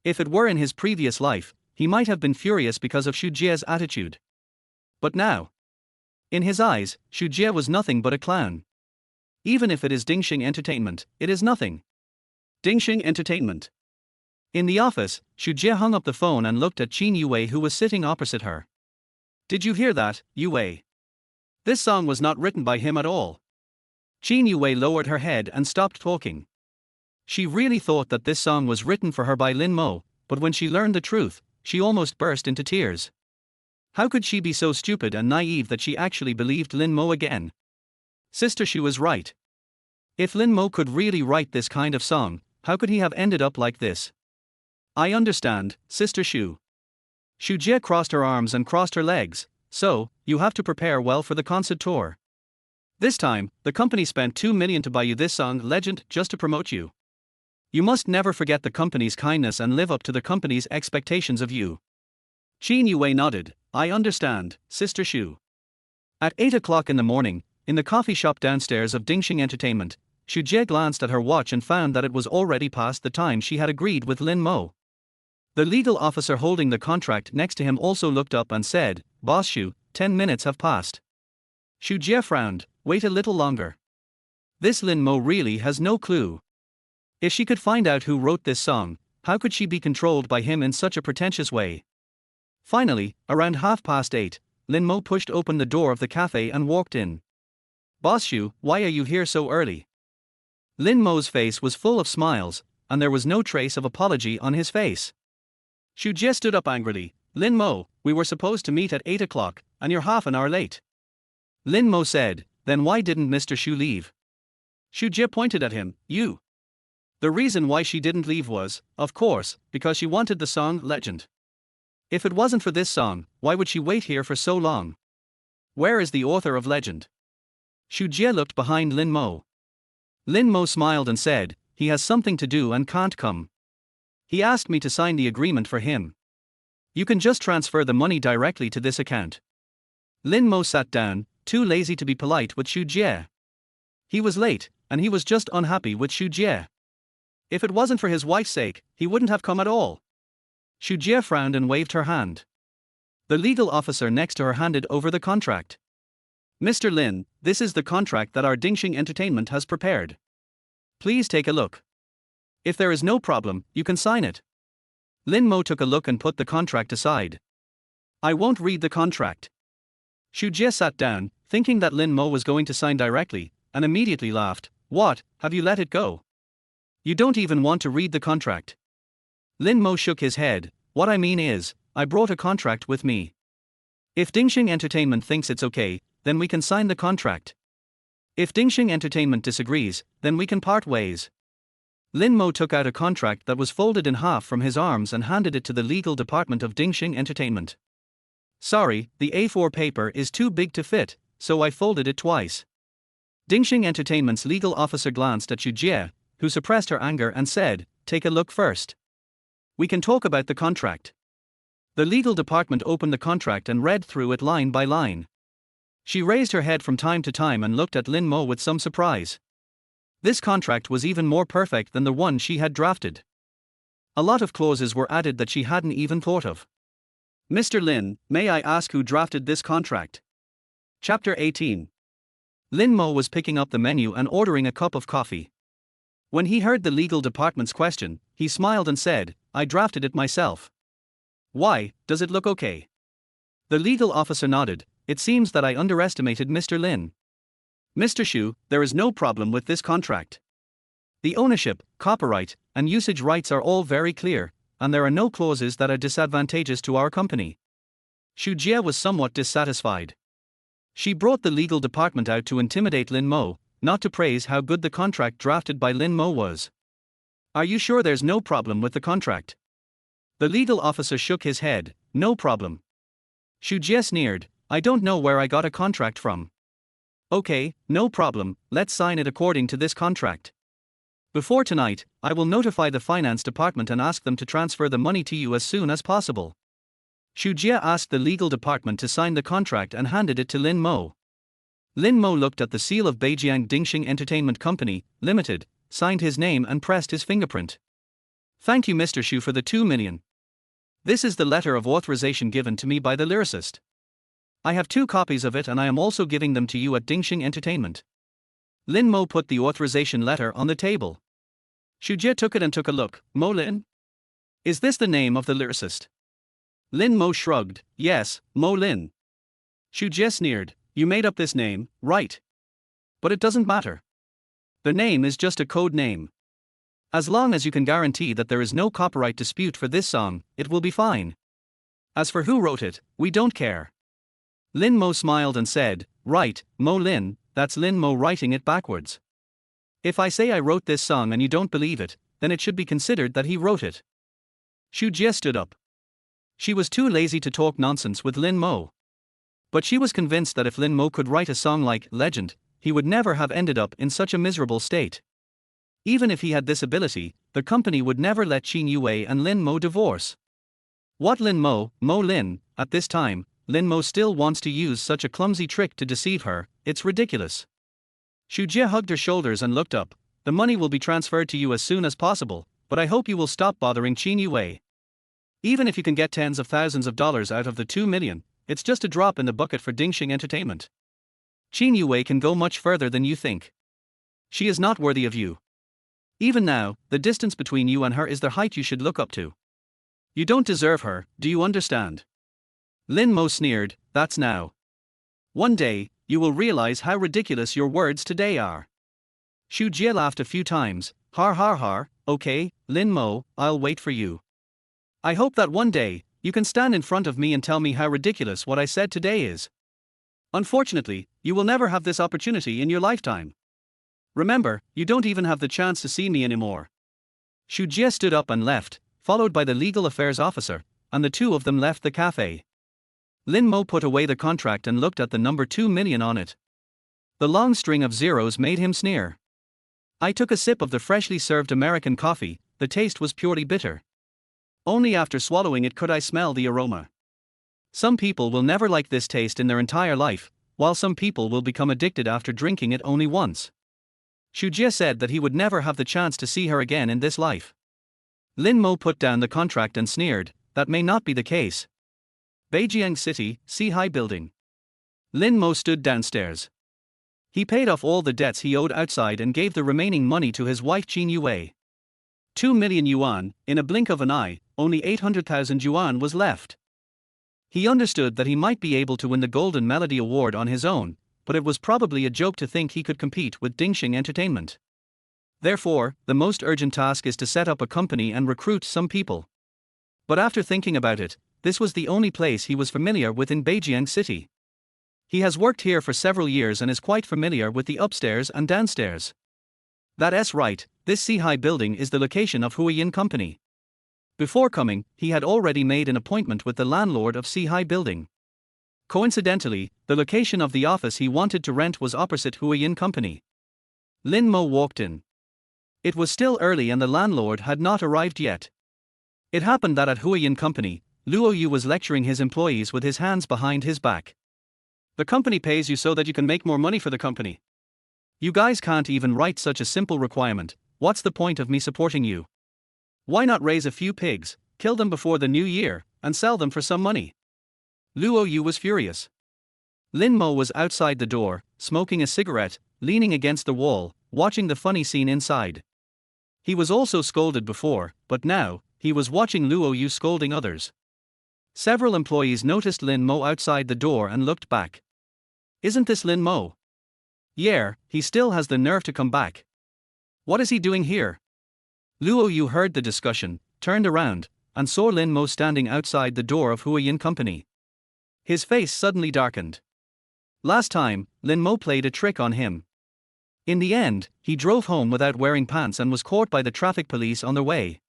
If it were in his previous life, he might have been furious because of Xu Jie's attitude. But now, in his eyes, Xu Jie was nothing but a clown. Even if it is Ding Sheng Entertainment, it is nothing. Ding Sheng Entertainment. In the office, Xu Jie hung up the phone and looked at Qin Yuwei, who was sitting opposite her. Did you hear that, Yuwei? This song was not written by him at all. Qin Yuwei lowered her head and stopped talking. She really thought that this song was written for her by Lin Mo, but when she learned the truth, she almost burst into tears. How could she be so stupid and naive that she actually believed Lin Mo again? Sister Xu was right. If Lin Mo could really write this kind of song, how could he have ended up like this? I understand, Sister Xu. Xu Jie crossed her arms and crossed her legs. So, you have to prepare well for the concert tour. This time, the company spent 2 million to buy you this song Legend just to promote you. You must never forget the company's kindness and live up to the company's expectations of you. Qin Yuwei nodded. I understand, Sister Xu. At 8 o'clock in the morning, in the coffee shop downstairs of Ding Sheng Entertainment, Xu Jie glanced at her watch and found that it was already past the time she had agreed with Lin Mo. The legal officer holding the contract next to him also looked up and said, Boss Xu, 10 minutes have passed. Xu Jie frowned. Wait a little longer. This Lin Mo really has no clue. If she could find out who wrote this song, how could she be controlled by him in such a pretentious way? Finally, around 8:30, Lin Mo pushed open the door of the cafe and walked in. Boss Xu, why are you here so early? Lin Mo's face was full of smiles, and there was no trace of apology on his face. Xu Jie stood up angrily. Lin Mo, we were supposed to meet at 8 o'clock, and you're half an hour late. Lin Mo said, then why didn't Mr. Xu leave? Xu Jie pointed at him. You. The reason why she didn't leave was, of course, because she wanted the song Legend. If it wasn't for this song, why would she wait here for so long? Where is the author of Legend? Xu Jie looked behind Lin Mo. Lin Mo smiled and said, he has something to do and can't come. He asked me to sign the agreement for him. You can just transfer the money directly to this account. Lin Mo sat down, too lazy to be polite with Xu Jie. He was late, and he was just unhappy with Xu Jie. If it wasn't for his wife's sake, he wouldn't have come at all. Xu Jie frowned and waved her hand. The legal officer next to her handed over the contract. Mr. Lin, this is the contract that our Ding Sheng Entertainment has prepared. Please take a look. If there is no problem, you can sign it. Lin Mo took a look and put the contract aside. I won't read the contract. Xu Jie sat down, thinking that Lin Mo was going to sign directly, and immediately laughed. What, have you let it go? You don't even want to read the contract. Lin Mo shook his head. What I mean is, I brought a contract with me. If Ding Sheng Entertainment thinks it's okay, then we can sign the contract. If Ding Sheng Entertainment disagrees, then we can part ways. Lin Mo took out a contract that was folded in half from his arms and handed it to the legal department of Ding Sheng Entertainment. Sorry, the A4 paper is too big to fit, so I folded it twice. Ding Sheng Entertainment's legal officer glanced at Xu Jie, who suppressed her anger and said, "Take a look first. We can talk about the contract." The legal department opened the contract and read through it line by line. She raised her head from time to time and looked at Lin Mo with some surprise. This contract was even more perfect than the one she had drafted. A lot of clauses were added that she hadn't even thought of. "Mr. Lin, may I ask who drafted this contract?" Chapter 18. Lin Mo was picking up the menu and ordering a cup of coffee. When he heard the legal department's question, he smiled and said, "I drafted it myself." "Why, does it look okay?" The legal officer nodded. "It seems that I underestimated Mr. Lin. Mr. Xu, there is no problem with this contract. The ownership, copyright, and usage rights are all very clear, and there are no clauses that are disadvantageous to our company." Xu Jie was somewhat dissatisfied. She brought the legal department out to intimidate Lin Mo, not to praise how good the contract drafted by Lin Mo was. "Are you sure there's no problem with the contract?" The legal officer shook his head. "No problem." Xu Jie sneered, "I don't know where I got a contract from." "Okay, no problem, let's sign it according to this contract. Before tonight, I will notify the finance department and ask them to transfer the money to you as soon as possible." Xu Jie asked the legal department to sign the contract and handed it to Lin Mo. Lin Mo looked at the seal of Beijing Ding Sheng Entertainment Company, Limited, signed his name and pressed his fingerprint. "Thank you, Mr. Xu, for the 2 million. This is the letter of authorization given to me by the lyricist. I have 2 copies of it and I am also giving them to you at Ding Sheng Entertainment." Lin Mo put the authorization letter on the table. Xu Jie took it and took a look. "Mo Lin? Is this the name of the lyricist?" Lin Mo shrugged. "Yes, Mo Lin." Xu Jie sneered. "You made up this name, right? But it doesn't matter. The name is just a code name. As long as you can guarantee that there is no copyright dispute for this song, it will be fine. As for who wrote it, we don't care." Lin Mo smiled and said, "Right, Mo Lin, that's Lin Mo writing it backwards. If I say I wrote this song and you don't believe it, then it should be considered that he wrote it." Xu Jie stood up. She was too lazy to talk nonsense with Lin Mo. But she was convinced that if Lin Mo could write a song like Legend, he would never have ended up in such a miserable state. Even if he had this ability, the company would never let Qin Yuwei and Lin Mo divorce. What Lin Mo, Mo Lin, at this time, Lin Mo still wants to use such a clumsy trick to deceive her, it's ridiculous. Xu Jie hugged her shoulders and looked up. "The money will be transferred to you as soon as possible, but I hope you will stop bothering Qin Yuwei. Even if you can get tens of thousands of dollars out of the 2 million, it's just a drop in the bucket for Ding Sheng Entertainment. Qin Yuwei can go much further than you think. She is not worthy of you. Even now, the distance between you and her is the height you should look up to. You don't deserve her, do you understand?" Lin Mo sneered. "That's now. One day, you will realize how ridiculous your words today are." Xu Jie laughed a few times. "Har har har, okay, Lin Mo, I'll wait for you. I hope that one day, you can stand in front of me and tell me how ridiculous what I said today is. Unfortunately, you will never have this opportunity in your lifetime. Remember, you don't even have the chance to see me anymore." Xu Jie stood up and left, followed by the legal affairs officer, and the two of them left the cafe. Lin Mo put away the contract and looked at the number 2 million on it. The long string of zeros made him sneer. I took a sip of the freshly served American coffee. The taste was purely bitter. Only after swallowing it could I smell the aroma. Some people will never like this taste in their entire life, while some people will become addicted after drinking it only once. Xu Jie said that he would never have the chance to see her again in this life. Lin Mo put down the contract and sneered. "That may not be the case." Beijing City, High Building. Lin Mo stood downstairs. He paid off all the debts he owed outside and gave the remaining money to his wife Qin Yuwei. 2 million yuan, in a blink of an eye, only 800,000 yuan was left. He understood that he might be able to win the Golden Melody Award on his own, but it was probably a joke to think he could compete with Ding Sheng Entertainment. Therefore, the most urgent task is to set up a company and recruit some people. But after thinking about it, this was the only place he was familiar with in Beijing City. He has worked here for several years and is quite familiar with the upstairs and downstairs. That's right, this Sihai building is the location of Huiyin Company. Before coming, he had already made an appointment with the landlord of Sihai building. Coincidentally, the location of the office he wanted to rent was opposite Huiyin Company. Lin Mo walked in. It was still early and the landlord had not arrived yet. It happened that at Huiyin Company, Luo Yu was lecturing his employees with his hands behind his back. The company pays you so that you can make more money for the company. You guys can't even write such a simple requirement. What's the point of me supporting you? Why not raise a few pigs, kill them before the new year, and sell them for some money? Luo Yu was furious. Lin Mo was outside the door, smoking a cigarette, leaning against the wall, watching the funny scene inside. He was also scolded before, but now, he was watching Luo Yu scolding others. Several employees noticed Lin Mo outside the door and looked back. Isn't this Lin Mo? Yeah, he still has the nerve to come back. What is he doing here? Luo Yu heard the discussion, turned around, and saw Lin Mo standing outside the door of Huiyin Company. His face suddenly darkened. Last time, Lin Mo played a trick on him. In the end, he drove home without wearing pants and was caught by the traffic police on the way.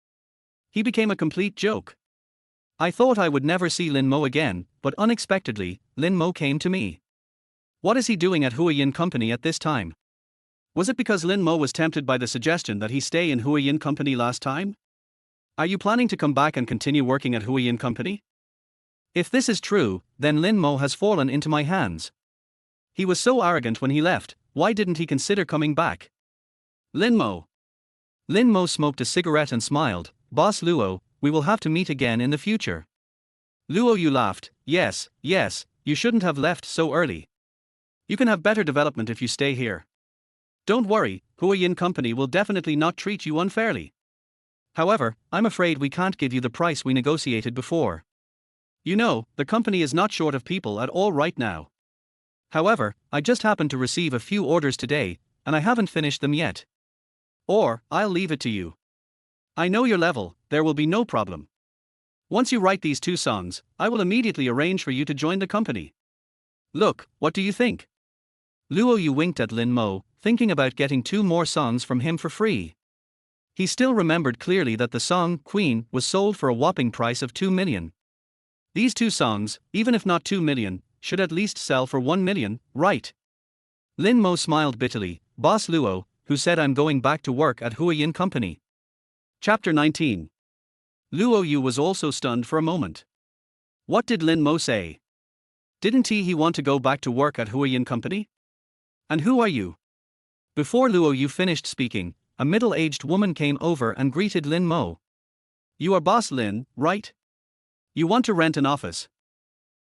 He became a complete joke. I thought I would never see Lin Mo again, but unexpectedly, Lin Mo came to me. What is he doing at Huiyin Company at this time? Was it because Lin Mo was tempted by the suggestion that he stay in Huiyin Company last time? Are you planning to come back and continue working at Huiyin Company? If this is true, then Lin Mo has fallen into my hands. He was so arrogant when he left, why didn't he consider coming back? Lin Mo. Lin Mo smoked a cigarette and smiled. Boss Luo, we will have to meet again in the future. Luo Yu laughed. Yes, you shouldn't have left so early. You can have better development if you stay here. Don't worry, Huiyin Company will definitely not treat you unfairly. However, I'm afraid we can't give you the price we negotiated before. You know, the company is not short of people at all right now. However, I just happened to receive a few orders today, and I haven't finished them yet. Or, I'll leave it to you. I know your level, there will be no problem. Once you write these 2 songs, I will immediately arrange for you to join the company. Look, what do you think? Luo Yu winked at Lin Mo, thinking about getting 2 more songs from him for free. He still remembered clearly that the song, Queen, was sold for a whopping price of 2 million. These 2 songs, even if not 2 million, should at least sell for 1 million, right? Lin Mo smiled bitterly. Boss Luo, who said I'm going back to work at Huiyin Company. Chapter 19. Luo Yu was also stunned for a moment. What did Lin Mo say? Didn't he want to go back to work at Huiyin Company? And who are you? Before Luo Yu finished speaking, a middle-aged woman came over and greeted Lin Mo. You are Boss Lin, right? You want to rent an office.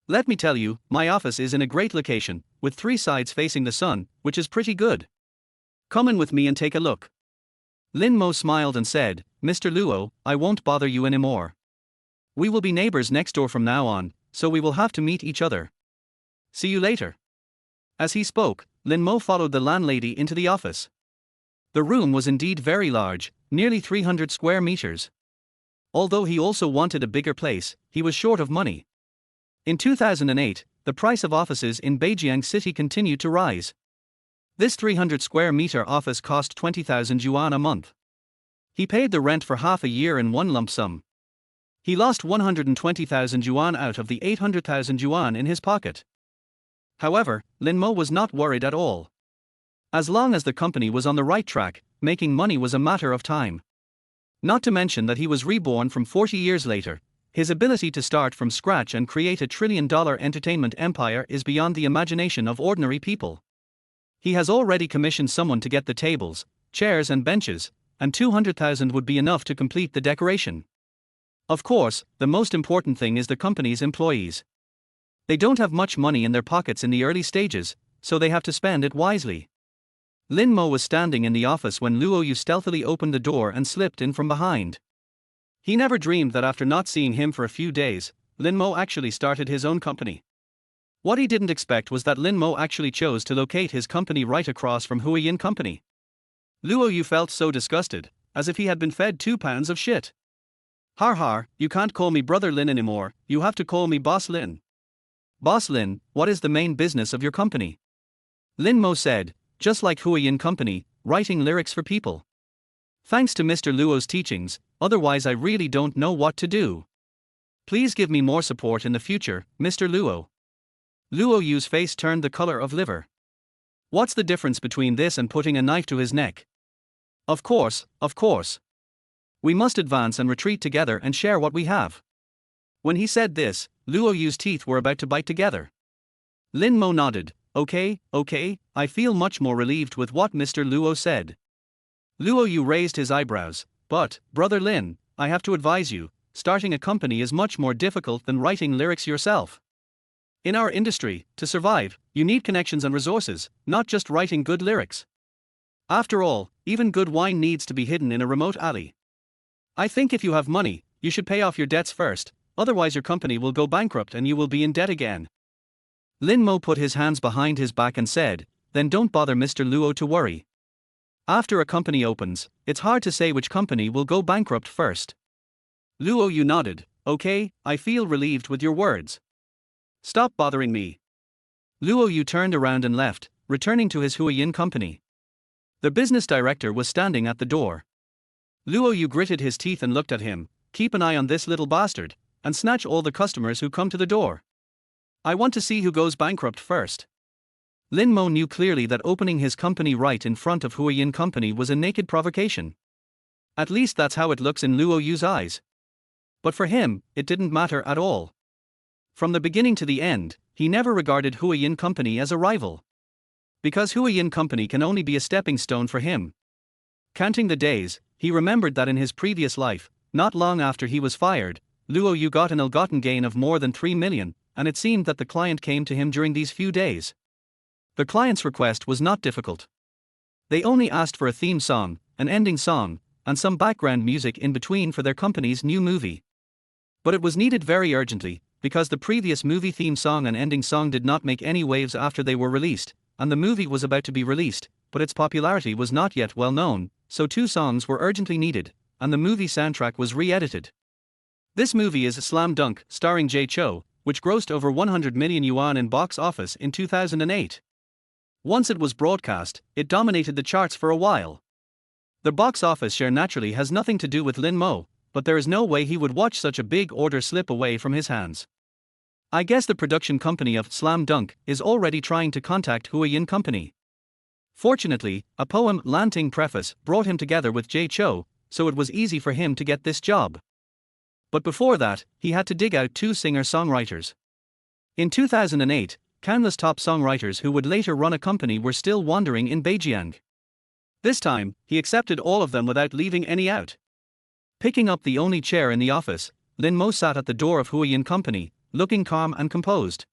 Let me tell you, my office is in a great location, with 3 sides facing the sun, which is pretty good. Come in with me and take a look. Lin Mo smiled and said, Mr. Luo, I won't bother you anymore. We will be neighbors next door from now on, so we will have to meet each other. See you later. As he spoke, Lin Mo followed the landlady into the office. The room was indeed very large, nearly 300 square meters. Although he also wanted a bigger place, he was short of money. In 2008, the price of offices in Beijing City continued to rise. This 300 square meter office cost 20,000 yuan a month. He paid the rent for half a year in one lump sum. He lost 120,000 yuan out of the 800,000 yuan in his pocket. However, Lin Mo was not worried at all. As long as the company was on the right track, making money was a matter of time. Not to mention that he was reborn from 40 years later. His ability to start from scratch and create a trillion-dollar entertainment empire is beyond the imagination of ordinary people. He has already commissioned someone to get the tables, chairs and benches, and 200,000 would be enough to complete the decoration. Of course, the most important thing is the company's employees. They don't have much money in their pockets in the early stages, so they have to spend it wisely. Lin Mo was standing in the office when Luo Yu stealthily opened the door and slipped in from behind. He never dreamed that after not seeing him for a few days, Lin Mo actually started his own company. What he didn't expect was that Lin Mo actually chose to locate his company right across from Huiyin Company. Luo Yu felt so disgusted, as if he had been fed 2 pounds of shit. Har, you can't call me Brother Lin anymore, you have to call me Boss Lin. Boss Lin, what is the main business of your company? Lin Mo said, just like Huiyin Company, writing lyrics for people. Thanks to Mr. Luo's teachings, otherwise I really don't know what to do. Please give me more support in the future, Mr. Luo. Luo Yu's face turned the color of liver. What's the difference between this and putting a knife to his neck? Of course, of course. We must advance and retreat together and share what we have. When he said this, Luo Yu's teeth were about to bite together. Lin Mo nodded. Okay, I feel much more relieved with what Mr. Luo said. Luo Yu raised his eyebrows. But, Brother Lin, I have to advise you, starting a company is much more difficult than writing lyrics yourself. In our industry, to survive, you need connections and resources, not just writing good lyrics. After all, even good wine needs to be hidden in a remote alley. I think if you have money, you should pay off your debts first, otherwise your company will go bankrupt and you will be in debt again. Lin Mo put his hands behind his back and said, then don't bother Mr. Luo to worry. After a company opens, it's hard to say which company will go bankrupt first. Luo Yu nodded. Okay, I feel relieved with your words. Stop bothering me. Luo Yu turned around and left, returning to his Huiyin company. The business director was standing at the door. Luo Yu gritted his teeth and looked at him. Keep an eye on this little bastard, and snatch all the customers who come to the door. I want to see who goes bankrupt first. Lin Mo knew clearly that opening his company right in front of Huiyin company was a naked provocation. At least that's how it looks in Luo Yu's eyes. But for him, it didn't matter at all. From the beginning to the end, he never regarded Huiyin company as a rival. Because Huiyin company can only be a stepping stone for him. Counting the days, he remembered that in his previous life, not long after he was fired, Luo Yu got an ill-gotten gain of more than 3 million, and it seemed that the client came to him during these few days. The client's request was not difficult. They only asked for a theme song, an ending song, and some background music in between for their company's new movie. But it was needed very urgently, because the previous movie theme song and ending song did not make any waves after they were released, and the movie was about to be released, but its popularity was not yet well known, so 2 songs were urgently needed, and the movie soundtrack was re-edited. This movie is Slam Dunk, starring Jay Chou, which grossed over 100 million yuan in box office in 2008. Once it was broadcast, it dominated the charts for a while. The box office share naturally has nothing to do with Lin Mo, but there is no way he would watch such a big order slip away from his hands. I guess the production company of Slam Dunk is already trying to contact Huiyin company. Fortunately, a poem Lanting preface brought him together with Jay Chou, so it was easy for him to get this job. But before that, he had to dig out 2 singer-songwriters. In 2008, countless top songwriters who would later run a company were still wandering in Beijing. This time, he accepted all of them without leaving any out. Picking up the only chair in the office, Lin Mo sat at the door of Huiyin company, looking calm and composed.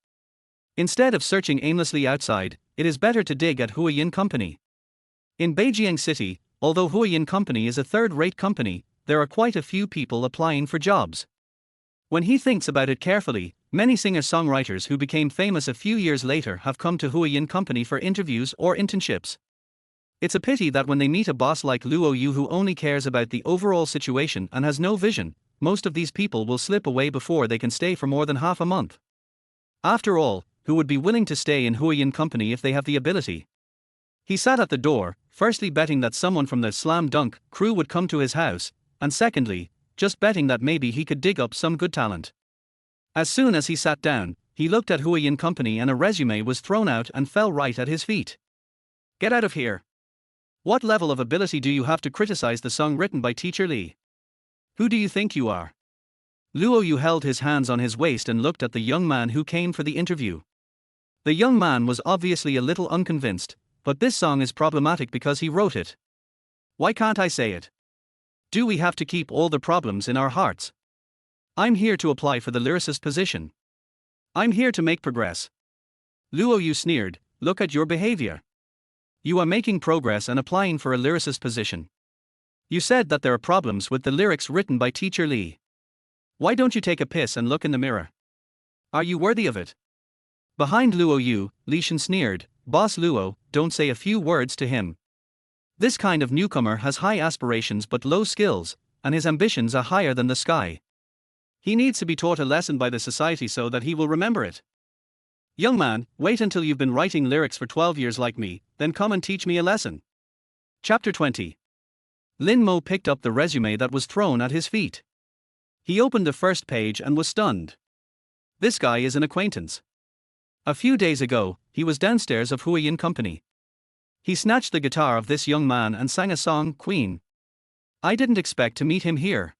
Instead of searching aimlessly outside, it is better to dig at Huiyin company. In Beijing City, although Huiyin company is a third-rate company, there are quite a few people applying for jobs. When he thinks about it carefully, many singer-songwriters who became famous a few years later have come to Huiyin company for interviews or internships. It's a pity that when they meet a boss like Luo Yu who only cares about the overall situation and has no vision, most of these people will slip away before they can stay for more than half a month. After all, who would be willing to stay in Huiyin company if they have the ability? He sat at the door, firstly betting that someone from the Slam Dunk crew would come to his house, and secondly, just betting that maybe he could dig up some good talent. As soon as he sat down, he looked at Huiyin company and a resume was thrown out and fell right at his feet. Get out of here. What level of ability do you have to criticize the song written by Teacher Li? Who do you think you are? Luo Yu held his hands on his waist and looked at the young man who came for the interview. The young man was obviously a little unconvinced, but this song is problematic because he wrote it. Why can't I say it? Do we have to keep all the problems in our hearts? I'm here to apply for the lyricist position. I'm here to make progress. Luo Yu sneered, look at your behavior. You are making progress and applying for a lyricist position. You said that there are problems with the lyrics written by Teacher Li. Why don't you take a piss and look in the mirror? Are you worthy of it? Behind Luo Yu, Li Shen sneered, Boss Luo, don't say a few words to him. This kind of newcomer has high aspirations but low skills, and his ambitions are higher than the sky. He needs to be taught a lesson by the society so that he will remember it. Young man, wait until you've been writing lyrics for 12 years like me, then come and teach me a lesson. Chapter 20. Lin Mo picked up the resume that was thrown at his feet. He opened the first page and was stunned. This guy is an acquaintance. A few days ago, he was downstairs of Huiyin Company. He snatched the guitar of this young man and sang a song, Queen. I didn't expect to meet him here.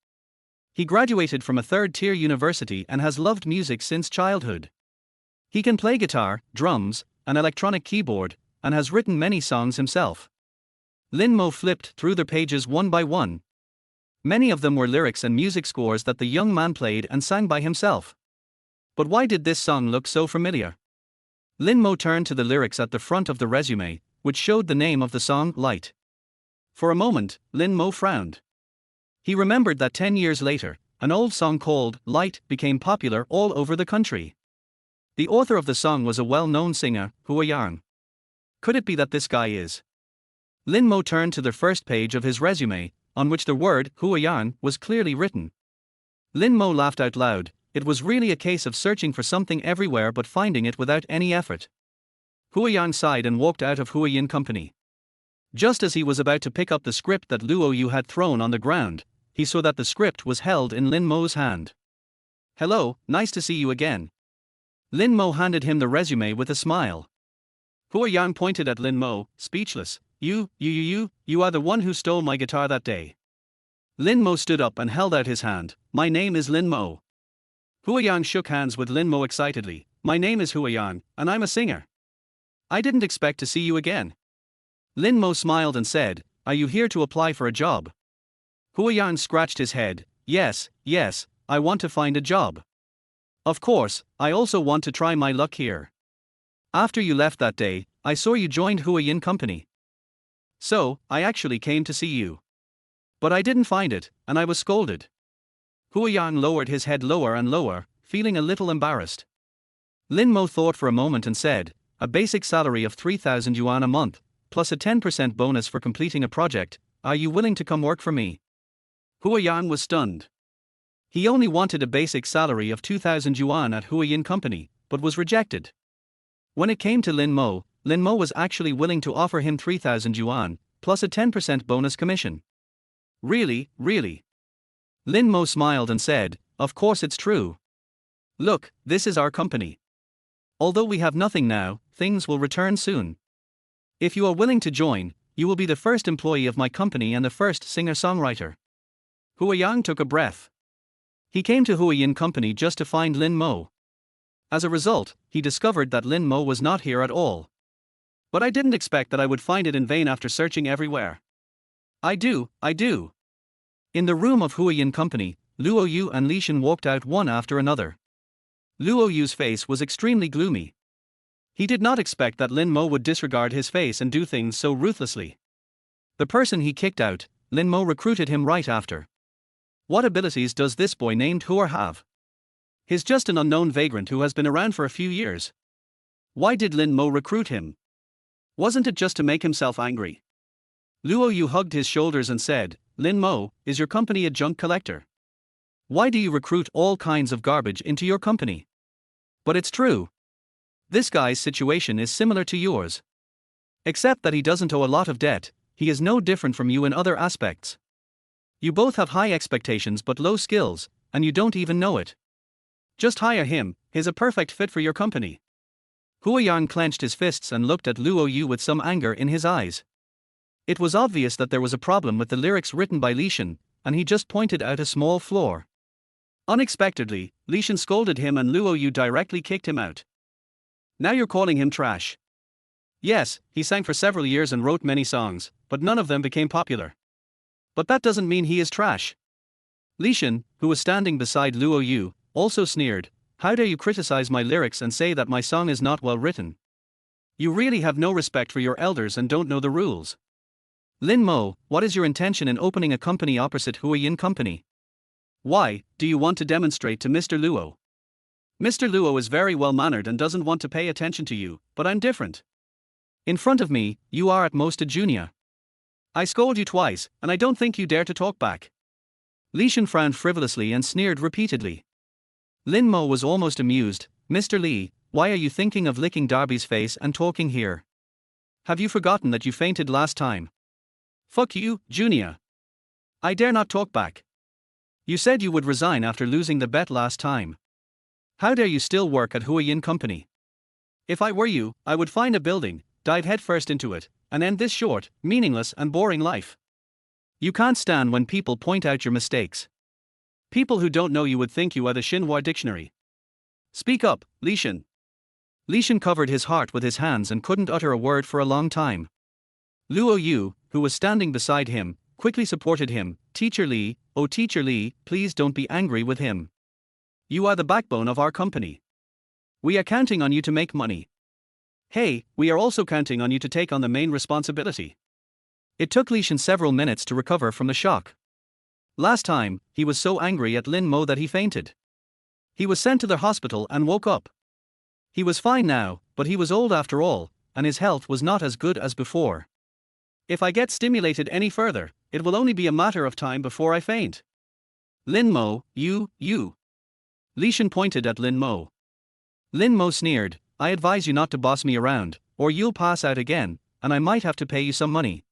He graduated from a third-tier university and has loved music since childhood. He can play guitar, drums, an electronic keyboard, and has written many songs himself. Lin Mo flipped through the pages one by one. Many of them were lyrics and music scores that the young man played and sang by himself. But why did this song look so familiar? Lin Mo turned to the lyrics at the front of the resume, which showed the name of the song, Light. For a moment, Lin Mo frowned. He remembered that 10 years later, an old song called Light became popular all over the country. The author of the song was a well-known singer, Huiyan. Could it be that this guy is? Lin Mo turned to the first page of his resume, on which the word Huiyan was clearly written. Lin Mo laughed out loud. It was really a case of searching for something everywhere but finding it without any effort. Huiyan sighed and walked out of Huiyin Company. Just as he was about to pick up the script that Luo Yu had thrown on the ground, he saw that the script was held in Lin Mo's hand. Hello, nice to see you again. Lin Mo handed him the resume with a smile. Huiyan pointed at Lin Mo, speechless. You are the one who stole my guitar that day. Lin Mo stood up and held out his hand. My name is Lin Mo. Huiyan shook hands with Lin Mo excitedly. My name is Huiyan, and I'm a singer. I didn't expect to see you again. Lin Mo smiled and said, Are you here to apply for a job? Huiyan scratched his head. Yes, I want to find a job. Of course, I also want to try my luck here. After you left that day, I saw you joined Huiyin Company. So, I actually came to see you. But I didn't find it, and I was scolded. Huiyan lowered his head lower and lower, feeling a little embarrassed. Lin Mo thought for a moment and said, a basic salary of 3,000 yuan a month, plus a 10% bonus for completing a project, are you willing to come work for me? Huiyan was stunned. He only wanted a basic salary of 2,000 yuan at Huiyin Company, but was rejected. When it came to Lin Mo was actually willing to offer him 3,000 yuan, plus a 10% bonus commission. Really? Lin Mo smiled and said, Of course it's true. Look, this is our company. Although we have nothing now, things will return soon. If you are willing to join, you will be the first employee of my company and the first singer-songwriter. Huiyan took a breath. He came to Huiyin Company just to find Lin Mo. As a result, he discovered that Lin Mo was not here at all. But I didn't expect that I would find it in vain after searching everywhere. I do. In the room of Huiyin Company, Luo Yu and Li Shen walked out one after another. Luo Yu's face was extremely gloomy. He did not expect that Lin Mo would disregard his face and do things so ruthlessly. The person he kicked out, Lin Mo recruited him right after. What abilities does this boy named Huer have? He's just an unknown vagrant who has been around for a few years. Why did Lin Mo recruit him? Wasn't it just to make himself angry? Luo Yu hugged his shoulders and said, Lin Mo, is your company a junk collector? Why do you recruit all kinds of garbage into your company? But it's true. This guy's situation is similar to yours. Except that he doesn't owe a lot of debt, he is no different from you in other aspects. You both have high expectations but low skills, and you don't even know it. Just hire him, he's a perfect fit for your company. Huiyan clenched his fists and looked at Luo Yu with some anger in his eyes. It was obvious that there was a problem with the lyrics written by Li Shen, and he just pointed out a small flaw. Unexpectedly, Li Shen scolded him and Luo Yu directly kicked him out. Now you're calling him trash. Yes, he sang for several years and wrote many songs, but none of them became popular. But that doesn't mean he is trash. Li Shen, who was standing beside Luo Yu, also sneered, How dare you criticize my lyrics and say that my song is not well written? You really have no respect for your elders and don't know the rules. Lin Mo, what is your intention in opening a company opposite Huiyin Company? Why, do you want to demonstrate to Mr. Luo? Mr. Luo is very well-mannered and doesn't want to pay attention to you, but I'm different. In front of me, you are at most a junior. I scold you twice, and I don't think you dare to talk back. Li Shen frowned frivolously and sneered repeatedly. Lin Mo was almost amused. Mr. Li, why are you thinking of licking Darby's face and talking here? Have you forgotten that you fainted last time? Fuck you, Junior. I dare not talk back. You said you would resign after losing the bet last time. How dare you still work at Huiyin Company? If I were you, I would find a building, dive headfirst into it, and end this short, meaningless and boring life. You can't stand when people point out your mistakes. People who don't know you would think you are the Xinhua dictionary. Speak up, Li Shen. Li Shen covered his heart with his hands and couldn't utter a word for a long time. Luo Yu, who was standing beside him, quickly supported him. Teacher Li, oh Teacher Li, please don't be angry with him. You are the backbone of our company. We are counting on you to make money. Hey, we are also counting on you to take on the main responsibility. It took Li Shen several minutes to recover from the shock. Last time, he was so angry at Lin Mo that he fainted. He was sent to the hospital and woke up. He was fine now, but he was old after all, and his health was not as good as before. If I get stimulated any further, it will only be a matter of time before I faint. Lin Mo, you. Li Shen pointed at Lin Mo. Lin Mo sneered, I advise you not to boss me around, or you'll pass out again, and I might have to pay you some money.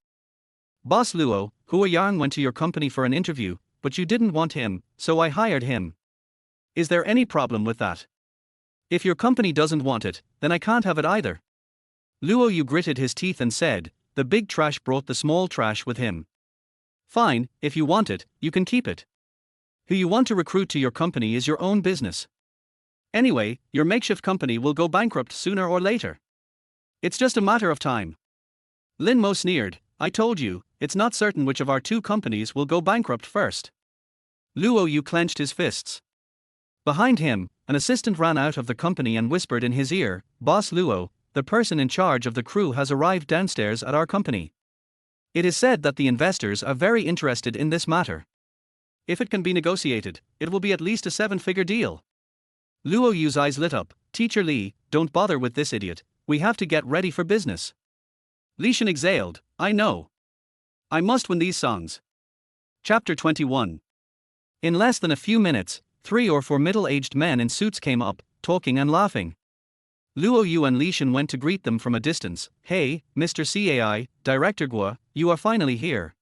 Boss Luo, Hua Yang went to your company for an interview, but you didn't want him, so I hired him. Is there any problem with that? If your company doesn't want it, then I can't have it either. Luo Yu gritted his teeth and said, the big trash brought the small trash with him. Fine, if you want it, you can keep it. Who you want to recruit to your company is your own business. Anyway, your makeshift company will go bankrupt sooner or later. It's just a matter of time. Lin Mo sneered, I told you, it's not certain which of our two companies will go bankrupt first. Luo Yu clenched his fists. Behind him, an assistant ran out of the company and whispered in his ear, Boss Luo, the person in charge of the crew has arrived downstairs at our company. It is said that the investors are very interested in this matter. If it can be negotiated, it will be at least a 7-figure deal. Luo Yu's eyes lit up, Teacher Li, don't bother with this idiot, we have to get ready for business. Li Shen exhaled, I know. I must win these songs. Chapter 21. In less than a few minutes, 3 or 4 middle-aged men in suits came up, talking and laughing. Luo Yu and Li Shen went to greet them from a distance. Hey, Mr. Cai, Director Guo, you are finally here.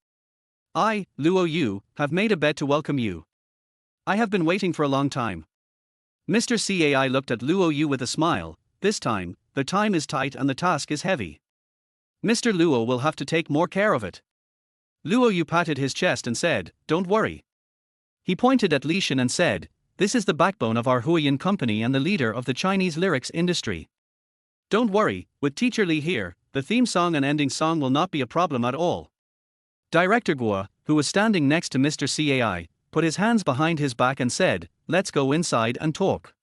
I, Luo Yu, have made a bet to welcome you. I have been waiting for a long time. Mr. Cai looked at Luo Yu with a smile. This time, the time is tight and the task is heavy. Mr. Luo will have to take more care of it. Luo Yu patted his chest and said, don't worry. He pointed at Li Shen and said, this is the backbone of our Huiyin company and the leader of the Chinese lyrics industry. Don't worry, with Teacher Li here, the theme song and ending song will not be a problem at all. Director Guo, who was standing next to Mr. Cai, put his hands behind his back and said, let's go inside and talk.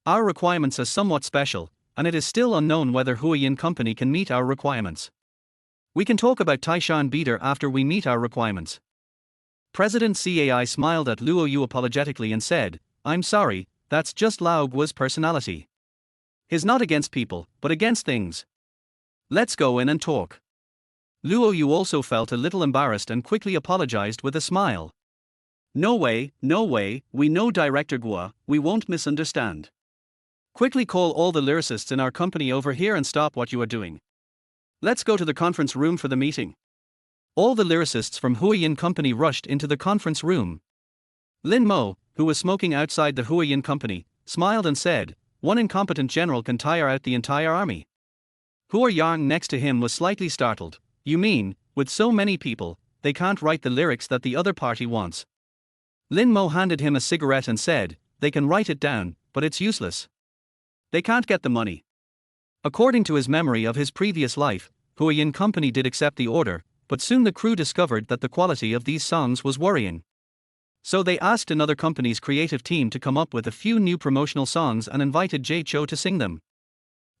Our requirements are somewhat special, and it is still unknown whether Huiyin company can meet our requirements. We can talk about Taishan Beater after we meet our requirements. President Cai smiled at Luo Yu apologetically and said, I'm sorry, that's just Lao Guo's personality. He's not against people, but against things. Let's go in and talk. Luo Yu also felt a little embarrassed and quickly apologized with a smile. No way, we know Director Guo, we won't misunderstand. Quickly call all the lyricists in our company over here and stop what you are doing. Let's go to the conference room for the meeting. All the lyricists from Huiyin company rushed into the conference room. Lin Mo, who was smoking outside the Huiyin company, smiled and said, one incompetent general can tire out the entire army. Hua Yang next to him was slightly startled. You mean, with so many people, they can't write the lyrics that the other party wants? Lin Mo handed him a cigarette and said, they can write it down, but it's useless. They can't get the money. According to his memory of his previous life, Huiyin company did accept the order, but soon the crew discovered that the quality of these songs was worrying. So they asked another company's creative team to come up with a few new promotional songs and invited Jay Cho to sing them.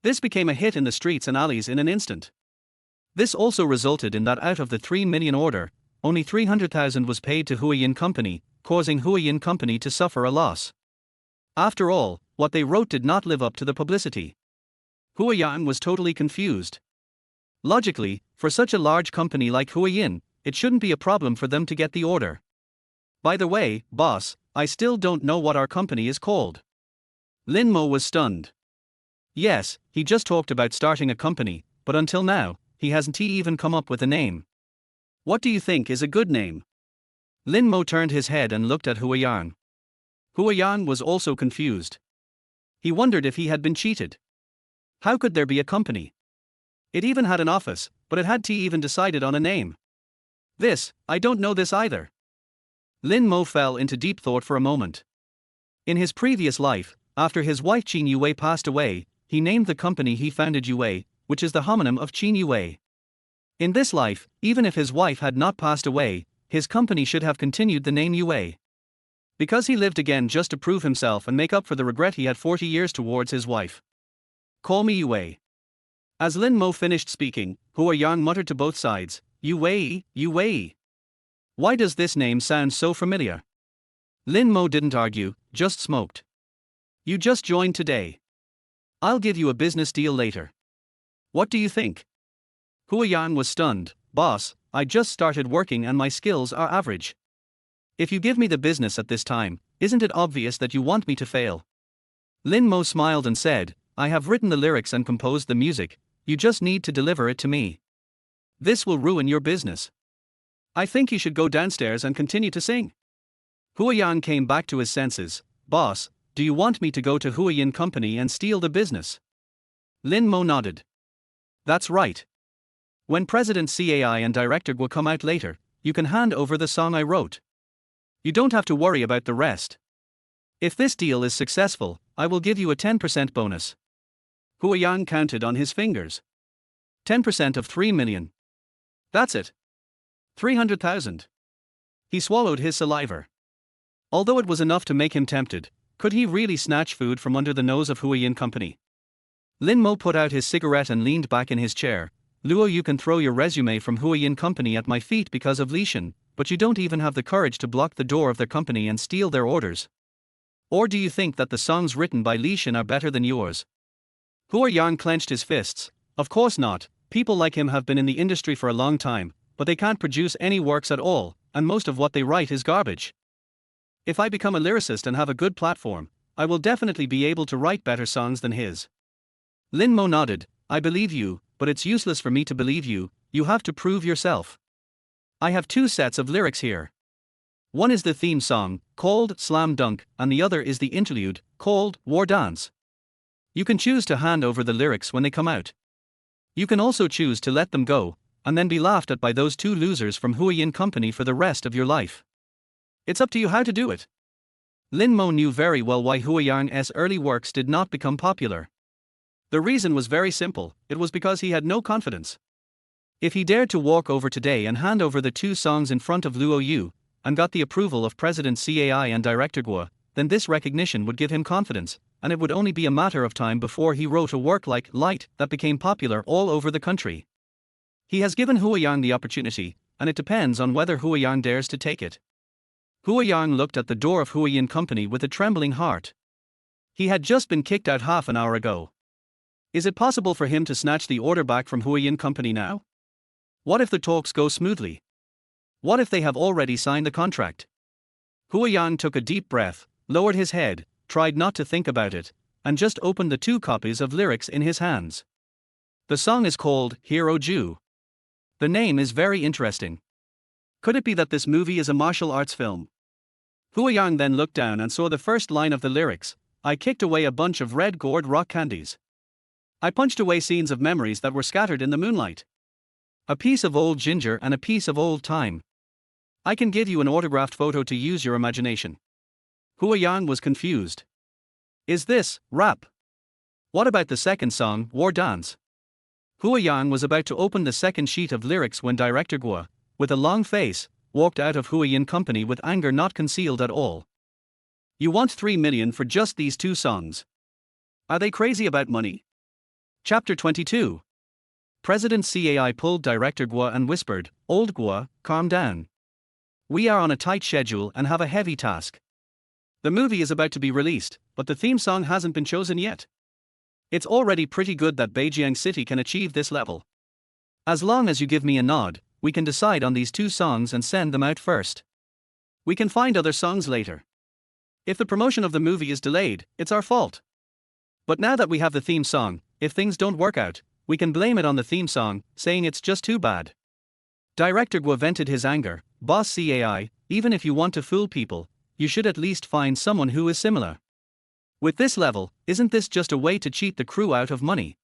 This became a hit in the streets and alleys in an instant. This also resulted in that out of the 3 million order, only 300,000 was paid to Huiyin company, causing Huiyin company to suffer a loss. After all, what they wrote did not live up to the publicity. Hua Yang was totally confused. Logically, for such a large company like Huiyin, it shouldn't be a problem for them to get the order. By the way, boss, I still don't know what our company is called. Lin Mo was stunned. Yes, he just talked about starting a company, but until now, he hasn't even come up with a name. What do you think is a good name? Lin Mo turned his head and looked at Huiyang. Huiyang was also confused. He wondered if he had been cheated. How could there be a company? It even had an office, but it hadn't even decided on a name. I don't know this either. Lin Mo fell into deep thought for a moment. In his previous life, after his wife Qin Yuwei passed away, he named the company he founded Yuwei, which is the homonym of Qin Yuwei. In this life, even if his wife had not passed away, his company should have continued the name Yuwei. Because he lived again just to prove himself and make up for the regret he had 40 years towards his wife. Call me Yuwei. As Lin Mo finished speaking, Huiyang muttered to both sides, Yuwei, Yuwei. Why does this name sound so familiar? Lin Mo didn't argue, just smoked. You just joined today. I'll give you a business deal later. What do you think? Huiyang was stunned. Boss, I just started working and my skills are average. If you give me the business at this time, isn't it obvious that you want me to fail? Lin Mo smiled and said, I have written the lyrics and composed the music, you just need to deliver it to me. This will ruin your business. I think you should go downstairs and continue to sing. Huiyang came back to his senses. Boss, do you want me to go to Huiyin Company and steal the business? Lin Mo nodded. That's right. When President CAI and Director will come out later, you can hand over the song I wrote. You don't have to worry about the rest. If this deal is successful, I will give you a 10% bonus. Huiyang counted on his fingers. 10% of 3 million. That's it. 300,000. He swallowed his saliva. Although it was enough to make him tempted, could he really snatch food from under the nose of Huiyin Company? Lin Mo put out his cigarette and leaned back in his chair. Luo, you can throw your resume from Huiyin Company at my feet because of Li Shen, but you don't even have the courage to block the door of their company and steal their orders. Or do you think that the songs written by Li Shen are better than yours? Huiyang clenched his fists. Of course not. People like him have been in the industry for a long time, but they can't produce any works at all, and most of what they write is garbage. If I become a lyricist and have a good platform, I will definitely be able to write better songs than his. Lin Mo nodded. I believe you, but it's useless for me to believe you, you have to prove yourself. I have 2 sets of lyrics here. One is the theme song, called Slam Dunk, and the other is the interlude, called War Dance. You can choose to hand over the lyrics when they come out. You can also choose to let them go, and then be laughed at by those 2 losers from Huiyin Company for the rest of your life. It's up to you how to do it. Lin Mo knew very well why Huiyang's early works did not become popular. The reason was very simple, it was because he had no confidence. If he dared to walk over today and hand over the 2 songs in front of Luo Yu, and got the approval of President CAI and Director Guo, then this recognition would give him confidence, and it would only be a matter of time before he wrote a work like Light that became popular all over the country. He has given Huiyang the opportunity, and it depends on whether Huiyang dares to take it. Huiyang looked at the door of Huiyin Company with a trembling heart. He had just been kicked out half an hour ago. Is it possible for him to snatch the order back from Huiyin Company now? What if the talks go smoothly? What if they have already signed the contract? Huiyang took a deep breath, lowered his head, tried not to think about it, and just opened the 2 copies of lyrics in his hands. The song is called Hero Ju. The name is very interesting. Could it be that this movie is a martial arts film? Huiyang then looked down and saw the first line of the lyrics. I kicked away a bunch of red gourd rock candies. I punched away scenes of memories that were scattered in the moonlight. A piece of old ginger and a piece of old time. I can give you an autographed photo to use your imagination. Huiyang was confused. Is this rap? What about the second song, War Dance? Huiyang was about to open the second sheet of lyrics when Director Guo, with a long face, walked out of Huiyin Company with anger not concealed at all. You want 3 million for just these 2 songs? Are they crazy about money? Chapter 22. President CAI pulled Director Guo and whispered, Old Guo, calm down. We are on a tight schedule and have a heavy task. The movie is about to be released, but the theme song hasn't been chosen yet. It's already pretty good that Beijing City can achieve this level. As long as you give me a nod, we can decide on these 2 songs and send them out first. We can find other songs later. If the promotion of the movie is delayed, it's our fault. But now that we have the theme song, if things don't work out, we can blame it on the theme song, saying it's just too bad. Director Guo vented his anger. Boss CAI, even if you want to fool people, you should at least find someone who is similar. With this level, isn't this just a way to cheat the crew out of money?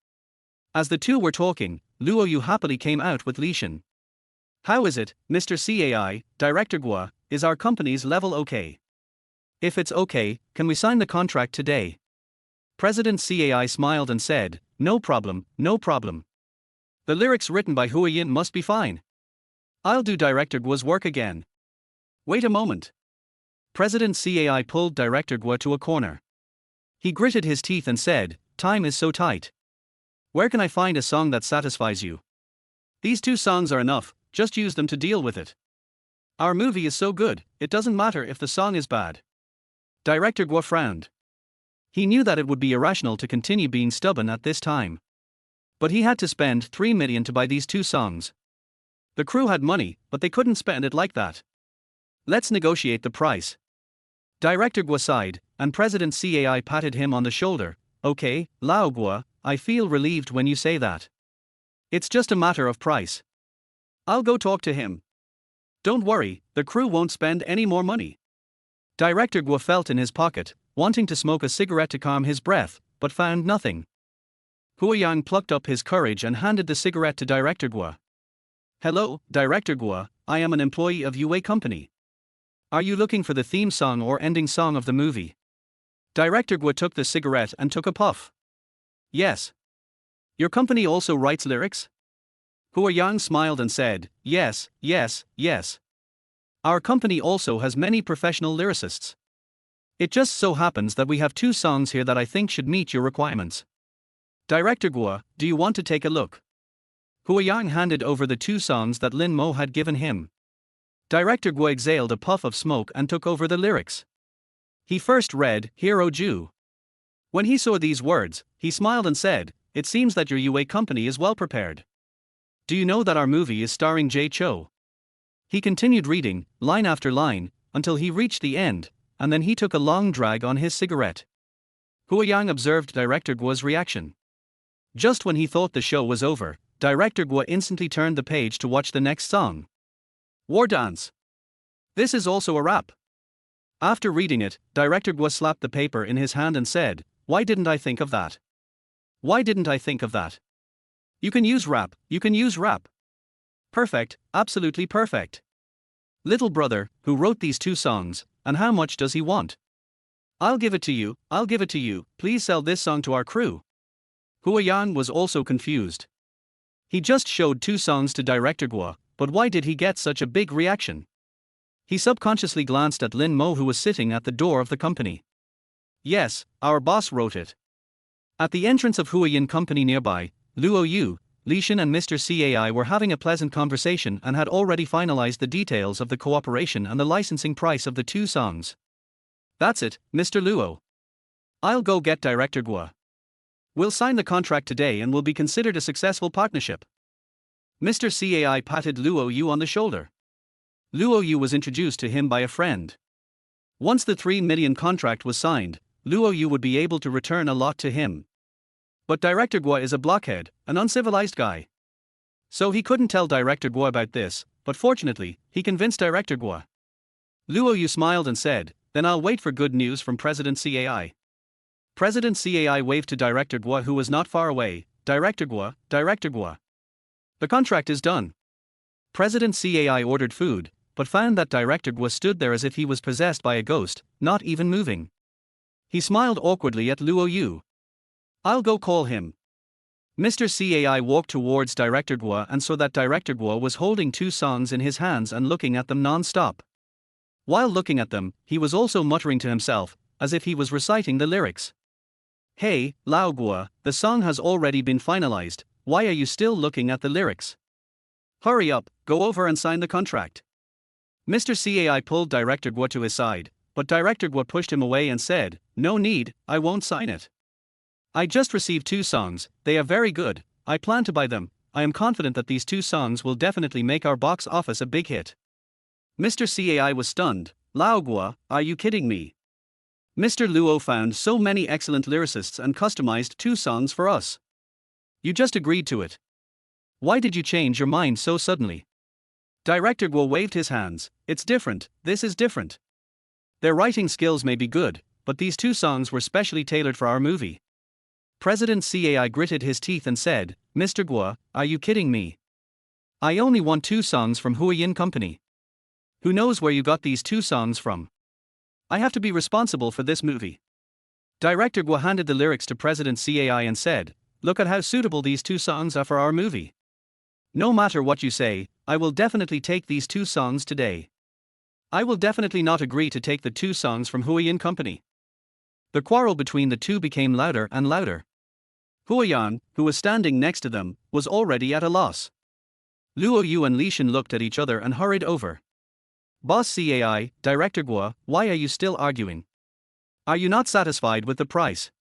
As the two were talking, Luo Yu happily came out with Li Shen. How is it, Mr. CAI, Director Guo, is our company's level okay? If it's okay, can we sign the contract today? President CAI smiled and said, no problem, no problem. The lyrics written by Hua Yin must be fine. I'll do Director Guo's work again. Wait a moment. President CAI pulled Director Guo to a corner. He gritted his teeth and said, time is so tight. Where can I find a song that satisfies you? These two songs are enough, just use them to deal with it. Our movie is so good, it doesn't matter if the song is bad. Director Guo frowned. He knew that it would be irrational to continue being stubborn at this time. But he had to spend 3 million to buy these two songs. The crew had money, but they couldn't spend it like that. Let's negotiate the price. Director Guo sighed, and President CAI patted him on the shoulder. Okay, Lao Guo, I feel relieved when you say that. It's just a matter of price. I'll go talk to him. Don't worry, the crew won't spend any more money. Director Guo felt in his pocket, wanting to smoke a cigarette to calm his breath, but found nothing. Hua Yang plucked up his courage and handed the cigarette to Director Guo. Hello, Director Guo, I am an employee of Yuwei Company. Are you looking for the theme song or ending song of the movie? Director Guo took the cigarette and took a puff. Yes. Your company also writes lyrics? Hua Yang smiled and said, yes, yes, yes. Our company also has many professional lyricists. It just so happens that we have two songs here that I think should meet your requirements. Director Guo, do you want to take a look? Hua Yang handed over the two songs that Lin Mo had given him. Director Guo exhaled a puff of smoke and took over the lyrics. He first read, Hero Ju. When he saw these words, he smiled and said, it seems that your Yuwei company is well prepared. Do you know that our movie is starring Jay Chou? He continued reading, line after line, until he reached the end, and then he took a long drag on his cigarette. Hua Yang observed Director Guo's reaction. Just when he thought the show was over, Director Guo instantly turned the page to watch the next song. War Dance. This is also a rap. After reading it, Director Guo slapped the paper in his hand and said, why didn't I think of that? Why didn't I think of that? You can use rap, you can use rap. Perfect, absolutely perfect. Little brother, who wrote these two songs, and how much does he want? I'll give it to you, I'll give it to you, please sell this song to our crew. Hua Yang was also confused. He just showed two songs to Director Guo, but why did he get such a big reaction? He subconsciously glanced at Lin Mo, who was sitting at the door of the company. Yes, our boss wrote it. At the entrance of Hua Yin Company nearby, Luo Yu, Li Shen and Mr. CAI were having a pleasant conversation and had already finalized the details of the cooperation and the licensing price of the two songs. That's it, Mr. Luo. I'll go get Director Guo. We'll sign the contract today and will be considered a successful partnership. Mr. CAI patted Luo Yu on the shoulder. Luo Yu was introduced to him by a friend. Once the 3 million contract was signed, Luo Yu would be able to return a lot to him. But Director Guo is a blockhead, an uncivilized guy. So he couldn't tell Director Guo about this, but fortunately, he convinced Director Guo. Luo Yu smiled and said, then I'll wait for good news from President CAI. President CAI waved to Director Guo, who was not far away. Director Guo, Director Guo. The contract is done. President CAI ordered food, but found that Director Guo stood there as if he was possessed by a ghost, not even moving. He smiled awkwardly at Luo Yu. I'll go call him. Mr. CAI walked towards Director Guo and saw that Director Guo was holding two songs in his hands and looking at them non-stop. While looking at them, he was also muttering to himself, as if he was reciting the lyrics. Hey, Lao Guo, the song has already been finalized, why are you still looking at the lyrics? Hurry up, go over and sign the contract. Mr. CAI pulled Director Guo to his side, but Director Guo pushed him away and said, no need, I won't sign it. I just received two songs, they are very good, I plan to buy them, I am confident that these two songs will definitely make our box office a big hit. Mr. CAI was stunned. Lao Guo, are you kidding me? Mr. Luo found so many excellent lyricists and customized two songs for us. You just agreed to it. Why did you change your mind so suddenly? Director Guo waved his hands. It's different, this is different. Their writing skills may be good, but these two songs were specially tailored for our movie. President Cai gritted his teeth and said, Mr. Guo, are you kidding me? I only want two songs from Huiyin Company. Who knows where you got these two songs from? I have to be responsible for this movie. Director Guo handed the lyrics to President Cai and said, look at how suitable these two songs are for our movie. No matter what you say, I will definitely take these two songs today. I will definitely not agree to take the two songs from Huiyin Company. The quarrel between the two became louder and louder. Huiyan, who was standing next to them, was already at a loss. Luo Yu and Li Shan looked at each other and hurried over. Boss Cai, Director Guo, why are you still arguing? Are you not satisfied with the price?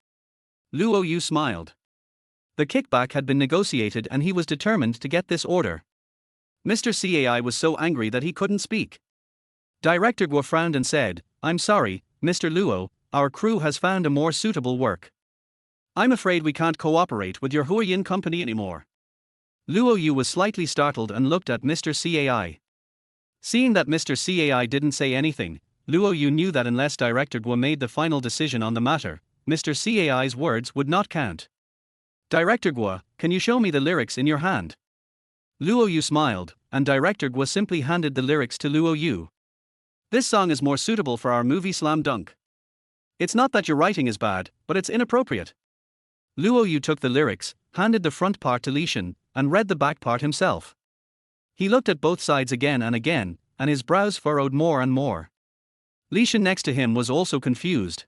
Luo Yu smiled. The kickback had been negotiated and he was determined to get this order. Mr. Cai was so angry that he couldn't speak. Director Guo frowned and said, I'm sorry, Mr. Luo, our crew has found a more suitable work. I'm afraid we can't cooperate with your Huiyin Company anymore. Luo Yu was slightly startled and looked at Mr. Cai. Seeing that Mr. Cai didn't say anything, Luo Yu knew that unless Director Guo made the final decision on the matter, Mr. Cai's words would not count. Director Guo, can you show me the lyrics in your hand? Luo Yu smiled, and Director Guo simply handed the lyrics to Luo Yu. This song is more suitable for our movie Slam Dunk. It's not that your writing is bad, but it's inappropriate. Luo Yu took the lyrics, handed the front part to Li Shan, and read the back part himself. He looked at both sides again, and his brows furrowed more and more. Li Shan next to him was also confused.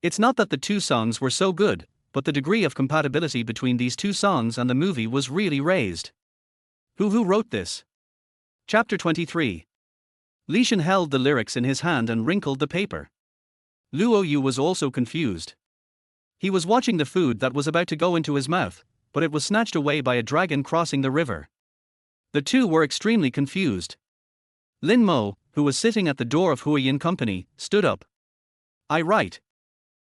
It's not that the two songs were so good, but the degree of compatibility between these two songs and the movie was really raised. Who wrote this? Chapter 23. Li Shan held the lyrics in his hand and wrinkled the paper. Luo Yu was also confused. He was watching the food that was about to go into his mouth, but it was snatched away by a dragon crossing the river. The two were extremely confused. Lin Mo, who was sitting at the door of Huiyin Company, stood up. I write.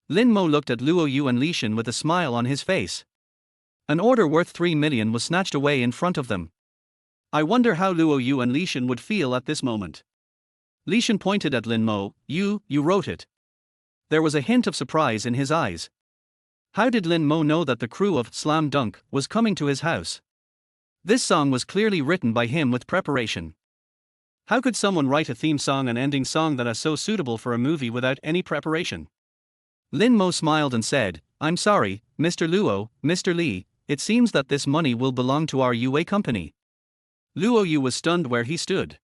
Lin Mo looked at Luo Yu and Li Shan with a smile on his face. An order worth 3 million was snatched away in front of them. I wonder how Luo Yu and Li Shan would feel at this moment. Li Shan pointed at Lin Mo. You wrote it. There was a hint of surprise in his eyes. How did Lin Mo know that the crew of Slam Dunk was coming to his house? This song was clearly written by him with preparation. How could someone write a theme song and ending song that are so suitable for a movie without any preparation? Lin Mo smiled and said, I'm sorry, Mr. Luo, Mr. Li, it seems that this money will belong to our Yuwei company. Luo Yu was stunned where he stood.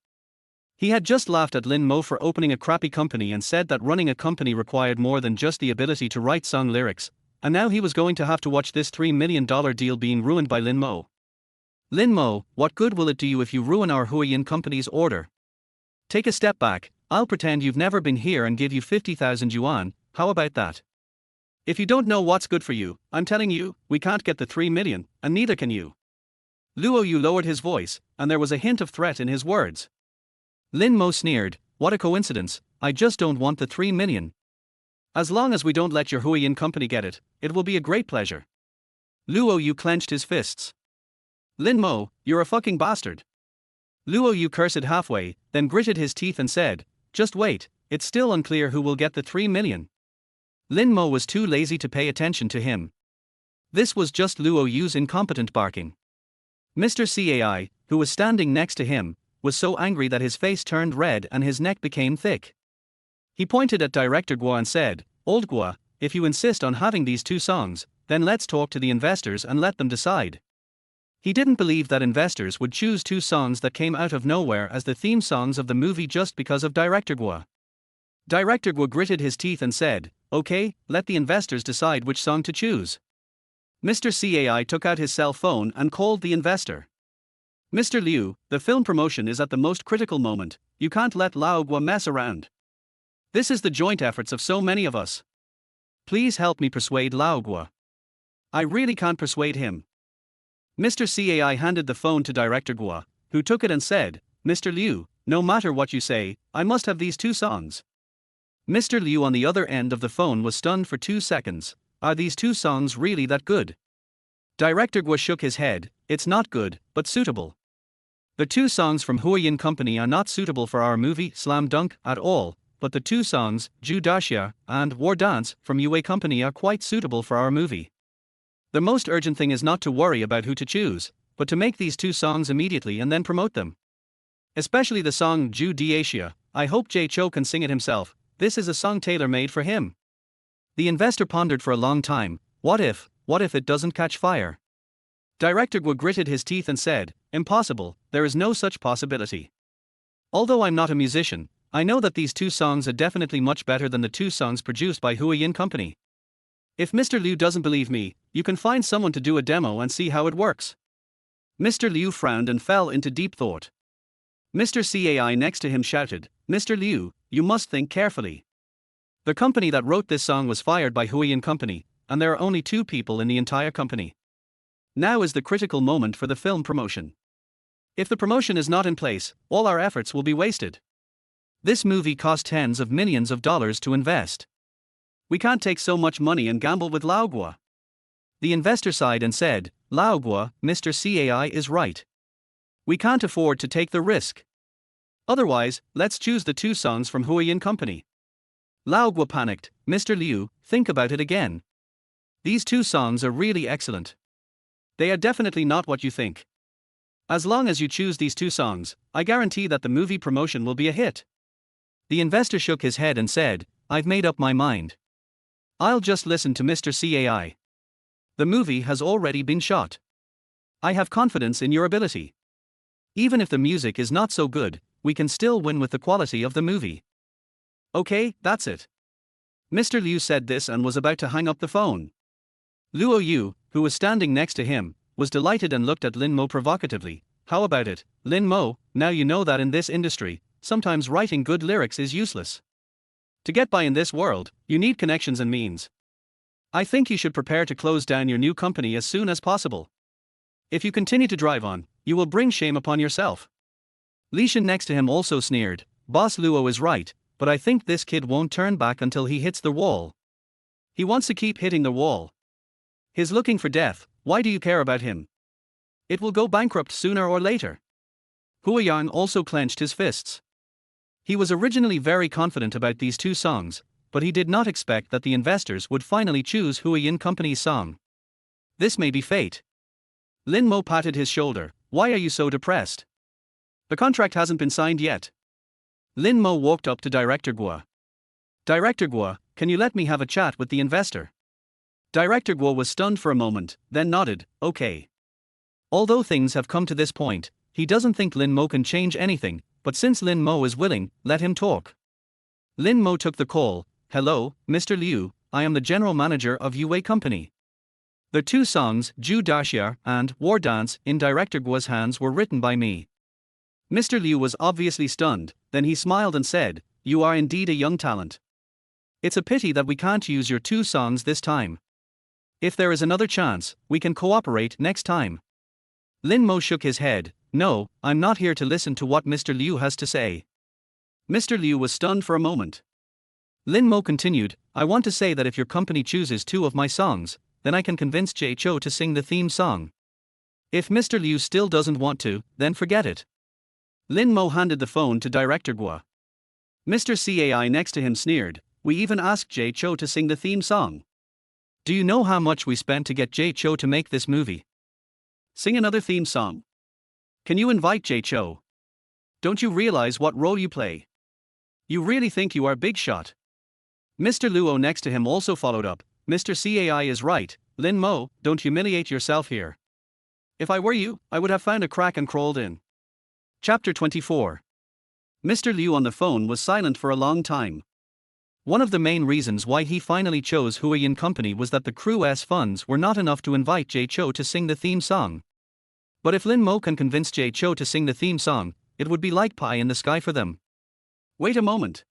He had just laughed at Lin Mo for opening a crappy company and said that running a company required more than just the ability to write song lyrics, and now he was going to have to watch this $3 million deal being ruined by Lin Mo. Lin Mo, what good will it do you if you ruin our Huiyin Company's order? Take a step back, I'll pretend you've never been here and give you 50,000 yuan, how about that? If you don't know what's good for you, I'm telling you, we can't get the 3 million, and neither can you. Luo Yu lowered his voice, and there was a hint of threat in his words. Lin Mo sneered, what a coincidence, I just don't want the 3 million. As long as we don't let your Huiyin Company get it, it will be a great pleasure. Luo Yu clenched his fists. Lin Mo, you're a fucking bastard. Luo Yu cursed halfway, then gritted his teeth and said, just wait, it's still unclear who will get the 3 million. Lin Mo was too lazy to pay attention to him. This was just Luo Yu's incompetent barking. Mr. Cai, who was standing next to him, was so angry that his face turned red and his neck became thick. He pointed at Director Guo and said, Old Guo, if you insist on having these two songs, then let's talk to the investors and let them decide. He didn't believe that investors would choose two songs that came out of nowhere as the theme songs of the movie just because of Director Guo. Director Guo gritted his teeth and said, okay, let the investors decide which song to choose. Mr. Cai took out his cell phone and called the investor. Mr. Liu, the film promotion is at the most critical moment, you can't let Lao Guo mess around. This is the joint efforts of so many of us. Please help me persuade Lao Guo. I really can't persuade him. Mr. Cai handed the phone to Director Guo, who took it and said, Mr. Liu, no matter what you say, I must have these two songs. Mr. Liu on the other end of the phone was stunned for 2 seconds. Are these two songs really that good? Director Guo shook his head, it's not good, but suitable. The two songs from Huayin Company are not suitable for our movie Slam Dunk at all, but the two songs, Ju Daxia and War Dance, from Yuwei Company are quite suitable for our movie. The most urgent thing is not to worry about who to choose, but to make these two songs immediately and then promote them. Especially the song Ju Daxia. I hope Jay Chou can sing it himself. This is a song tailor-made for him. The investor pondered for a long time. What if it doesn't catch fire? Director Guo gritted his teeth and said, impossible, there is no such possibility. Although I'm not a musician, I know that these two songs are definitely much better than the two songs produced by Huayin Company. If Mr. Liu doesn't believe me, you can find someone to do a demo and see how it works. Mr. Liu frowned and fell into deep thought. Mr. Cai next to him shouted, Mr. Liu, you must think carefully. The company that wrote this song was fired by Huayin Company, and there are only two people in the entire company. Now is the critical moment for the film promotion. If the promotion is not in place, all our efforts will be wasted. This movie cost tens of millions of dollars to invest. We can't take so much money and gamble with Lao Guo. The investor sighed and said, Lao Guo, Mr. Cai is right. We can't afford to take the risk. Otherwise, let's choose the two songs from Huayin Company. Lao Guo panicked, Mr. Liu, think about it again. These two songs are really excellent. They are definitely not what you think. As long as you choose these two songs, I guarantee that the movie promotion will be a hit. The investor shook his head and said, I've made up my mind. I'll just listen to Mr. Cai. The movie has already been shot. I have confidence in your ability. Even if the music is not so good, we can still win with the quality of the movie. Okay, that's it. Mr. Liu said this and was about to hang up the phone. Luo Yu, who was standing next to him, was delighted and looked at Lin Mo provocatively. How about it, Lin Mo? Now you know that in this industry, sometimes writing good lyrics is useless. To get by in this world, you need connections and means. I think you should prepare to close down your new company as soon as possible. If you continue to drive on, you will bring shame upon yourself. Li Shen next to him also sneered, Boss Luo is right, but I think this kid won't turn back until he hits the wall. He wants to keep hitting the wall. He's looking for death, why do you care about him? It will go bankrupt sooner or later. Huayang also clenched his fists. He was originally very confident about these two songs, but he did not expect that the investors would finally choose Huayin Company's song. This may be fate. Lin Mo patted his shoulder, why are you so depressed? The contract hasn't been signed yet. Lin Mo walked up to Director Guo. Director Guo, can you let me have a chat with the investor? Director Guo was stunned for a moment, then nodded, okay. Although things have come to this point, he doesn't think Lin Mo can change anything, but since Lin Mo is willing, let him talk. Lin Mo took the call. Hello, Mr. Liu, I am the general manager of Yuwei Company. The two songs, Ju Daxia and War Dance, in Director Guo's hands were written by me. Mr. Liu was obviously stunned, then he smiled and said, you are indeed a young talent. It's a pity that we can't use your two songs this time. If there is another chance, we can cooperate next time. Lin Mo shook his head, no, I'm not here to listen to what Mr. Liu has to say. Mr. Liu was stunned for a moment. Lin Mo continued, I want to say that if your company chooses two of my songs, then I can convince Jay Chou to sing the theme song. If Mr. Liu still doesn't want to, then forget it. Lin Mo handed the phone to Director Guo. Mr. Cai next to him sneered, we even asked Jay Chou to sing the theme song. Do you know how much we spent to get Jay Chou to make this movie? Sing another theme song. Can you invite Jay Chou? Don't you realize what role you play? You really think you are a big shot? Mr. Luo next to him also followed up, Mr. Cai is right, Lin Mo, don't humiliate yourself here. If I were you, I would have found a crack and crawled in. Chapter 24. Mr. Liu on the phone was silent for a long time. One of the main reasons why he finally chose Huayin Company was that the crew's funds were not enough to invite Jay Chou to sing the theme song. But if Lin Mo can convince Jay Chou to sing the theme song, it would be like pie in the sky for them. Wait a moment.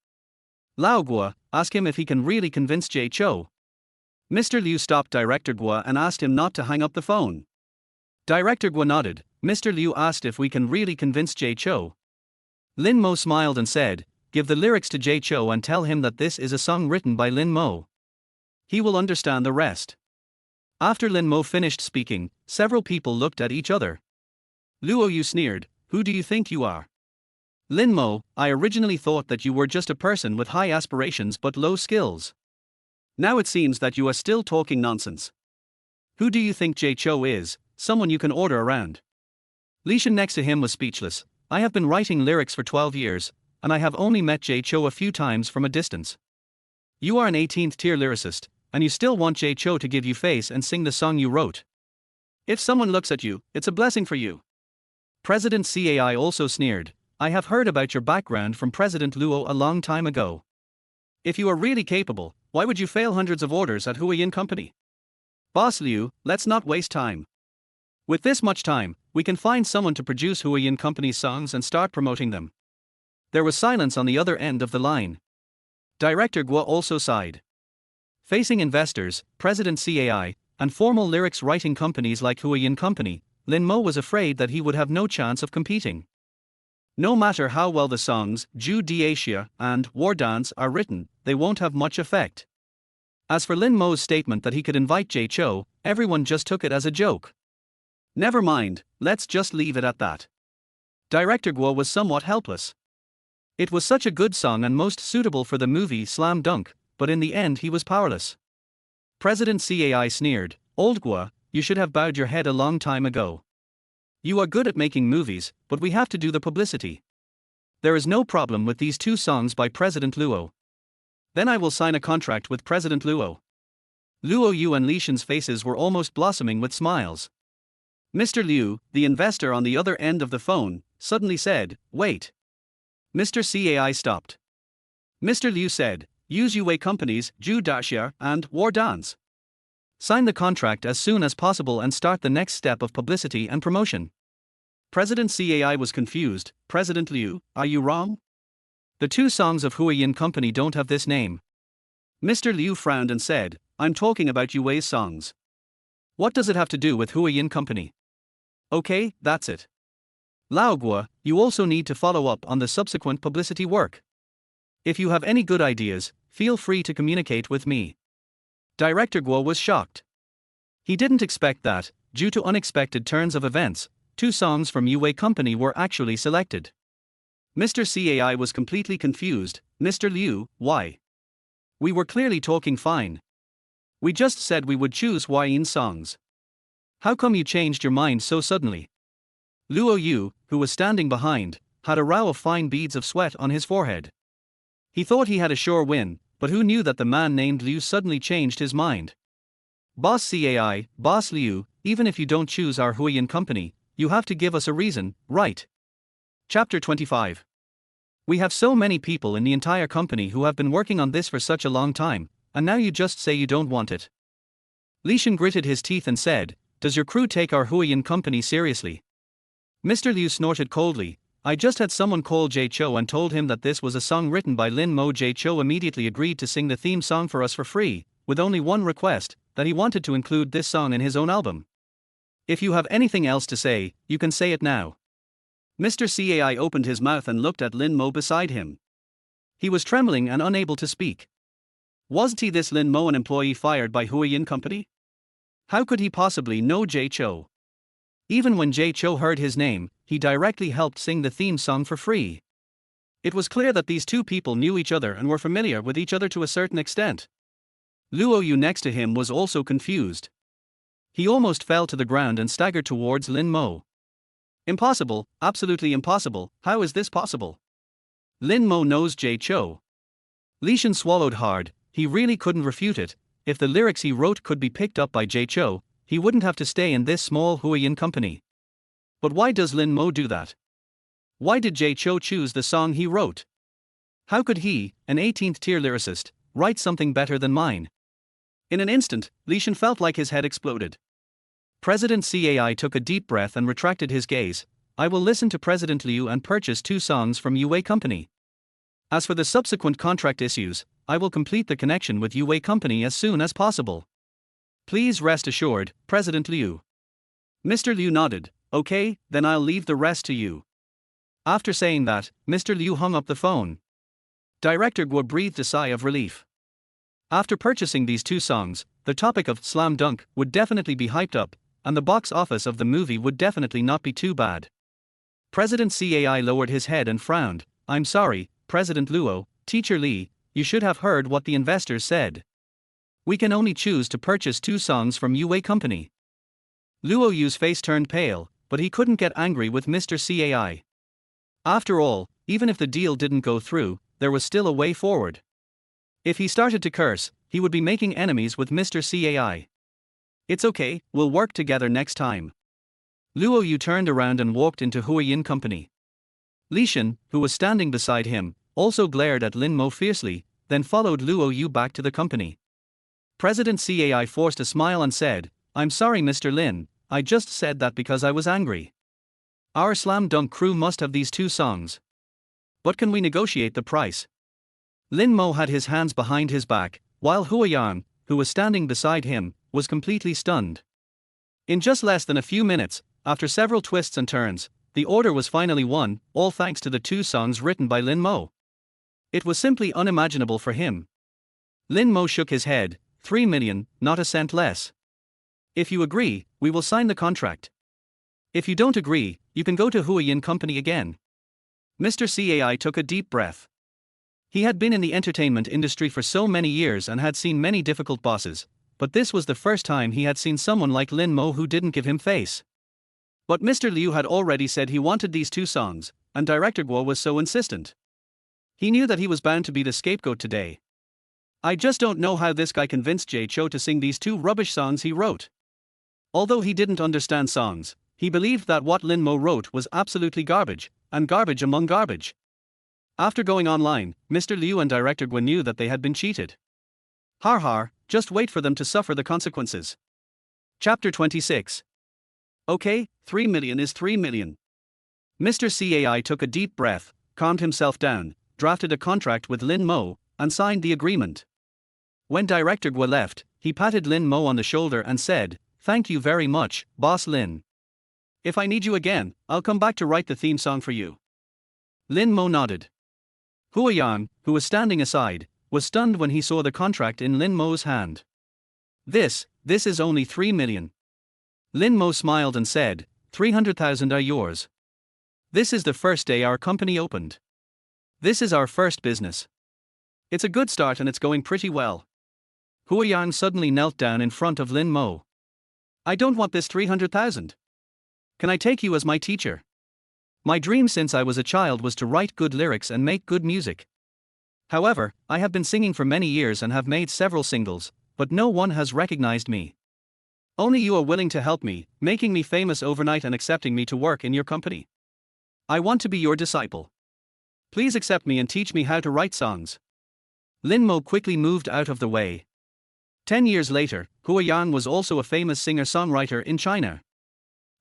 Lao Guo, ask him if he can really convince Jay Chou. Mr. Liu stopped Director Guo and asked him not to hang up the phone. Director Guo nodded. Mr. Liu asked if we can really convince Jay Chou. Lin Mo smiled and said, give the lyrics to Jay Chou and tell him that this is a song written by Lin Mo. He will understand the rest. After Lin Mo finished speaking, several people looked at each other. Luo Yu sneered, who do you think you are? Lin Mo, I originally thought that you were just a person with high aspirations but low skills. Now it seems that you are still talking nonsense. Who do you think Jay Chou is? Someone you can order around. Li Shan next to him was speechless. I have been writing lyrics for 12 years, and I have only met Jay Chou a few times from a distance. You are an 18th tier lyricist, and you still want Jay Chou to give you face and sing the song you wrote. If someone looks at you, it's a blessing for you. President Cai also sneered. I have heard about your background from President Luo a long time ago. If you are really capable, why would you fail hundreds of orders at Huiyin Company? Boss Liu, let's not waste time. With this much time, we can find someone to produce Huiyin Company's songs and start promoting them. There was silence on the other end of the line. Director Guo also sighed. Facing investors, President Cai, and formal lyrics writing companies like Huiyin Company, Lin Mo was afraid that he would have no chance of competing. No matter how well the songs Ju Daxia and War Dance are written, they won't have much effect. As for Lin Mo's statement that he could invite Jay Chou, everyone just took it as a joke. Never mind, let's just leave it at that. Director Guo was somewhat helpless. It was such a good song and most suitable for the movie Slam Dunk, but in the end he was powerless. President Cai sneered, Old Guo, you should have bowed your head a long time ago. You are good at making movies, but we have to do the publicity. There is no problem with these two songs by President Luo. Then I will sign a contract with President Luo. Luo Yu and Li Shan's faces were almost blossoming with smiles. Mr. Liu, the investor on the other end of the phone, suddenly said, wait. Mr. Cai stopped. Mr. Liu said, use Yuwei companies, Ju Daxia and War Dance. Sign the contract as soon as possible and start the next step of publicity and promotion. President Cai was confused. President Liu, are you wrong? The two songs of Huiyin Company don't have this name. Mr. Liu frowned and said, I'm talking about Yuwei's songs. What does it have to do with Huiyin Company? Okay, that's it. Lao Guo, you also need to follow up on the subsequent publicity work. If you have any good ideas, feel free to communicate with me. Director Guo was shocked. He didn't expect that, due to unexpected turns of events, two songs from Yuwei Company were actually selected. Mr. Cai was completely confused. Mr. Liu, why? We were clearly talking fine. We just said we would choose Huiyin's songs. How come you changed your mind so suddenly? Luo Yu, who was standing behind, had a row of fine beads of sweat on his forehead. He thought he had a sure win, but who knew that the man named Liu suddenly changed his mind? Boss Cai, Boss Liu, even if you don't choose our Huiyin Company, you have to give us a reason, right? Chapter 25. We have so many people in the entire company who have been working on this for such a long time, and now you just say you don't want it. Li Shan gritted his teeth and said, does your crew take our Huiyin Company seriously? Mr. Liu snorted coldly, I just had someone call Jay Chou and told him that this was a song written by Lin Mo. Jay Chou immediately agreed to sing the theme song for us for free, with only one request, that he wanted to include this song in his own album. If you have anything else to say, you can say it now. Mr. Cai opened his mouth and looked at Lin Mo beside him. He was trembling and unable to speak. Wasn't he this Lin Mo an employee fired by Huiyin Company? How could he possibly know Jay Chou? Even when Jay Chou heard his name, he directly helped sing the theme song for free. It was clear that these two people knew each other and were familiar with each other to a certain extent. Luo Yu next to him was also confused. He almost fell to the ground and staggered towards Lin Mo. Impossible, absolutely impossible, how is this possible? Lin Mo knows Jay Chou. Li Shan swallowed hard, he really couldn't refute it. If the lyrics he wrote could be picked up by Jay Chou, he wouldn't have to stay in this small Huiyin Company. But why does Lin Mo do that? Why did Jay Chou choose the song he wrote? How could he, an 18th tier lyricist, write something better than mine? In an instant, Li Shan felt like his head exploded. President Cai took a deep breath and retracted his gaze. I will listen to President Liu and purchase two songs from Yuwei Company. As for the subsequent contract issues, I will complete the connection with Yuwei Company as soon as possible. Please rest assured, President Liu. Mr. Liu nodded. Okay, then I'll leave the rest to you. After saying that, Mr. Liu hung up the phone. Director Guo breathed a sigh of relief. After purchasing these two songs, the topic of Slam Dunk would definitely be hyped up, and the box office of the movie would definitely not be too bad. President Cai lowered his head and frowned. I'm sorry, President Luo, Teacher Li, you should have heard what the investors said. We can only choose to purchase 2 songs from Yuwei Company. Luo Yu's face turned pale, but he couldn't get angry with Mr. Cai. After all, even if the deal didn't go through, there was still a way forward. If he started to curse, he would be making enemies with Mr. Cai. It's okay, we'll work together next time. Luo Yu turned around and walked into Huayin Company. Li Shen, who was standing beside him, also glared at Lin Mo fiercely, then followed Luo Yu back to the company. President Cai forced a smile and said, I'm sorry Mr. Lin, I just said that because I was angry. Our slam dunk crew must have these 2 songs. But can we negotiate the price? Lin Mo had his hands behind his back, while Huayan, who was standing beside him, was completely stunned. In just less than a few minutes, after several twists and turns, the order was finally won, all thanks to the 2 songs written by Lin Mo. It was simply unimaginable for him. Lin Mo shook his head, 3 million, not a cent less. If you agree, we will sign the contract. If you don't agree, you can go to Huayin Company again. Mr. Cai took a deep breath. He had been in the entertainment industry for so many years and had seen many difficult bosses, but this was the first time he had seen someone like Lin Mo who didn't give him face. But Mr. Liu had already said he wanted these 2 songs, and Director Guo was so insistent. He knew that he was bound to be the scapegoat today. I just don't know how this guy convinced Jay Chou to sing these 2 rubbish songs he wrote. Although he didn't understand songs, he believed that what Lin Mo wrote was absolutely garbage, and garbage among garbage. After going online, Mr. Liu and Director Guo knew that they had been cheated. Har har, just wait for them to suffer the consequences. Chapter 26. Okay, 3 million is 3 million. Mr. Cai took a deep breath, calmed himself down, drafted a contract with Lin Mo, and signed the agreement. When Director Guo left, he patted Lin Mo on the shoulder and said, Thank you very much, Boss Lin. If I need you again, I'll come back to write the theme song for you. Lin Mo nodded. Huayan, who was standing aside, was stunned when he saw the contract in Lin Mo's hand. This is only 3 million. Lin Mo smiled and said, 300,000 are yours. This is the first day our company opened. This is our first business. It's a good start and it's going pretty well. Huayan suddenly knelt down in front of Lin Mo. I don't want this 300,000. Can I take you as my teacher? My dream since I was a child was to write good lyrics and make good music. However, I have been singing for many years and have made several singles, but no one has recognized me. Only you are willing to help me, making me famous overnight and accepting me to work in your company. I want to be your disciple. Please accept me and teach me how to write songs. Lin Mo quickly moved out of the way. 10 years later, Huayan was also a famous singer-songwriter in China.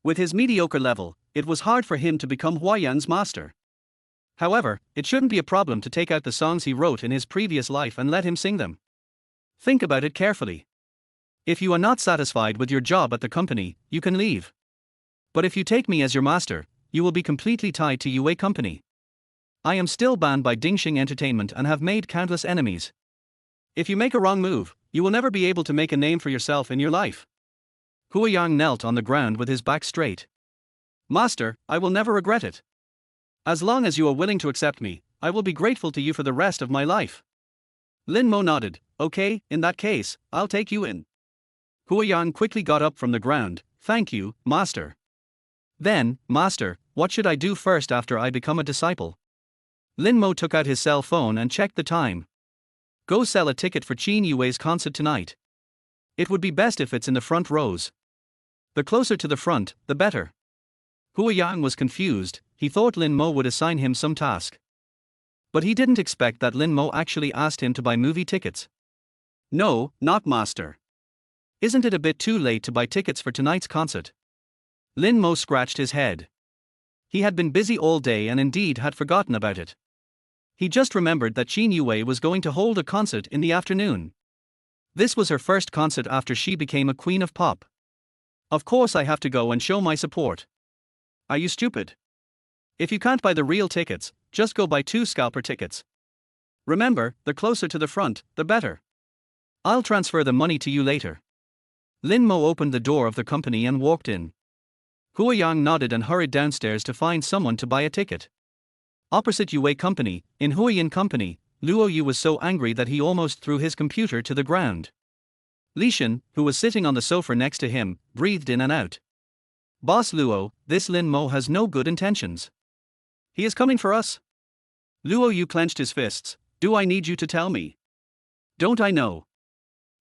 With his mediocre level, it was hard for him to become Huayan's master. However, it shouldn't be a problem to take out the songs he wrote in his previous life and let him sing them. Think about it carefully. If you are not satisfied with your job at the company, you can leave. But if you take me as your master, you will be completely tied to Yuwei Company. I am still banned by Ding Sheng Entertainment and have made countless enemies. If you make a wrong move, you will never be able to make a name for yourself in your life. Huayan knelt on the ground with his back straight. Master, I will never regret it. As long as you are willing to accept me, I will be grateful to you for the rest of my life. Lin Mo nodded. Okay, in that case, I'll take you in. Huayan quickly got up from the ground. Thank you, Master. Then, Master, what should I do first after I become a disciple? Lin Mo took out his cell phone and checked the time. Go sell a ticket for Qin Yuwei's concert tonight. It would be best if it's in the front rows. The closer to the front, the better. Huayan was confused. He thought Lin Mo would assign him some task. But he didn't expect that Lin Mo actually asked him to buy movie tickets. No, not Master. Isn't it a bit too late to buy tickets for tonight's concert? Lin Mo scratched his head. He had been busy all day and indeed had forgotten about it. He just remembered that Qin Yuwei was going to hold a concert in the afternoon. This was her first concert after she became a queen of pop. Of course I have to go and show my support. Are you stupid? If you can't buy the real tickets, just go buy 2 scalper tickets. Remember, the closer to the front, the better. I'll transfer the money to you later. Lin Mo opened the door of the company and walked in. Huayang nodded and hurried downstairs to find someone to buy a ticket. Opposite Yuwei Company, in Huayan Company, Luo Yu was so angry that he almost threw his computer to the ground. Li Shen, who was sitting on the sofa next to him, breathed in and out. Boss Luo, this Lin Mo has no good intentions. He is coming for us. Luo Yu clenched his fists. Do I need you to tell me? Don't I know?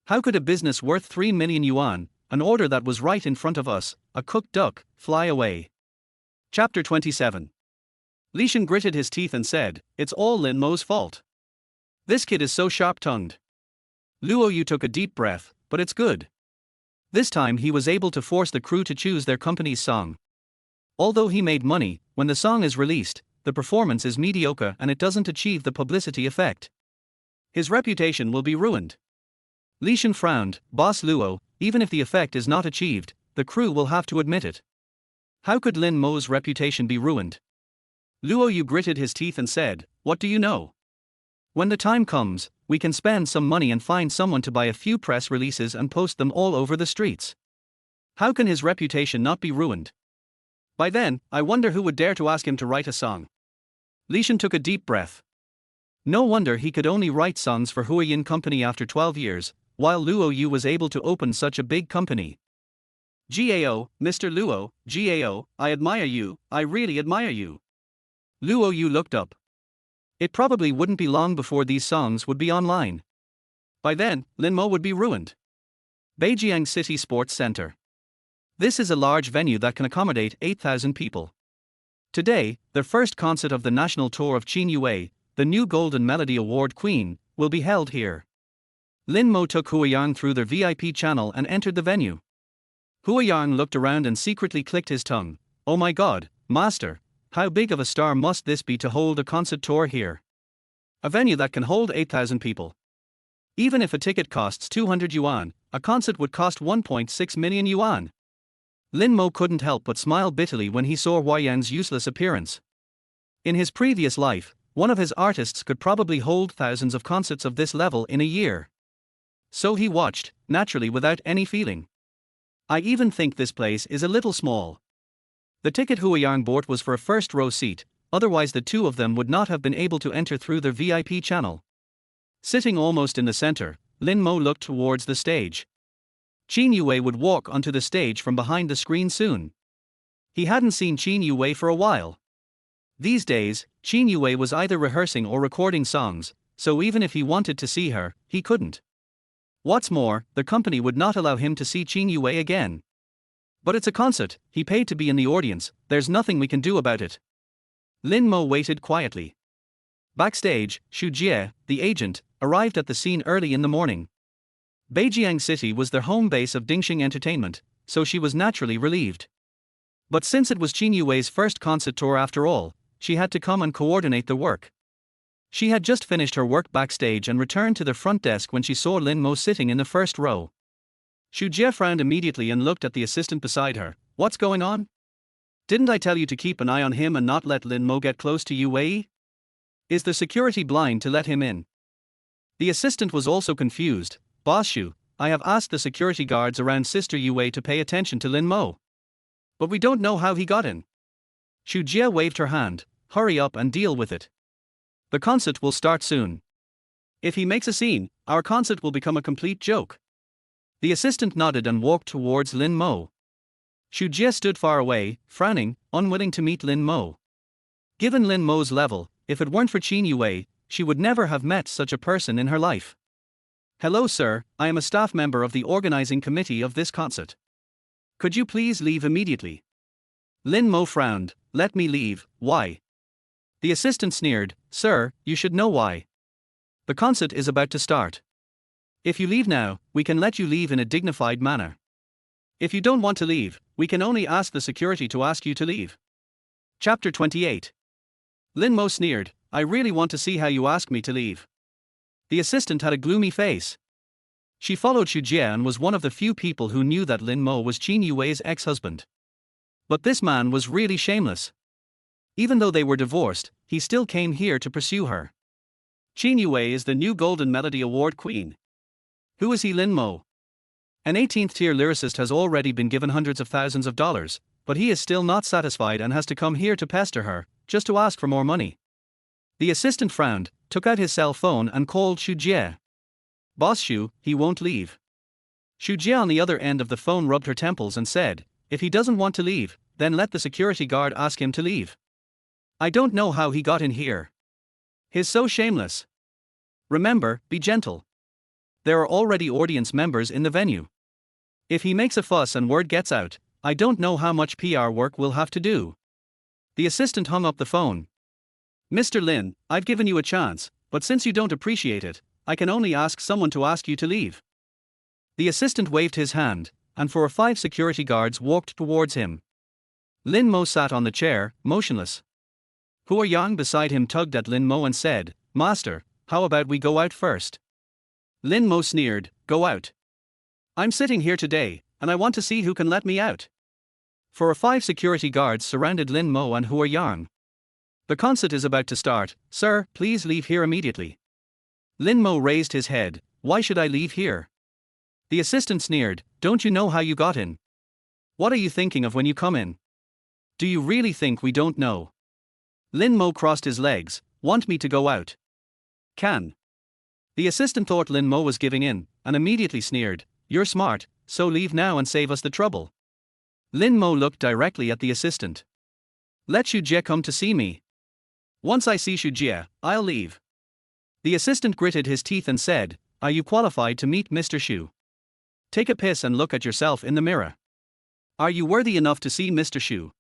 How could a business worth 3 million yuan, an order that was right in front of us, a cooked duck, fly away? Chapter 27. Li Shen gritted his teeth and said, "It's all Lin Mo's fault. This kid is so sharp-tongued." Luo Yu took a deep breath, but it's good. This time he was able to force the crew to choose their company's song. Although he made money, when the song is released, the performance is mediocre and it doesn't achieve the publicity effect. His reputation will be ruined. Li Shen frowned. Boss Luo, even if the effect is not achieved, the crew will have to admit it. How could Lin Mo's reputation be ruined? Luo Yu gritted his teeth and said, "What do you know? When the time comes, we can spend some money and find someone to buy a few press releases and post them all over the streets. How can his reputation not be ruined? By then, I wonder who would dare to ask him to write a song." Li Shen took a deep breath. No wonder he could only write songs for Huayan Company after 12 years, while Luo Yu was able to open such a big company. "Gao, Mr. Luo, Gao, I admire you, I really admire you." Luo Yu looked up. It probably wouldn't be long before these songs would be online. By then, Lin Mo would be ruined. Beijiang City Sports Center. This is a large venue that can accommodate 8,000 people. Today, the first concert of the national tour of Qin Yuwei, the new Golden Melody Award Queen, will be held here. Lin Mo took Huayang through their VIP channel and entered the venue. Huayang looked around and secretly clicked his tongue. "Oh my god, master, how big of a star must this be to hold a concert tour here? A venue that can hold 8,000 people. Even if a ticket costs 200 yuan, a concert would cost 1.6 million yuan. Lin Mo couldn't help but smile bitterly when he saw Huayang's useless appearance. In his previous life, one of his artists could probably hold thousands of concerts of this level in a year. So he watched, naturally without any feeling. "I even think this place is a little small." The ticket Huayang bought was for a first-row seat, otherwise the two of them would not have been able to enter through their VIP channel. Sitting almost in the center, Lin Mo looked towards the stage. Qin Yuwei would walk onto the stage from behind the screen soon. He hadn't seen Qin Yuwei for a while. These days, Qin Yuwei was either rehearsing or recording songs, so even if he wanted to see her, he couldn't. What's more, the company would not allow him to see Qin Yuwei again. "But it's a concert, he paid to be in the audience, there's nothing we can do about it." Lin Mo waited quietly. Backstage, Xu Jie, the agent, arrived at the scene early in the morning. Beijiang City was their home base of Ding Sheng Entertainment, so she was naturally relieved. But since it was Qin Yuwei's first concert tour after all, she had to come and coordinate the work. She had just finished her work backstage and returned to the front desk when she saw Lin Mo sitting in the first row. Xu Jie frowned immediately and looked at the assistant beside her. "What's going on? Didn't I tell you to keep an eye on him and not let Lin Mo get close to Yuwei? Is the security blind to let him in?" The assistant was also confused. "Boss Xu, I have asked the security guards around Sister Yuwei to pay attention to Lin Mo. But we don't know how he got in." Xu Jie waved her hand. "Hurry up and deal with it. The concert will start soon. If he makes a scene, our concert will become a complete joke." The assistant nodded and walked towards Lin Mo. Xu Jie stood far away, frowning, unwilling to meet Lin Mo. Given Lin Mo's level, if it weren't for Qin Yuwei, she would never have met such a person in her life. "Hello sir, I am a staff member of the organizing committee of this concert. Could you please leave immediately?" Lin Mo frowned. "Let me leave, why?" The assistant sneered. "Sir, you should know why. The concert is about to start. If you leave now, we can let you leave in a dignified manner. If you don't want to leave, we can only ask the security to ask you to leave." Chapter 28. Lin Mo sneered. "I really want to see how you ask me to leave." The assistant had a gloomy face. She followed Xu Jie and was one of the few people who knew that Lin Mo was Qin Yuwei's ex-husband. But this man was really shameless. Even though they were divorced, he still came here to pursue her. Qin Yuwei is the new Golden Melody Award Queen. Who is he? Lin Mo. An 18th-tier lyricist has already been given hundreds of thousands of dollars, but he is still not satisfied and has to come here to pester her, just to ask for more money. The assistant frowned, took out his cell phone and called Xu Jie. Boss Xu, he won't leave. Xu Jie on the other end of the phone rubbed her temples and said, if he doesn't want to leave, then let the security guard ask him to leave. I don't know how he got in here. He's so shameless. Remember, be gentle. There are already audience members in the venue. If he makes a fuss and word gets out, I don't know how much PR work we'll have to do. The assistant hung up the phone. Mr. Lin, I've given you a chance, but since you don't appreciate it, I can only ask someone to ask you to leave. The assistant waved his hand, and 4 or 5 security guards walked towards him. Lin Mo sat on the chair, motionless. Hua Yang beside him tugged at Lin Mo and said, Master, how about we go out first? Lin Mo sneered, go out. I'm sitting here today, and I want to see who can let me out. 4 or 5 security guards surrounded Lin Mo and Hua Yang. The concert is about to start, sir, please leave here immediately. Lin Mo raised his head, why should I leave here? The assistant sneered, don't you know how you got in? What are you thinking of when you come in? Do you really think we don't know? Lin Mo crossed his legs, want me to go out? Can. The assistant thought Lin Mo was giving in, and immediately sneered, you're smart, so leave now and save us the trouble. Lin Mo looked directly at the assistant. Let Xu Jie come to see me. Once I see Xu Jie, I'll leave. The assistant gritted his teeth and said, are you qualified to meet Mr. Xu? Take a piss and look at yourself in the mirror. Are you worthy enough to see Mr. Xu?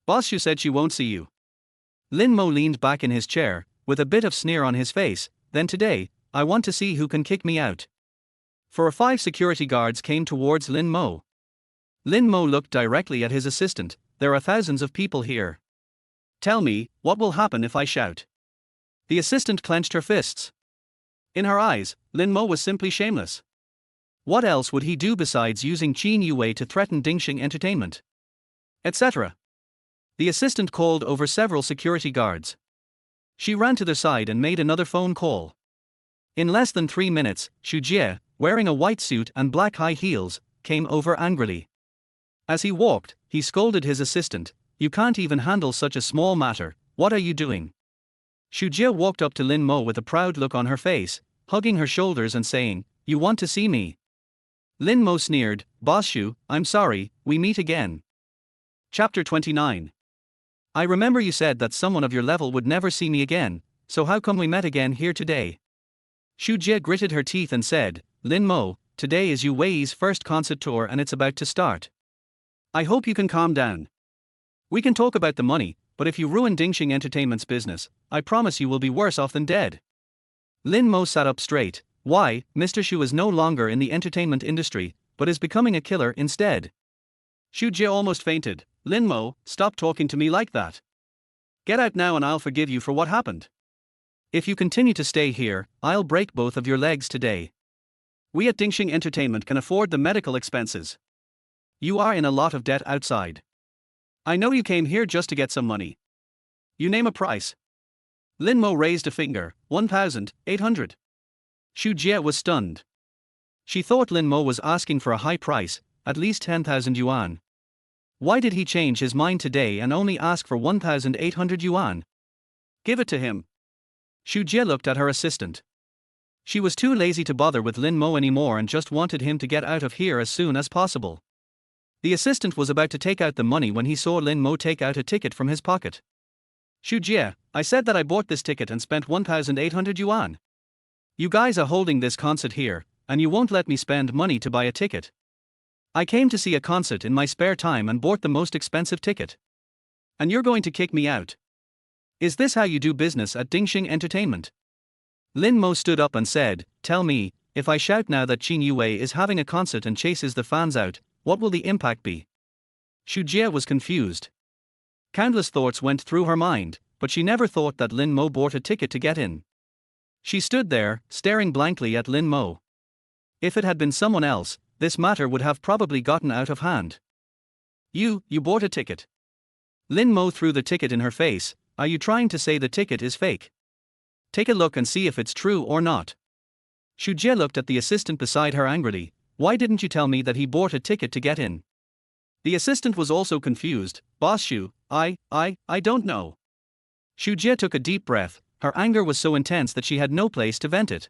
Boss Xu said she won't see you. Lin Mo leaned back in his chair, with a bit of sneer on his face, then today, I want to see who can kick me out. 4 or 5 security guards came towards Lin Mo. Lin Mo looked directly at his assistant, there are thousands of people here. Tell me, what will happen if I shout? The assistant clenched her fists. In her eyes, Lin Mo was simply shameless. What else would he do besides using Qin Yuwei to threaten Ding Sheng Entertainment? Etc. The assistant called over several security guards. She ran to their side and made another phone call. In less than 3 minutes, Xu Jie, wearing a white suit and black high heels, came over angrily. As he walked, he scolded his assistant, you can't even handle such a small matter, what are you doing? Xu Jie walked up to Lin Mo with a proud look on her face, hugging her shoulders and saying, you want to see me? Lin Mo sneered, Boss Xu, I'm sorry, we meet again. Chapter 29. I remember you said that someone of your level would never see me again, so how come we met again here today? Xu Jie gritted her teeth and said, Lin Mo, today is Yu Wei's first concert tour and it's about to start. I hope you can calm down. We can talk about the money, but if you ruin Ding Sheng Entertainment's business, I promise you will be worse off than dead. Lin Mo sat up straight, why, Mr. Xu is no longer in the entertainment industry, but is becoming a killer instead. Xu Jie almost fainted, Lin Mo, stop talking to me like that. Get out now and I'll forgive you for what happened. If you continue to stay here, I'll break both of your legs today. We at Ding Sheng Entertainment can afford the medical expenses. You are in a lot of debt outside. I know you came here just to get some money. You name a price. Lin Mo raised a finger, 1,800. Xu Jie was stunned. She thought Lin Mo was asking for a high price, at least 10,000 yuan. Why did he change his mind today and only ask for 1,800 yuan? Give it to him. Xu Jie looked at her assistant. She was too lazy to bother with Lin Mo anymore and just wanted him to get out of here as soon as possible. The assistant was about to take out the money when he saw Lin Mo take out a ticket from his pocket. Xu Jie, I said that I bought this ticket and spent 1,800 yuan. You guys are holding this concert here, and you won't let me spend money to buy a ticket. I came to see a concert in my spare time and bought the most expensive ticket. And you're going to kick me out. Is this how you do business at Ding Sheng Entertainment? Lin Mo stood up and said, tell me, if I shout now that Qin Yuwei is having a concert and chases the fans out, what will the impact be? Xu Jie was confused. Countless thoughts went through her mind, but she never thought that Lin Mo bought a ticket to get in. She stood there, staring blankly at Lin Mo. If it had been someone else, this matter would have probably gotten out of hand. You bought a ticket. Lin Mo threw the ticket in her face, are you trying to say the ticket is fake? Take a look and see if it's true or not. Xu Jie looked at the assistant beside her angrily, why didn't you tell me that he bought a ticket to get in? The assistant was also confused. Boss Shu, I don't know. Shu Jie took a deep breath. Her anger was so intense that she had no place to vent it.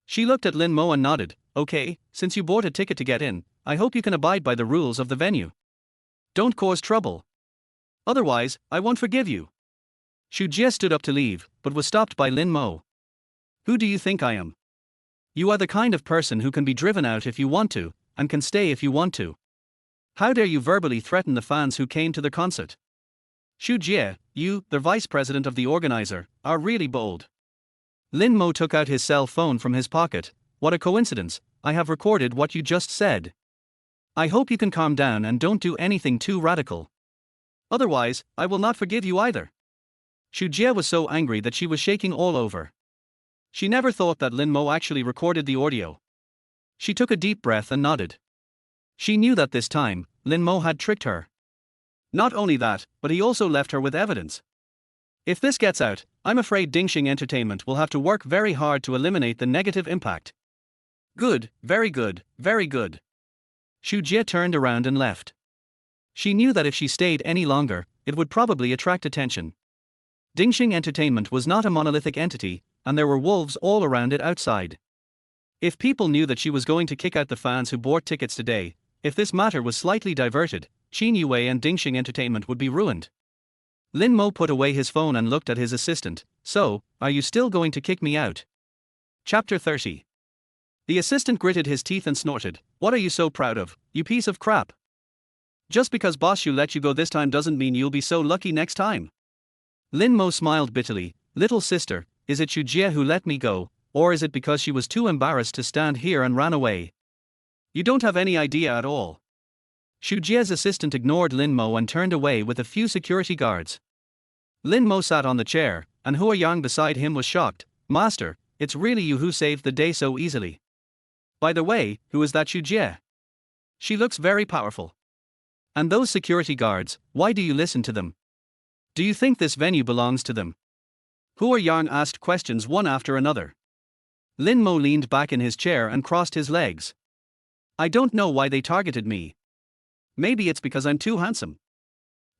She looked at Lin Mo and nodded. Okay, since you bought a ticket to get in, I hope you can abide by the rules of the venue. Don't cause trouble. Otherwise, I won't forgive you. Shu Jie stood up to leave, but was stopped by Lin Mo. Who do you think I am? You are the kind of person who can be driven out if you want to, and can stay if you want to. How dare you verbally threaten the fans who came to the concert? Shu Jie, you, the vice president of the organizer, are really bold. Lin Mo took out his cell phone from his pocket. What a coincidence, I have recorded what you just said. I hope you can calm down and don't do anything too radical. Otherwise, I will not forgive you either. Shu Jie was so angry that she was shaking all over. She never thought that Lin Mo actually recorded the audio. She took a deep breath and nodded. She knew that this time, Lin Mo had tricked her. Not only that, but he also left her with evidence. If this gets out, I'm afraid Ding Sheng Entertainment will have to work very hard to eliminate the negative impact. Good, very good, very good. Shu Jie turned around and left. She knew that if she stayed any longer, it would probably attract attention. Ding Sheng Entertainment was not a monolithic entity, and there were wolves all around it outside. If people knew that she was going to kick out the fans who bought tickets today, if this matter was slightly diverted, Qin Yuwei and Ding Sheng Entertainment would be ruined. Lin Mo put away his phone and looked at his assistant. So, are you still going to kick me out? Chapter 30. The assistant gritted his teeth and snorted. What are you so proud of, you piece of crap? Just because Boss Shu let you go this time doesn't mean you'll be so lucky next time. Lin Mo smiled bitterly. Little sister, is it Shu Jie who let me go, or is it because she was too embarrassed to stand here and ran away? You don't have any idea at all. Shu Jie's assistant ignored Lin Mo and turned away with a few security guards. Lin Mo sat on the chair, and Hua Yang beside him was shocked. Master, it's really you who saved the day so easily. By the way, who is that Shu Jie? She looks very powerful. And those security guards, why do you listen to them? Do you think this venue belongs to them? Hua Yang asked questions one after another. Lin Mo leaned back in his chair and crossed his legs. I don't know why they targeted me. Maybe it's because I'm too handsome.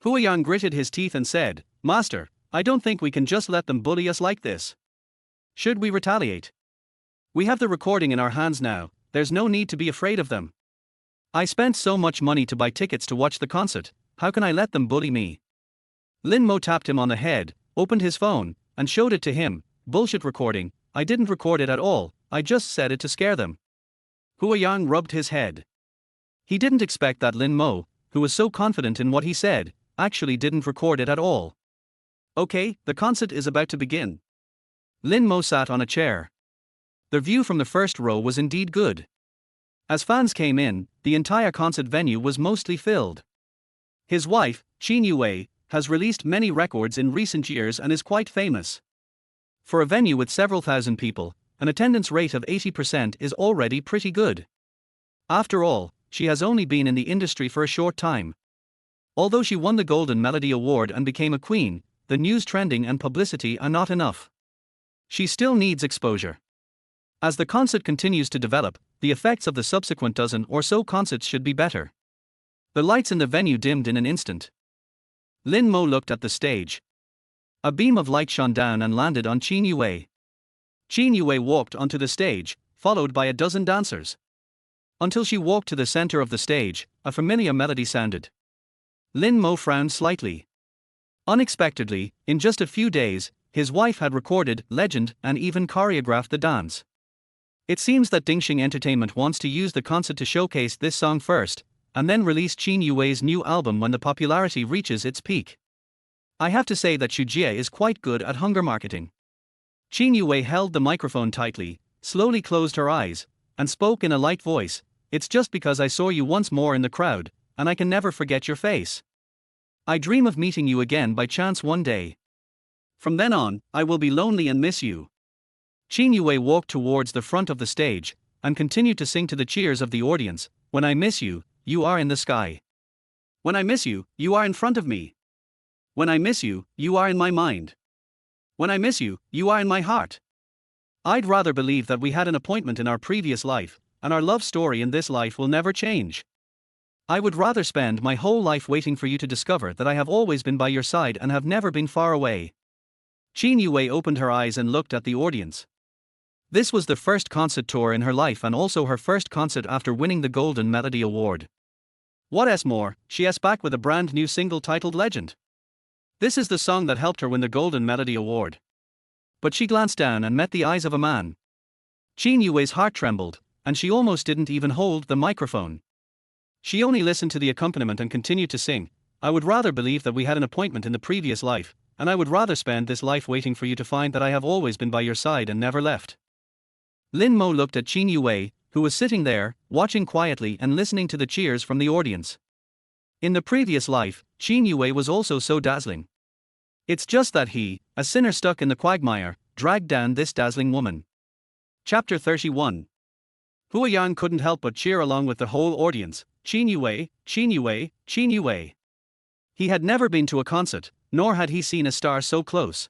Hua Yang gritted his teeth and said, Master, I don't think we can just let them bully us like this. Should we retaliate? We have the recording in our hands now, there's no need to be afraid of them. I spent so much money to buy tickets to watch the concert, how can I let them bully me? Lin Mo tapped him on the head, opened his phone, and showed it to him. Bullshit recording, I didn't record it at all, I just said it to scare them. Hua Yang rubbed his head. He didn't expect that Lin Mo, who was so confident in what he said, actually didn't record it at all. Okay, the concert is about to begin. Lin Mo sat on a chair. The view from the first row was indeed good. As fans came in, the entire concert venue was mostly filled. His wife, Qin Yuwei, has released many records in recent years and is quite famous. For a venue with several thousand people, an attendance rate of 80% is already pretty good. After all, she has only been in the industry for a short time. Although she won the Golden Melody Award and became a queen, the news trending and publicity are not enough. She still needs exposure. As the concert continues to develop, the effects of the subsequent dozen or so concerts should be better. The lights in the venue dimmed in an instant. Lin Mo looked at the stage. A beam of light shone down and landed on Qin Yuwei. Qin Yuwei walked onto the stage, followed by a dozen dancers. Until she walked to the center of the stage, a familiar melody sounded. Lin Mo frowned slightly. Unexpectedly, in just a few days, his wife had recorded Legend and even choreographed the dance. It seems that Ding Sheng Entertainment wants to use the concert to showcase this song first, and then release Qin Yuwei's new album when the popularity reaches its peak. I have to say that Shu Jie is quite good at hunger marketing. Qin Yuwei held the microphone tightly, slowly closed her eyes, and spoke in a light voice. It's just because I saw you once more in the crowd, and I can never forget your face. I dream of meeting you again by chance one day. From then on, I will be lonely and miss you. Qin Yuwei walked towards the front of the stage, and continued to sing to the cheers of the audience. When I miss you, you are in the sky. When I miss you, you are in front of me. When I miss you, you are in my mind. When I miss you, you are in my heart. I'd rather believe that we had an appointment in our previous life, and our love story in this life will never change. I would rather spend my whole life waiting for you to discover that I have always been by your side and have never been far away. Qin Yuwei opened her eyes and looked at the audience. This was the first concert tour in her life and also her first concert after winning the Golden Melody Award. What's more, she is back with a brand new single titled Legend. This is the song that helped her win the Golden Melody Award. But she glanced down and met the eyes of a man. Qin Yuwei's heart trembled, and she almost didn't even hold the microphone. She only listened to the accompaniment and continued to sing. I would rather believe that we had an appointment in the previous life, and I would rather spend this life waiting for you to find that I have always been by your side and never left. Lin Mo looked at Qin Yuwei, who was sitting there, watching quietly and listening to the cheers from the audience. In the previous life, Qin Yuwei was also so dazzling. It's just that he, a sinner stuck in the quagmire, dragged down this dazzling woman. Chapter 31. Hua Yang couldn't help but cheer along with the whole audience. Qin Yuwei, Qin Yuwei, Qin Yuwei. He had never been to a concert, nor had he seen a star so close.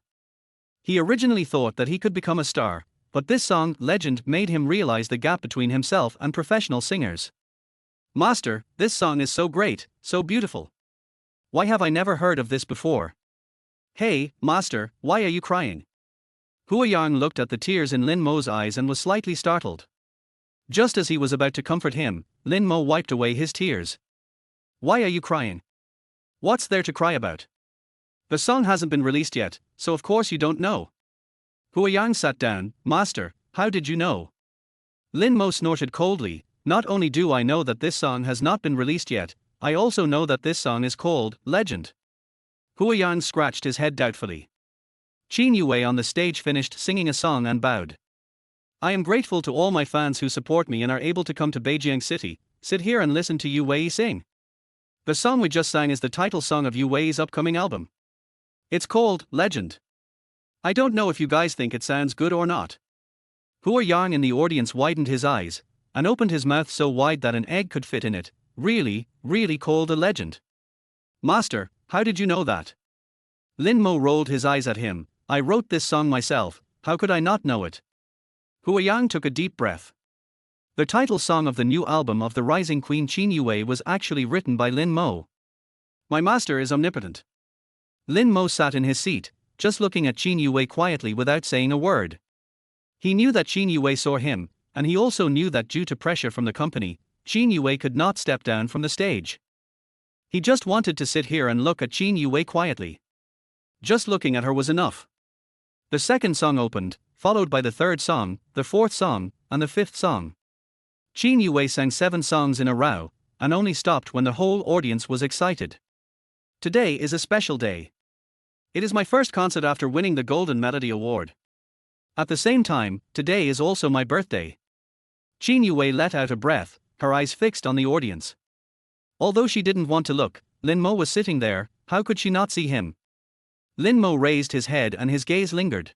He originally thought that he could become a star, but this song, Legend, made him realize the gap between himself and professional singers. Master, this song is so great, so beautiful. Why have I never heard of this before? Hey, Master, why are you crying? Hua Yang looked at the tears in Lin Mo's eyes and was slightly startled. Just as he was about to comfort him, Lin Mo wiped away his tears. Why are you crying? What's there to cry about? The song hasn't been released yet, so of course you don't know. Hua Yang sat down. Master, how did you know? Lin Mo snorted coldly. Not only do I know that this song has not been released yet, I also know that this song is called Legend. Hua Yang scratched his head doubtfully. Qin Yuwei on the stage finished singing a song and bowed. I am grateful to all my fans who support me and are able to come to Beijing City, sit here and listen to Yuwei sing. The song we just sang is the title song of Yuwei's upcoming album. It's called Legend. I don't know if you guys think it sounds good or not. Hua Yang in the audience widened his eyes, and opened his mouth so wide that an egg could fit in it. Really, really called a legend. Master, how did you know that? Lin Mo rolled his eyes at him. I wrote this song myself, how could I not know it? Hua Yang took a deep breath. The title song of the new album of the rising queen Qin Yuwei was actually written by Lin Mo. My master is omnipotent. Lin Mo sat in his seat, just looking at Qin Yuwei quietly without saying a word. He knew that Qin Yuwei saw him, and he also knew that due to pressure from the company, Qin Yuwei could not step down from the stage. He just wanted to sit here and look at Qin Yuwei quietly. Just looking at her was enough. The second song opened, followed by the third song, the fourth song, and the fifth song. Qin Yuwei sang 7 songs in a row, and only stopped when the whole audience was excited. Today is a special day. It is my first concert after winning the Golden Melody Award. At the same time, today is also my birthday. Qin Yuwei let out a breath, her eyes fixed on the audience. Although she didn't want to look, Lin Mo was sitting there, how could she not see him? Lin Mo raised his head and his gaze lingered.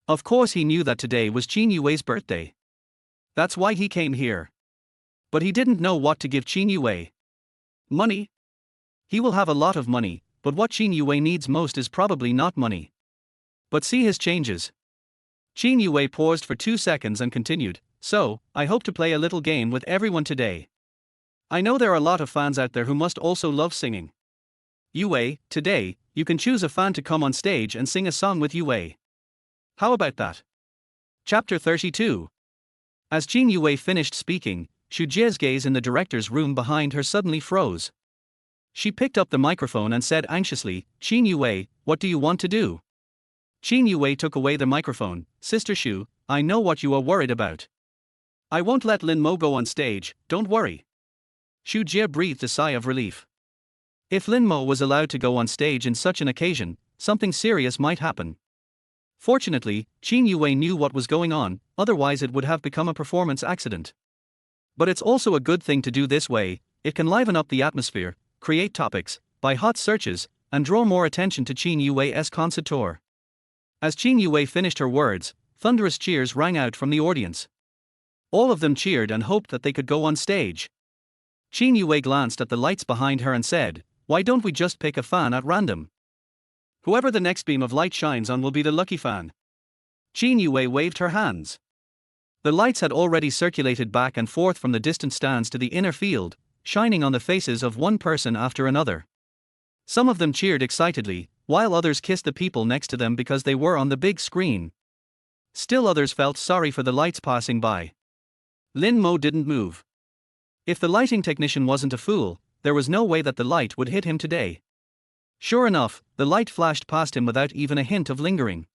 Of course he knew that today was Qin Yuwei's birthday. That's why he came here. But he didn't know what to give Qin Yuwei. Money? He will have a lot of money, but what Qin Yuwei needs most is probably not money. But see his changes. Qin Yuwei paused for 2 seconds and continued, so, I hope to play a little game with everyone today. I know there are a lot of fans out there who must also love singing. Yuwei, today, you can choose a fan to come on stage and sing a song with Yuwei. How about that? Chapter 32. As Qin Yuwei finished speaking, Xu Jie's gaze in the director's room behind her suddenly froze. She picked up the microphone and said anxiously, Qin Yuwei, what do you want to do? Qin Yuwei took away the microphone. Sister Xu, I know what you are worried about. I won't let Lin Mo go on stage, don't worry. Xu Jie breathed a sigh of relief. If Lin Mo was allowed to go on stage in such an occasion, something serious might happen. Fortunately, Qin Yuwei knew what was going on, otherwise it would have become a performance accident. But it's also a good thing to do this way, it can liven up the atmosphere, create topics, buy hot searches, and draw more attention to Qin Yuwei's concert tour. As Qin Yuwei finished her words, thunderous cheers rang out from the audience. All of them cheered and hoped that they could go on stage. Qin Yuwei glanced at the lights behind her and said, why don't we just pick a fan at random? Whoever the next beam of light shines on will be the lucky fan. Qin Yuwei waved her hands. The lights had already circulated back and forth from the distant stands to the inner field, shining on the faces of one person after another. Some of them cheered excitedly, while others kissed the people next to them because they were on the big screen. Still others felt sorry for the lights passing by. Lin Mo didn't move. If the lighting technician wasn't a fool, there was no way that the light would hit him today. Sure enough, the light flashed past him without even a hint of lingering.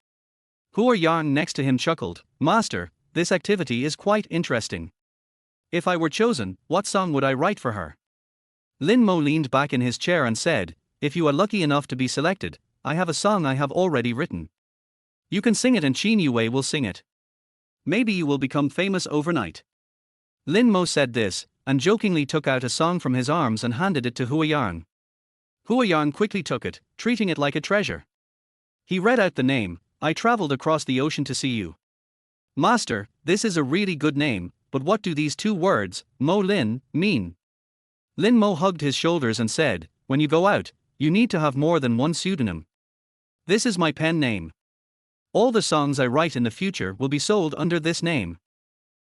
Hua Yang next to him chuckled, "Master, this activity is quite interesting. If I were chosen, what song would I write for her?" Lin Mo leaned back in his chair and said, "If you are lucky enough to be selected, I have a song I have already written. You can sing it and Qin Yuwei will sing it. Maybe you will become famous overnight." Lin Mo said this, and jokingly took out a song from his arms and handed it to Hua Yang. Hua Yang quickly took it, treating it like a treasure. He read out the name, "I traveled across the ocean to see you." "Master, this is a really good name, but what do these two words, Mo Lin, mean?" Lin Mo hugged his shoulders and said, "When you go out, you need to have more than one pseudonym. This is my pen name. All the songs I write in the future will be sold under this name.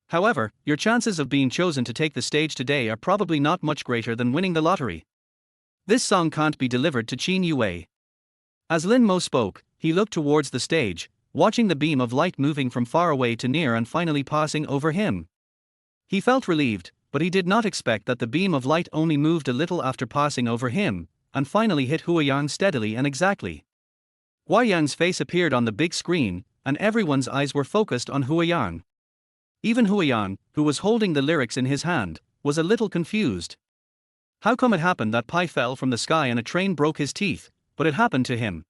However, your chances of being chosen to take the stage today are probably not much greater than winning the lottery. This song can't be delivered to Qin Yuwei." As Lin Mo spoke, he looked towards the stage, watching the beam of light moving from far away to near and finally passing over him. He felt relieved, but he did not expect that the beam of light only moved a little after passing over him, and finally hit Hua Yang steadily and exactly. Hua Yang's face appeared on the big screen, and everyone's eyes were focused on Hua Yang. Even Hua Yang, who was holding the lyrics in his hand, was a little confused. How come it happened that pie fell from the sky and a train broke his teeth, but it happened to him?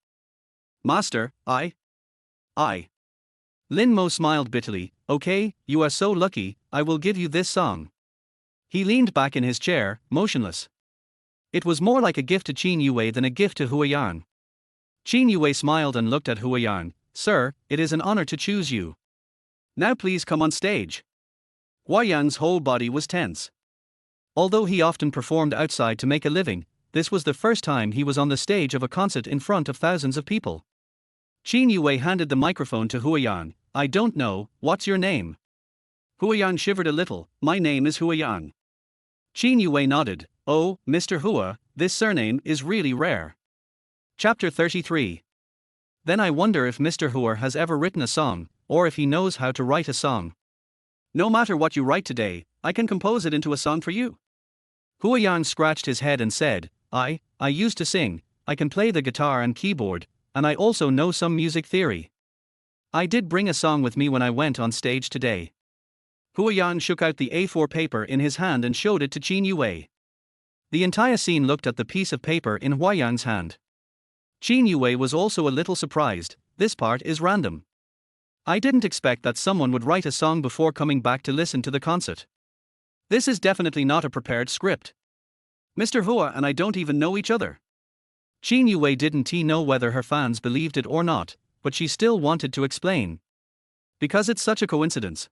"Master, I. Lin Mo smiled bitterly, "Okay, you are so lucky, I will give you this song." He leaned back in his chair, motionless. It was more like a gift to Qin Yuwei than a gift to Hua Yang. Qin Yuwei smiled and looked at Hua Yang. "Sir, it is an honor to choose you. Now please come on stage." Hua Yang's whole body was tense. Although he often performed outside to make a living, this was the first time he was on the stage of a concert in front of thousands of people. Qin Yuwei handed the microphone to Hua Yang. "I don't know, what's your name?" Hua Yang shivered a little. "My name is Hua Yang." Qin Yuwei nodded. "Oh, Mr. Hua, this surname is really rare." Chapter 33. Then I wonder if Mr. Hua has ever written a song, or if he knows how to write a song. No matter what you write today, I can compose it into a song for you. Hua Yang scratched his head and said, I used to sing, I can play the guitar and keyboard, and I also know some music theory. I did bring a song with me when I went on stage today." Hua Yang shook out the A4 paper in his hand and showed it to Qin Yuwei. The entire scene looked at the piece of paper in Hua Yang's hand. Qin Yuwei was also a little surprised. "This part is random. I didn't expect that someone would write a song before coming back to listen to the concert. This is definitely not a prepared script. Mr. Hua and I don't even know each other." Qin Yuwei didn't know whether her fans believed it or not, but she still wanted to explain. "Because it's such a coincidence."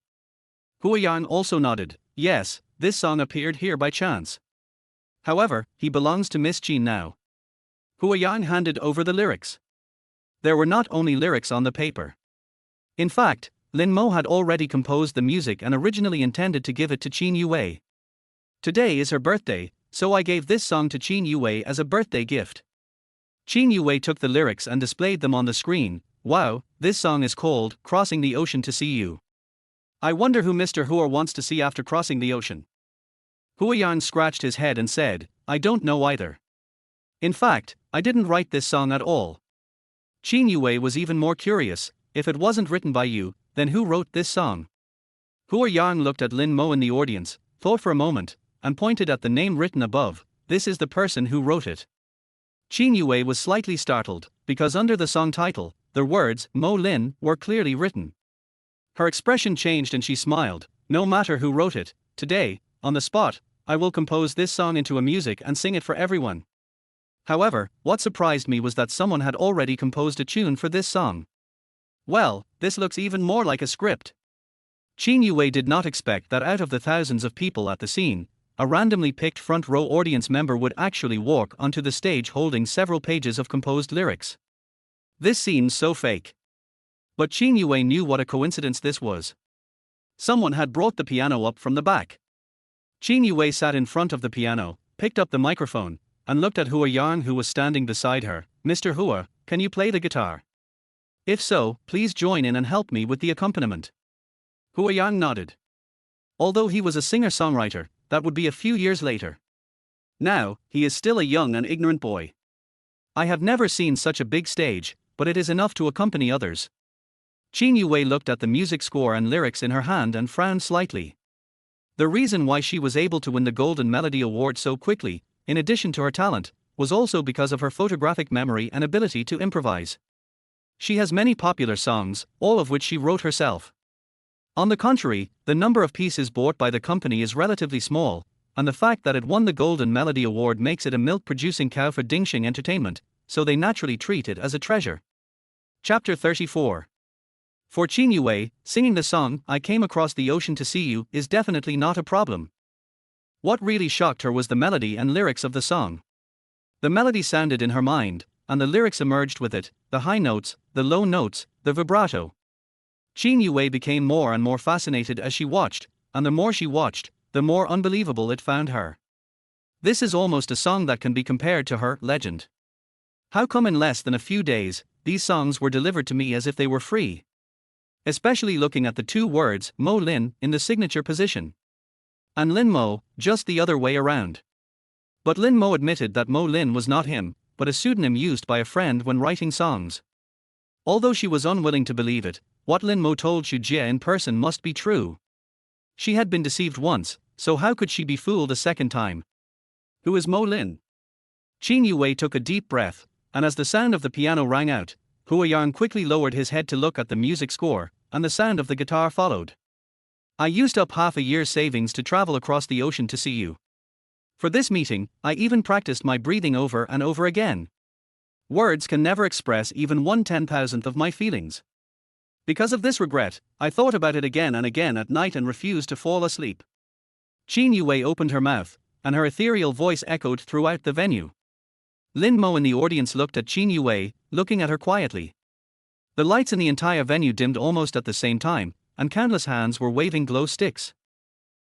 Hua Yang also nodded. "Yes, this song appeared here by chance. However, he belongs to Miss Qin now." Hua Yang handed over the lyrics. There were not only lyrics on the paper. In fact, Lin Mo had already composed the music and originally intended to give it to Qin Yuwei. Today is her birthday, so I gave this song to Qin Yuwei as a birthday gift. Qin Yuwei took the lyrics and displayed them on the screen. "Wow, this song is called Crossing the Ocean to See You. I wonder who Mr. Hua wants to see after crossing the ocean." Hua Yang scratched his head and said, "I don't know either. In fact, I didn't write this song at all." Qin Yuwei was even more curious. "If it wasn't written by you, then who wrote this song?" Hua Yang looked at Lin Mo in the audience, thought for a moment, and pointed at the name written above. "This is the person who wrote it." Qin Yuwei was slightly startled, because under the song title, the words Mo Lin were clearly written. Her expression changed and she smiled. "No matter who wrote it, today, on the spot, I will compose this song into a music and sing it for everyone." However, what surprised me was that someone had already composed a tune for this song. Well, this looks even more like a script. Qin Yuwei did not expect that out of the thousands of people at the scene, a randomly picked front row audience member would actually walk onto the stage holding several pages of composed lyrics. This seems so fake. But Qin Yuwei knew what a coincidence this was. Someone had brought the piano up from the back. Qin Yuwei sat in front of the piano, picked up the microphone, and looked at Hua Yang, who was standing beside her. Mr. Hua, can you play the guitar? If so, please join in and help me with the accompaniment. Hua Yang nodded. Although he was a singer-songwriter, that would be a few years later. Now, he is still a young and ignorant boy. I have never seen such a big stage, but it is enough to accompany others. Qin Yuwei looked at the music score and lyrics in her hand and frowned slightly. The reason why she was able to win the Golden Melody Award so quickly, in addition to her talent, was also because of her photographic memory and ability to improvise. She has many popular songs, all of which she wrote herself. On the contrary, the number of pieces bought by the company is relatively small, and the fact that it won the Golden Melody Award makes it a milk-producing cow for Ding Sheng Entertainment, so they naturally treat it as a treasure. Chapter 34. For Qin Yuwei, singing the song, I Came Across the Ocean to See You, is definitely not a problem. What really shocked her was the melody and lyrics of the song. The melody sounded in her mind, and the lyrics emerged with it, the high notes, the low notes, the vibrato. Qin Yuwei became more and more fascinated as she watched, and the more she watched, the more unbelievable it found her. This is almost a song that can be compared to her legend. How come in less than a few days, these songs were delivered to me as if they were free? Especially looking at the two words, Mo Lin, in the signature position. And Lin Mo, just the other way around. But Lin Mo admitted that Mo Lin was not him, but a pseudonym used by a friend when writing songs. Although she was unwilling to believe it, what Lin Mo told Xu Jie in person must be true. She had been deceived once, so how could she be fooled a second time? Who is Mo Lin? Qin Yuwei took a deep breath, and as the sound of the piano rang out, Hua Yang quickly lowered his head to look at the music score, and the sound of the guitar followed. I used up half a year's savings to travel across the ocean to see you. For this meeting, I even practiced my breathing over and over again. Words can never express even 1/10,000th of my feelings. Because of this regret, I thought about it again and again at night and refused to fall asleep. Qin Yuwei opened her mouth, and her ethereal voice echoed throughout the venue. Lin Mo in the audience looked at Qin Yuwei, looking at her quietly. The lights in the entire venue dimmed almost at the same time, and countless hands were waving glow sticks.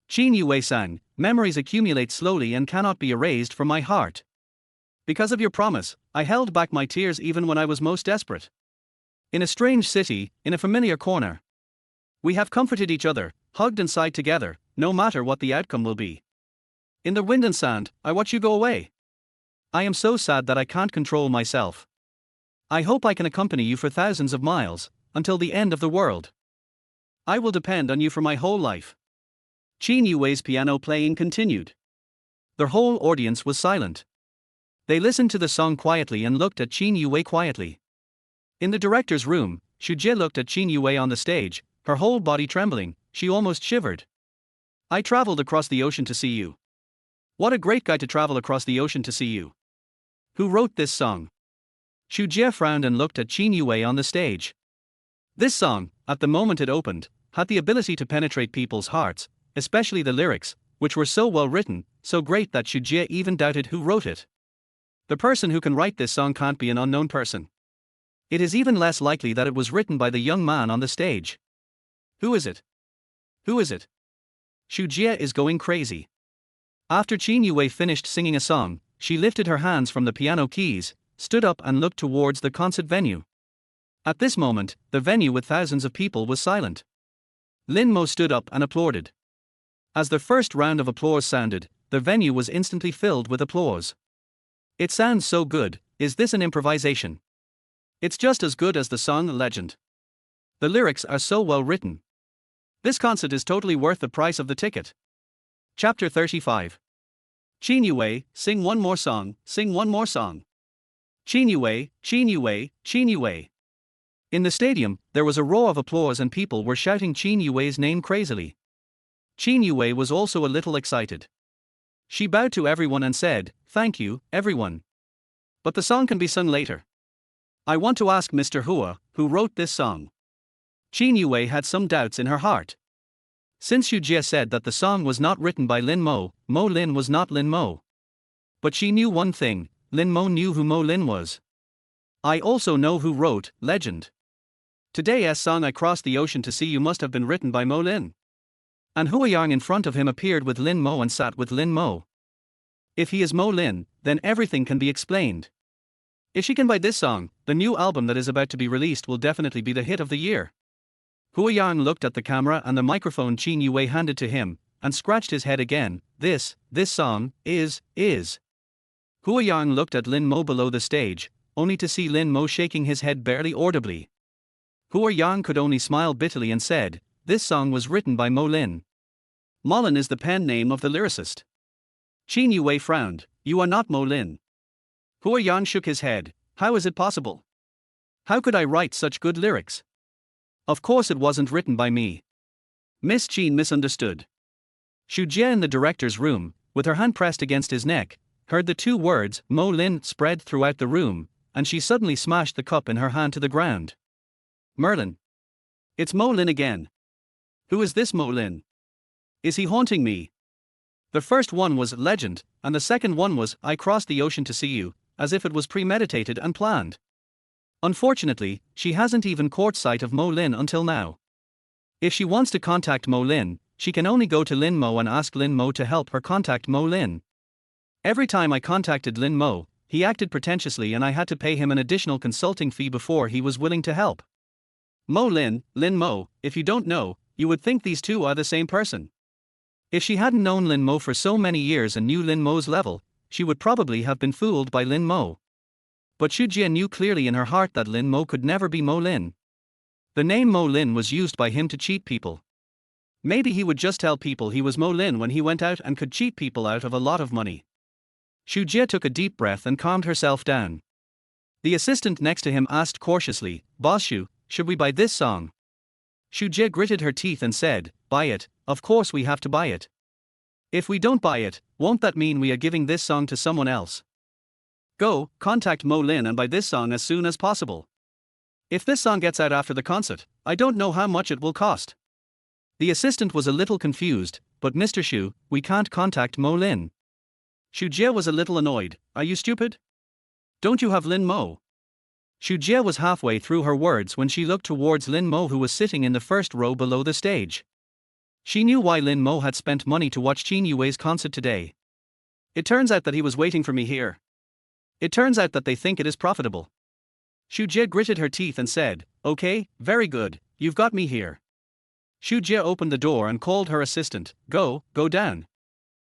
Qin Yuwei sang, "Memories accumulate slowly and cannot be erased from my heart. Because of your promise, I held back my tears even when I was most desperate. In a strange city, in a familiar corner. We have comforted each other, hugged and sighed together, no matter what the outcome will be. In the wind and sand, I watch you go away. I am so sad that I can't control myself. I hope I can accompany you for thousands of miles, until the end of the world. I will depend on you for my whole life." Qin Yuwei's piano playing continued. The whole audience was silent. They listened to the song quietly and looked at Qin Yuwei quietly. In the director's room, Xu Jie looked at Qin Yuwei on the stage, her whole body trembling, she almost shivered. "I traveled across the ocean to see you. What a great guy to travel across the ocean to see you. Who wrote this song?" Xu Jie frowned and looked at Qin Yuwei on the stage. This song, at the moment it opened, had the ability to penetrate people's hearts, especially the lyrics, which were so well written, so great that Xu Jie even doubted who wrote it. The person who can write this song can't be an unknown person. It is even less likely that it was written by the young man on the stage. Who is it? Who is it? Xu Jie is going crazy. After Qin Yuwei finished singing a song, she lifted her hands from the piano keys, stood up and looked towards the concert venue. At this moment, the venue with thousands of people was silent. Lin Mo stood up and applauded. As the first round of applause sounded, the venue was instantly filled with applause. "It sounds so good, is this an improvisation? It's just as good as the song Legend. The lyrics are so well written. This concert is totally worth the price of the ticket." Chapter 35. Qin Yuwei, sing one more song, sing one more song. Qin Yuwei, Qin Yuwei, Qin Yuwei. In the stadium, there was a roar of applause and people were shouting Qin Yuwei's name crazily. Qin Yuwei was also a little excited. She bowed to everyone and said, "Thank you, everyone. But the song can be sung later. I want to ask Mr. Hua, who wrote this song." Qin Yuwei had some doubts in her heart. Since Xu Jie said that the song was not written by Lin Mo, Mo Lin was not Lin Mo. But she knew one thing, Lin Mo knew who Mo Lin was. "I also know who wrote Legend. Today's song I Crossed the Ocean to See You must have been written by Mo Lin. And Hua Yang in front of him appeared with Lin Mo and sat with Lin Mo. If he is Mo Lin, then everything can be explained. If she can buy this song, the new album that is about to be released will definitely be the hit of the year. Hua Yang looked at the camera and the microphone Qin Yuwei handed to him, and scratched his head again. This song, is. Hua Yang looked at Lin Mo below the stage, only to see Lin Mo shaking his head barely audibly. Hua Yang could only smile bitterly and said, this song was written by Mo Lin. Mo Lin is the pen name of the lyricist. Qin Yuwei frowned, you are not Mo Lin. Hua Yang shook his head, how is it possible? How could I write such good lyrics? Of course it wasn't written by me. Miss Qin misunderstood. Xu Jie in the director's room, with her hand pressed against his neck, heard the two words, Mo Lin, spread throughout the room, and she suddenly smashed the cup in her hand to the ground. Merlin. It's Mo Lin again. Who is this Mo Lin? Is he haunting me? The first one was legend, and the second one was I crossed the ocean to see you, as if it was premeditated and planned. Unfortunately, she hasn't even caught sight of Mo Lin until now. If she wants to contact Mo Lin, she can only go to Lin Mo and ask Lin Mo to help her contact Mo Lin. Every time I contacted Lin Mo, he acted pretentiously and I had to pay him an additional consulting fee before he was willing to help. Mo Lin, Lin Mo, if you don't know, you would think these two are the same person. If she hadn't known Lin Mo for so many years and knew Lin Mo's level, she would probably have been fooled by Lin Mo. But Xu Jie knew clearly in her heart that Lin Mo could never be Mo Lin. The name Mo Lin was used by him to cheat people. Maybe he would just tell people he was Mo Lin when he went out and could cheat people out of a lot of money. Xu Jie took a deep breath and calmed herself down. The assistant next to him asked cautiously, Boss Xu, should we buy this song? Xu Jie gritted her teeth and said, buy it, of course we have to buy it. If we don't buy it, won't that mean we are giving this song to someone else? Go, contact Mo Lin and buy this song as soon as possible. If this song gets out after the concert, I don't know how much it will cost. The assistant was a little confused, but Mr. Xu, we can't contact Mo Lin. Xu Jie was a little annoyed, are you stupid? Don't you have Lin Mo? Xu Jie was halfway through her words when she looked towards Lin Mo who was sitting in the first row below the stage. She knew why Lin Mo had spent money to watch Qin Yuwei's concert today. It turns out that he was waiting for me here. It turns out that they think it is profitable. Xu Jie gritted her teeth and said, okay, very good, you've got me here. Xu Jie opened the door and called her assistant, go down.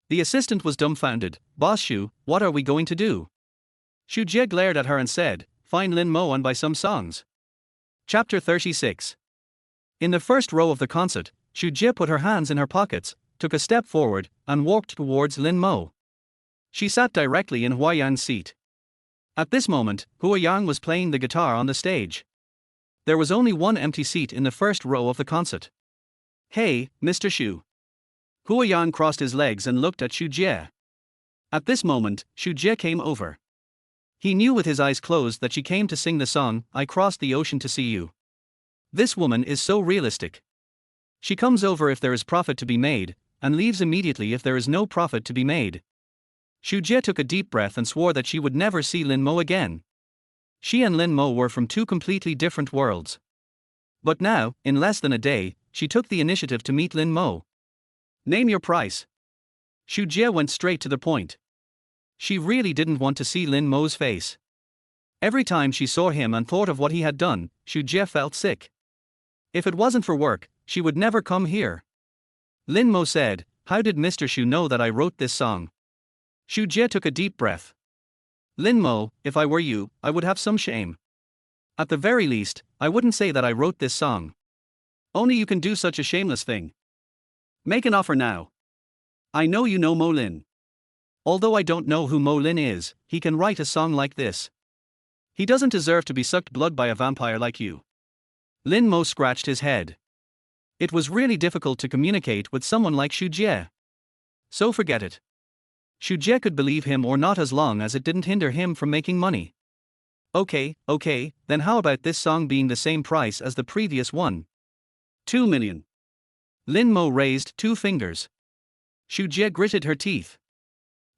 The assistant was dumbfounded, Boss Xu, what are we going to do? Xu Jie glared at her and said, find Lin Mo and buy some songs. Chapter 36. In the first row of the concert, Xu Jie put her hands in her pockets, took a step forward, and walked towards Lin Mo. She sat directly in Hua Yang's seat. At this moment, Hua Yang was playing the guitar on the stage. There was only one empty seat in the first row of the concert. Hey, Mr. Xu. Hua Yang crossed his legs and looked at Xu Jie. At this moment, Xu Jie came over. He knew with his eyes closed that she came to sing the song, I crossed the ocean to see you. This woman is so realistic. She comes over if there is profit to be made, and leaves immediately if there is no profit to be made. Xu Jie took a deep breath and swore that she would never see Lin Mo again. She and Lin Mo were from two completely different worlds. But now, in less than a day, she took the initiative to meet Lin Mo. Name your price. Xu Jie went straight to the point. She really didn't want to see Lin Mo's face. Every time she saw him and thought of what he had done, Xu Jie felt sick. If it wasn't for work, she would never come here. Lin Mo said, how did Mr. Xu know that I wrote this song? Xu Jie took a deep breath. Lin Mo, if I were you, I would have some shame. At the very least, I wouldn't say that I wrote this song. Only you can do such a shameless thing. Make an offer now. I know you know Mo Lin. Although I don't know who Mo Lin is, he can write a song like this. He doesn't deserve to be sucked blood by a vampire like you. Lin Mo scratched his head. It was really difficult to communicate with someone like Xu Jie. So forget it. Xu Jie could believe him or not as long as it didn't hinder him from making money. Okay, then how about this song being the same price as the previous one? 2 million. Lin Mo raised 2 fingers. Xu Jie gritted her teeth.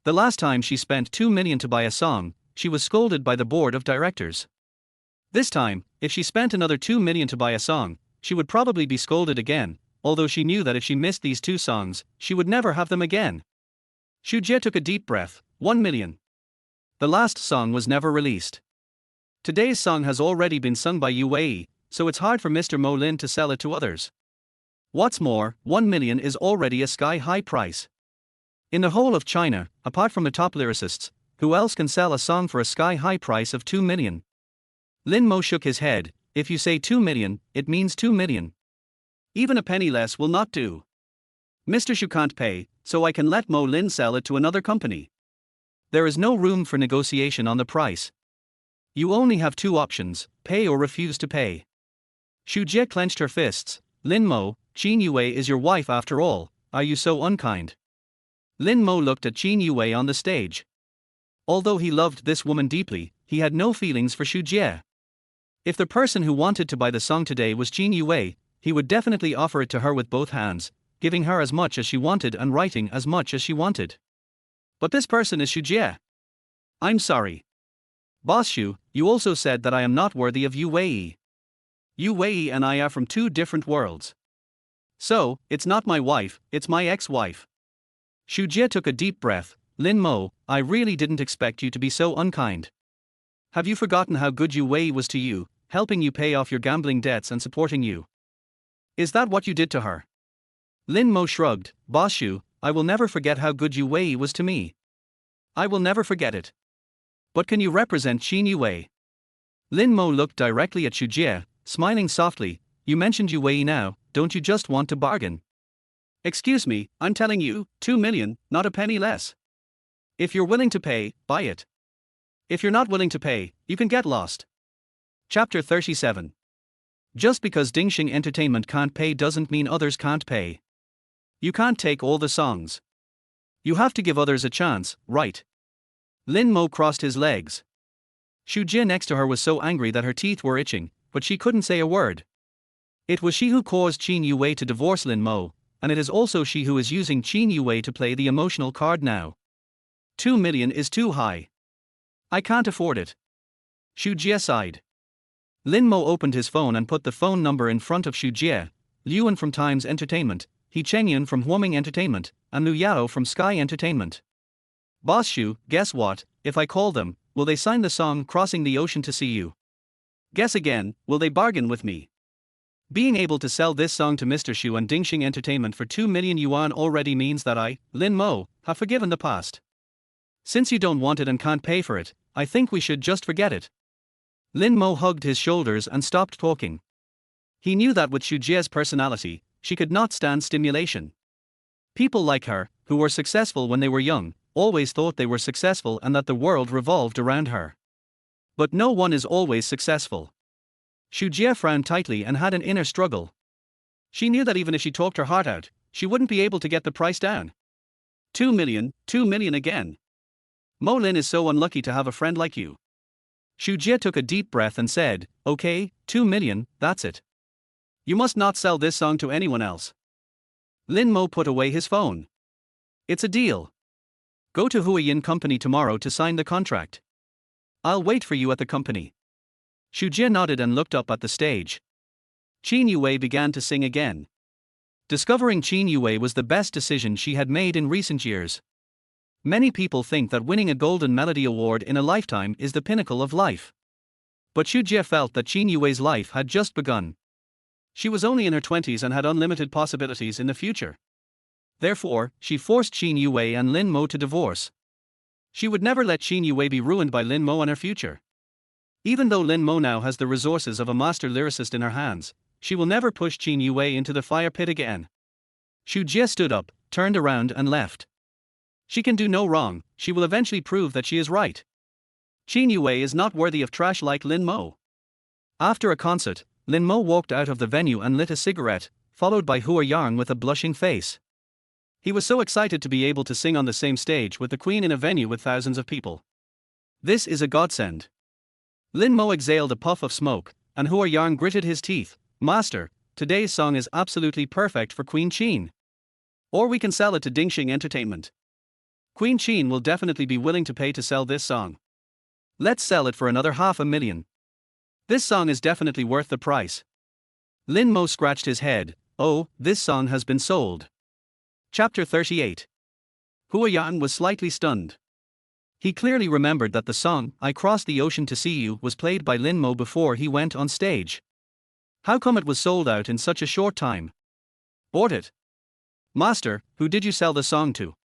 The last time she spent 2 million to buy a song, she was scolded by the board of directors. This time, if she spent another 2 million to buy a song, she would probably be scolded again, although she knew that if she missed these two songs, she would never have them again. Xu Jie took a deep breath. 1 million. The last song was never released. Today's song has already been sung by Yuwei, so it's hard for Mr. Mo Lin to sell it to others. What's more, 1 million is already a sky-high price. In the whole of China, apart from the top lyricists, who else can sell a song for a sky-high price of 2 million? Lin Mo shook his head. If you say 2 million, it means 2 million. Even a penny less will not do. Mr. Xu can't pay, so I can let Mo Lin sell it to another company. There is no room for negotiation on the price. You only have two options, pay or refuse to pay. Xu Jie clenched her fists. Lin Mo, Qin Yuwei is your wife after all, are you so unkind? Lin Mo looked at Qin Yuwei on the stage. Although he loved this woman deeply, he had no feelings for Xu Jie. If the person who wanted to buy the song today was Qin Yuwei, he would definitely offer it to her with both hands, giving her as much as she wanted and writing as much as she wanted. But this person is Xu Jie. I'm sorry. Boss Xu, you also said that I am not worthy of Yuwei. Yuwei and I are from two different worlds. So, it's not my wife, it's my ex-wife. Xu Jie took a deep breath. Lin Mo, I really didn't expect you to be so unkind. Have you forgotten how good Yuwei was to you, helping you pay off your gambling debts and supporting you? Is that what you did to her? Lin Mo shrugged. Boss Xu, I will never forget how good Yuwei was to me. I will never forget it. But can you represent Qin Yuwei? Lin Mo looked directly at Xu Jie, smiling softly. You mentioned Yuwei now, don't you just want to bargain? Excuse me, I'm telling you, 2 million, not a penny less. If you're willing to pay, buy it. If you're not willing to pay, you can get lost. Chapter 37. Just because Ding Sheng Entertainment can't pay doesn't mean others can't pay. You can't take all the songs. You have to give others a chance, right? Lin Mo crossed his legs. Xu Jie next to her was so angry that her teeth were itching, but she couldn't say a word. It was she who caused Qin Yuwei to divorce Lin Mo, and it is also she who is using Qin Yuwei to play the emotional card now. 2 million is too high. I can't afford it. Xu Jie sighed. Lin Mo opened his phone and put the phone number in front of Xu Jie. Liuan from Times Entertainment, He Chengyun from Huoming Entertainment, and Lu Yao from Sky Entertainment. Boss Xu, guess what, if I call them, will they sign the song Crossing the Ocean to See You? Guess again, will they bargain with me? Being able to sell this song to Mr. Xu and Ding Sheng Entertainment for 2 million yuan already means that I, Lin Mo, have forgiven the past. Since you don't want it and can't pay for it, I think we should just forget it. Lin Mo hugged his shoulders and stopped talking. He knew that with Xu Jie's personality, she could not stand stimulation. People like her, who were successful when they were young, always thought they were successful and that the world revolved around her. But no one is always successful. Xu Jie frowned tightly and had an inner struggle. She knew that even if she talked her heart out, she wouldn't be able to get the price down. 2 million again. Mo Lin is so unlucky to have a friend like you. Xu Jie took a deep breath and said, okay, 2 million, that's it. You must not sell this song to anyone else. Lin Mo put away his phone. It's a deal. Go to Huiyin Company tomorrow to sign the contract. I'll wait for you at the company. Xu Jie nodded and looked up at the stage. Qin Yuwei began to sing again. Discovering Qin Yuwei was the best decision she had made in recent years. Many people think that winning a Golden Melody Award in a lifetime is the pinnacle of life. But Xu Jie felt that Qin Yuwei's life had just begun. She was only in her 20s and had unlimited possibilities in the future. Therefore, she forced Qin Yuwei and Lin Mo to divorce. She would never let Qin Yuwei be ruined by Lin Mo and her future. Even though Lin Mo now has the resources of a master lyricist in her hands, she will never push Qin Yuwei into the fire pit again. Xu Jie stood up, turned around and left. She can do no wrong, she will eventually prove that she is right. Qin Yuwei is not worthy of trash like Lin Mo. After a concert, Lin Mo walked out of the venue and lit a cigarette, followed by Hua Yang with a blushing face. He was so excited to be able to sing on the same stage with the Queen in a venue with thousands of people. This is a godsend. Lin Mo exhaled a puff of smoke, and Hua Yang gritted his teeth. Master, today's song is absolutely perfect for Queen Qin. Or we can sell it to Ding Sheng Entertainment. Queen Qin will definitely be willing to pay to sell this song. Let's sell it for another 500,000. This song is definitely worth the price. Lin Mo scratched his head. Oh, this song has been sold. Chapter 38. Huayan was slightly stunned. He clearly remembered that the song, I Crossed the Ocean to See You, was played by Lin Mo before he went on stage. How come it was sold out in such a short time? Bought it. Master, who did you sell the song to?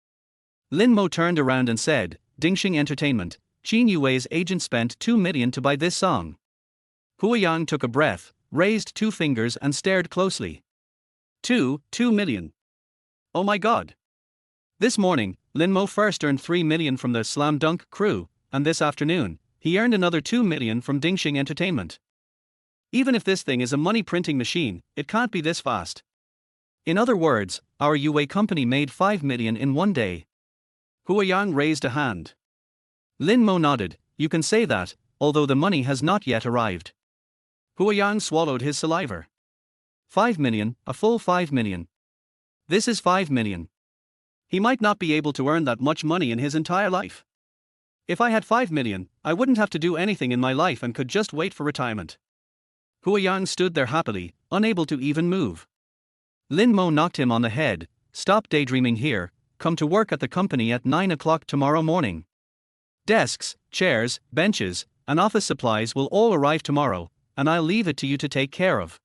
Lin Mo turned around and said, Ding Sheng Entertainment. Qin Yuwei's agent spent 2 million to buy this song. Huayan took a breath, raised 2 fingers and stared closely. 2 million. Oh my god. This morning, Lin Mo first earned 3 million from the Slam Dunk crew, and this afternoon, he earned another 2 million from Ding Sheng Entertainment. Even if this thing is a money printing machine, it can't be this fast. In other words, our Yuwei company made 5 million in one day. Huayan raised a hand. Lin Mo nodded. You can say that, although the money has not yet arrived. Huayan swallowed his saliva. 5 million, a full 5 million. This is 5 million. He might not be able to earn that much money in his entire life. If I had 5 million, I wouldn't have to do anything in my life and could just wait for retirement. Huayan stood there happily, unable to even move. Lin Mo knocked him on the head. Stop daydreaming here, come to work at the company at 9 o'clock tomorrow morning. Desks, chairs, benches, and office supplies will all arrive tomorrow, and I'll leave it to you to take care of.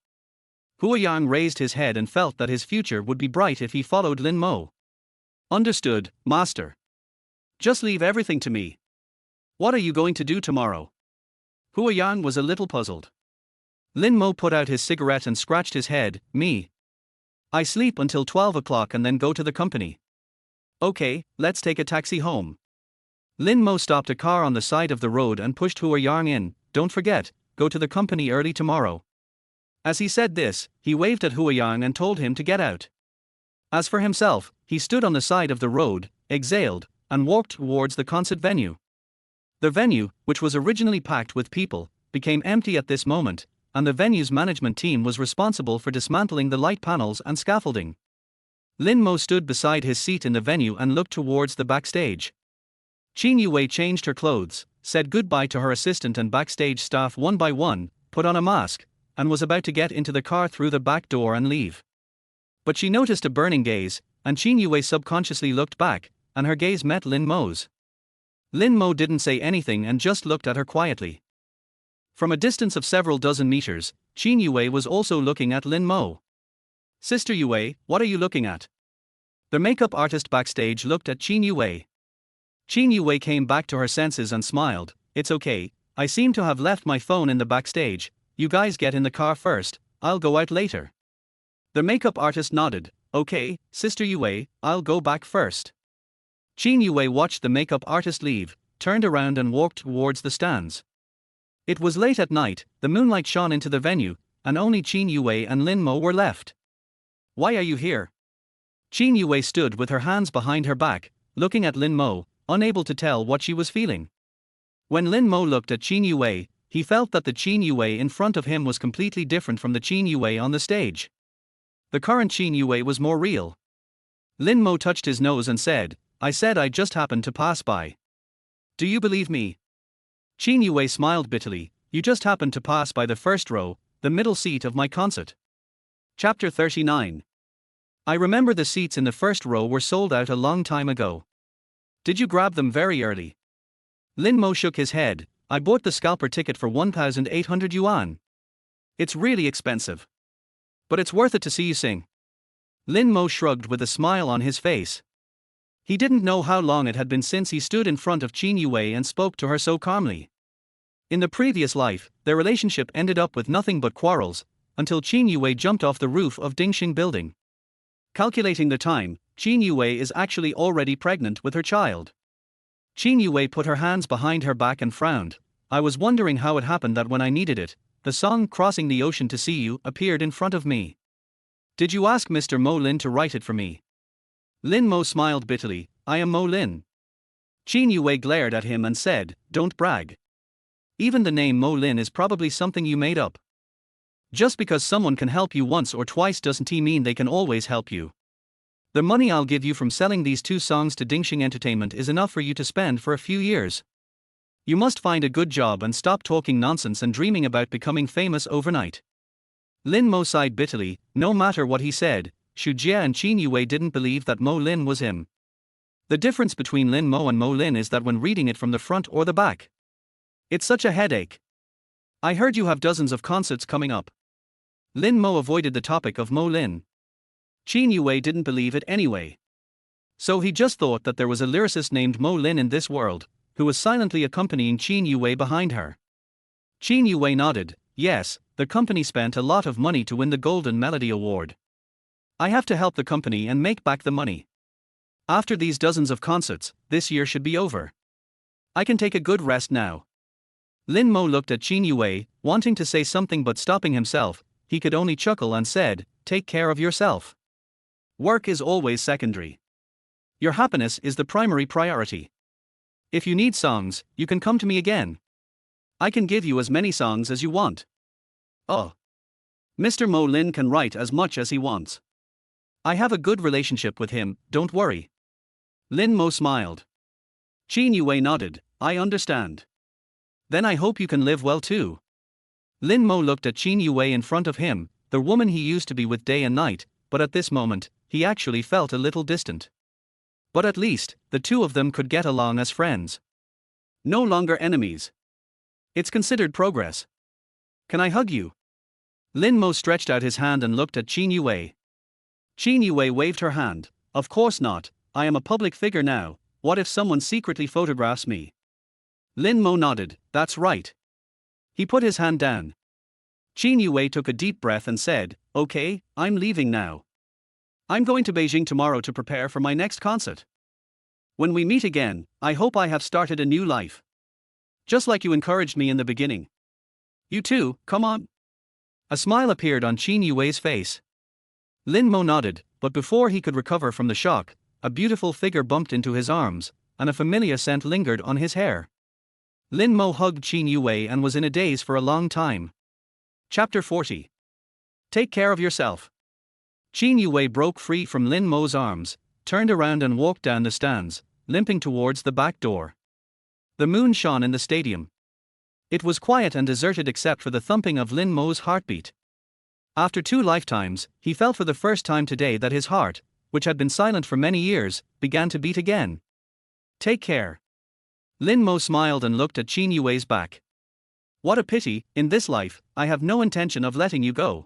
Huayan raised his head and felt that his future would be bright if he followed Lin Mo. Understood, master. Just leave everything to me. What are you going to do tomorrow? Huayan was a little puzzled. Lin Mo put out his cigarette and scratched his head. Me. I sleep until 12 o'clock and then go to the company. Okay, let's take a taxi home. Lin Mo stopped a car on the side of the road and pushed Huayan in. Don't forget, go to the company early tomorrow. As he said this, he waved at Huayan and told him to get out. As for himself, he stood on the side of the road, exhaled, and walked towards the concert venue. The venue, which was originally packed with people, became empty at this moment, and the venue's management team was responsible for dismantling the light panels and scaffolding. Lin Mo stood beside his seat in the venue and looked towards the backstage. Qin Yuwei changed her clothes, said goodbye to her assistant and backstage staff one by one, put on a mask, and was about to get into the car through the back door and leave. But she noticed a burning gaze, and Qin Yuwei subconsciously looked back, and her gaze met Lin Mo's. Lin Mo didn't say anything and just looked at her quietly. From a distance of several dozen meters, Qin Yuwei was also looking at Lin Mo. Sister Yuwei, what are you looking at? The makeup artist backstage looked at Qin Yuwei. Qin Yuwei came back to her senses and smiled. It's okay, I seem to have left my phone in the backstage. You guys get in the car first, I'll go out later. The makeup artist nodded. Okay, Sister Yuwei, I'll go back first. Qin Yuwei watched the makeup artist leave, turned around and walked towards the stands. It was late at night, the moonlight shone into the venue, and only Qin Yuwei and Lin Mo were left. Why are you here? Qin Yuwei stood with her hands behind her back, looking at Lin Mo, unable to tell what she was feeling. When Lin Mo looked at Qin Yuwei, he felt that the Qin Yuwei in front of him was completely different from the Qin Yuwei on the stage. The current Qin Yuwei was more real. Lin Mo touched his nose and said, I said I just happened to pass by. Do you believe me? Qin Yuwei smiled bitterly. You just happened to pass by the first row, the middle seat of my concert. Chapter 39. I remember the seats in the first row were sold out a long time ago. Did you grab them very early? Lin Mo shook his head. I bought the scalper ticket for 1,800 yuan. It's really expensive. But it's worth it to see you sing. Lin Mo shrugged with a smile on his face. He didn't know how long it had been since he stood in front of Qin Yuwei and spoke to her so calmly. In the previous life, their relationship ended up with nothing but quarrels, until Qin Yuwei jumped off the roof of Ding Sheng building. Calculating the time, Qin Yuwei is actually already pregnant with her child. Qin Yuwei put her hands behind her back and frowned. I was wondering how it happened that when I needed it, the song Crossing the Ocean to See You appeared in front of me. Did you ask Mr. Mo Lin to write it for me? Lin Mo smiled bitterly. I am Mo Lin. Qin Yuwei glared at him and said, don't brag. Even the name Mo Lin is probably something you made up. Just because someone can help you once or twice doesn't mean they can always help you. The money I'll give you from selling these 2 songs to Ding Sheng Entertainment is enough for you to spend for a few years. You must find a good job and stop talking nonsense and dreaming about becoming famous overnight. Lin Mo sighed bitterly. No matter what he said, Xu Jie and Qin Yuwei didn't believe that Mo Lin was him. The difference between Lin Mo and Mo Lin is that when reading it from the front or the back, it's such a headache. I heard you have dozens of concerts coming up. Lin Mo avoided the topic of Mo Lin. Qin Yuwei didn't believe it anyway. So he just thought that there was a lyricist named Mo Lin in this world, who was silently accompanying Qin Yuwei behind her. Qin Yuwei nodded. Yes, the company spent a lot of money to win the Golden Melody Award. I have to help the company and make back the money. After these dozens of concerts, this year should be over. I can take a good rest now. Lin Mo looked at Qin Yuwei, wanting to say something but stopping himself. He could only chuckle and said, "Take care of yourself. Work is always secondary. Your happiness is the primary priority. If you need songs, you can come to me again. I can give you as many songs as you want. Oh. Mr. Mo Lin can write as much as he wants. I have a good relationship with him, don't worry." Lin Mo smiled. Qin Yuwei nodded. I understand. Then I hope you can live well too. Lin Mo looked at Qin Yuwei in front of him, the woman he used to be with day and night, but at this moment, he actually felt a little distant. But at least, the two of them could get along as friends. No longer enemies. It's considered progress. Can I hug you? Lin Mo stretched out his hand and looked at Qin Yuwei. Qin Yuwei waved her hand. Of course not, I am a public figure now. What if someone secretly photographs me? Lin Mo nodded. That's right. He put his hand down. Qin Yuwei took a deep breath and said, Okay, I'm leaving now. I'm going to Beijing tomorrow to prepare for my next concert. When we meet again, I hope I have started a new life. Just like you encouraged me in the beginning. You too, come on. A smile appeared on Qin Yuwei's face. Lin Mo nodded, but before he could recover from the shock, a beautiful figure bumped into his arms, and a familiar scent lingered on his hair. Lin Mo hugged Qin Yuwei and was in a daze for a long time. Chapter 40. Take care of yourself. Qin Yuwei broke free from Lin Mo's arms, turned around and walked down the stands, limping towards the back door. The moon shone in the stadium. It was quiet and deserted except for the thumping of Lin Mo's heartbeat. After 2 lifetimes, he felt for the first time today that his heart, which had been silent for many years, began to beat again. Take care. Lin Mo smiled and looked at Qin Yuwei's back. What a pity, in this life, I have no intention of letting you go.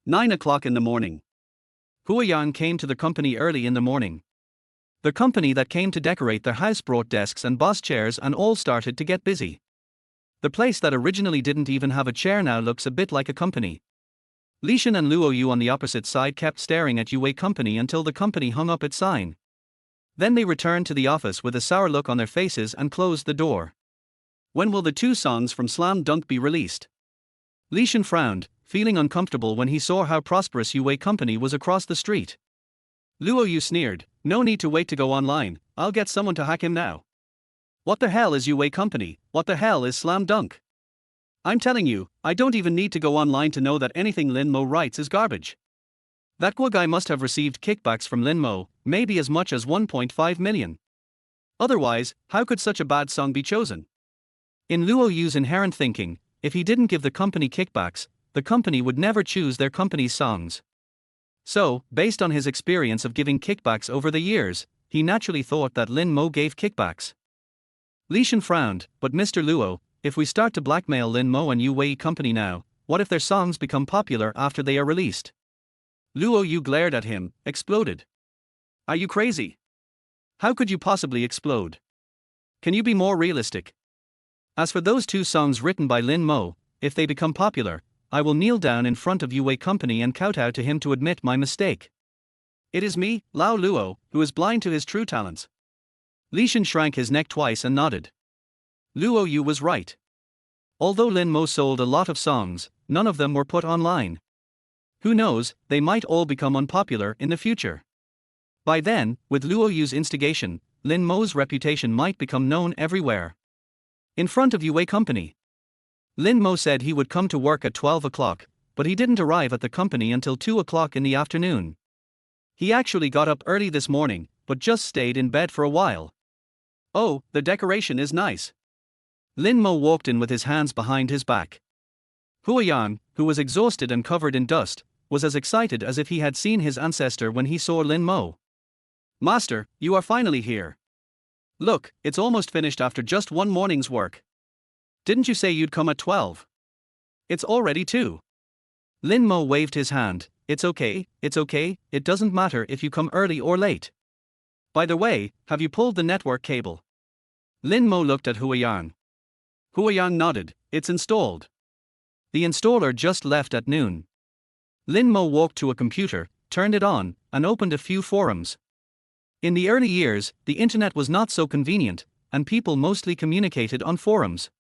9 o'clock in the morning. Hua Yang came to the company early in the morning. The company that came to decorate their house brought desks and boss chairs and all started to get busy. The place that originally didn't even have a chair now looks a bit like a company. Li Shan and Luo Yu on the opposite side kept staring at Yuwei Company until the company hung up its sign. Then they returned to the office with a sour look on their faces and closed the door. When will the 2 songs from Slam Dunk be released? Li Shan frowned, feeling uncomfortable when he saw how prosperous Yuwei Company was across the street. Luo Yu sneered, no need to wait to go online, I'll get someone to hack him now. What the hell is Yuwei Company, what the hell is Slam Dunk? I'm telling you, I don't even need to go online to know that anything Lin Mo writes is garbage. That Guo guy must have received kickbacks from Lin Mo, maybe as much as 1.5 million. Otherwise, how could such a bad song be chosen? In Luo Yu's inherent thinking, if he didn't give the company kickbacks, the company would never choose their company's songs. So, based on his experience of giving kickbacks over the years, he naturally thought that Lin Mo gave kickbacks. Li Shan frowned, but Mr. Luo, if we start to blackmail Lin Mo and Yuwei Company now, what if their songs become popular after they are released? Luo Yu glared at him, exploded. Are you crazy? How could you possibly explode? Can you be more realistic? As for those 2 songs written by Lin Mo, if they become popular, I will kneel down in front of Yuwei Company and kowtow to him to admit my mistake. It is me, Lao Luo, who is blind to his true talents. Li Shan shrank his neck twice and nodded. Luo Yu was right. Although Lin Mo sold a lot of songs, none of them were put online. Who knows, they might all become unpopular in the future. By then, with Luo Yu's instigation, Lin Mo's reputation might become known everywhere. In front of Yuwei Company. Lin Mo said he would come to work at 12 o'clock, but he didn't arrive at the company until 2 o'clock in the afternoon. He actually got up early this morning, but just stayed in bed for a while. Oh, the decoration is nice. Lin Mo walked in with his hands behind his back. Hua Yan, who was exhausted and covered in dust, was as excited as if he had seen his ancestor when he saw Lin Mo. "Master, you are finally here. Look, it's almost finished after just one morning's work. Didn't you say you'd come at 12? It's already 2. Lin Mo waved his hand. It's okay, it doesn't matter if you come early or late. By the way, have you pulled the network cable? Lin Mo looked at Huiyang. Huiyang nodded. It's installed. The installer just left at noon. Lin Mo walked to a computer, turned it on, and opened a few forums. In the early years, the internet was not so convenient, and people mostly communicated on forums.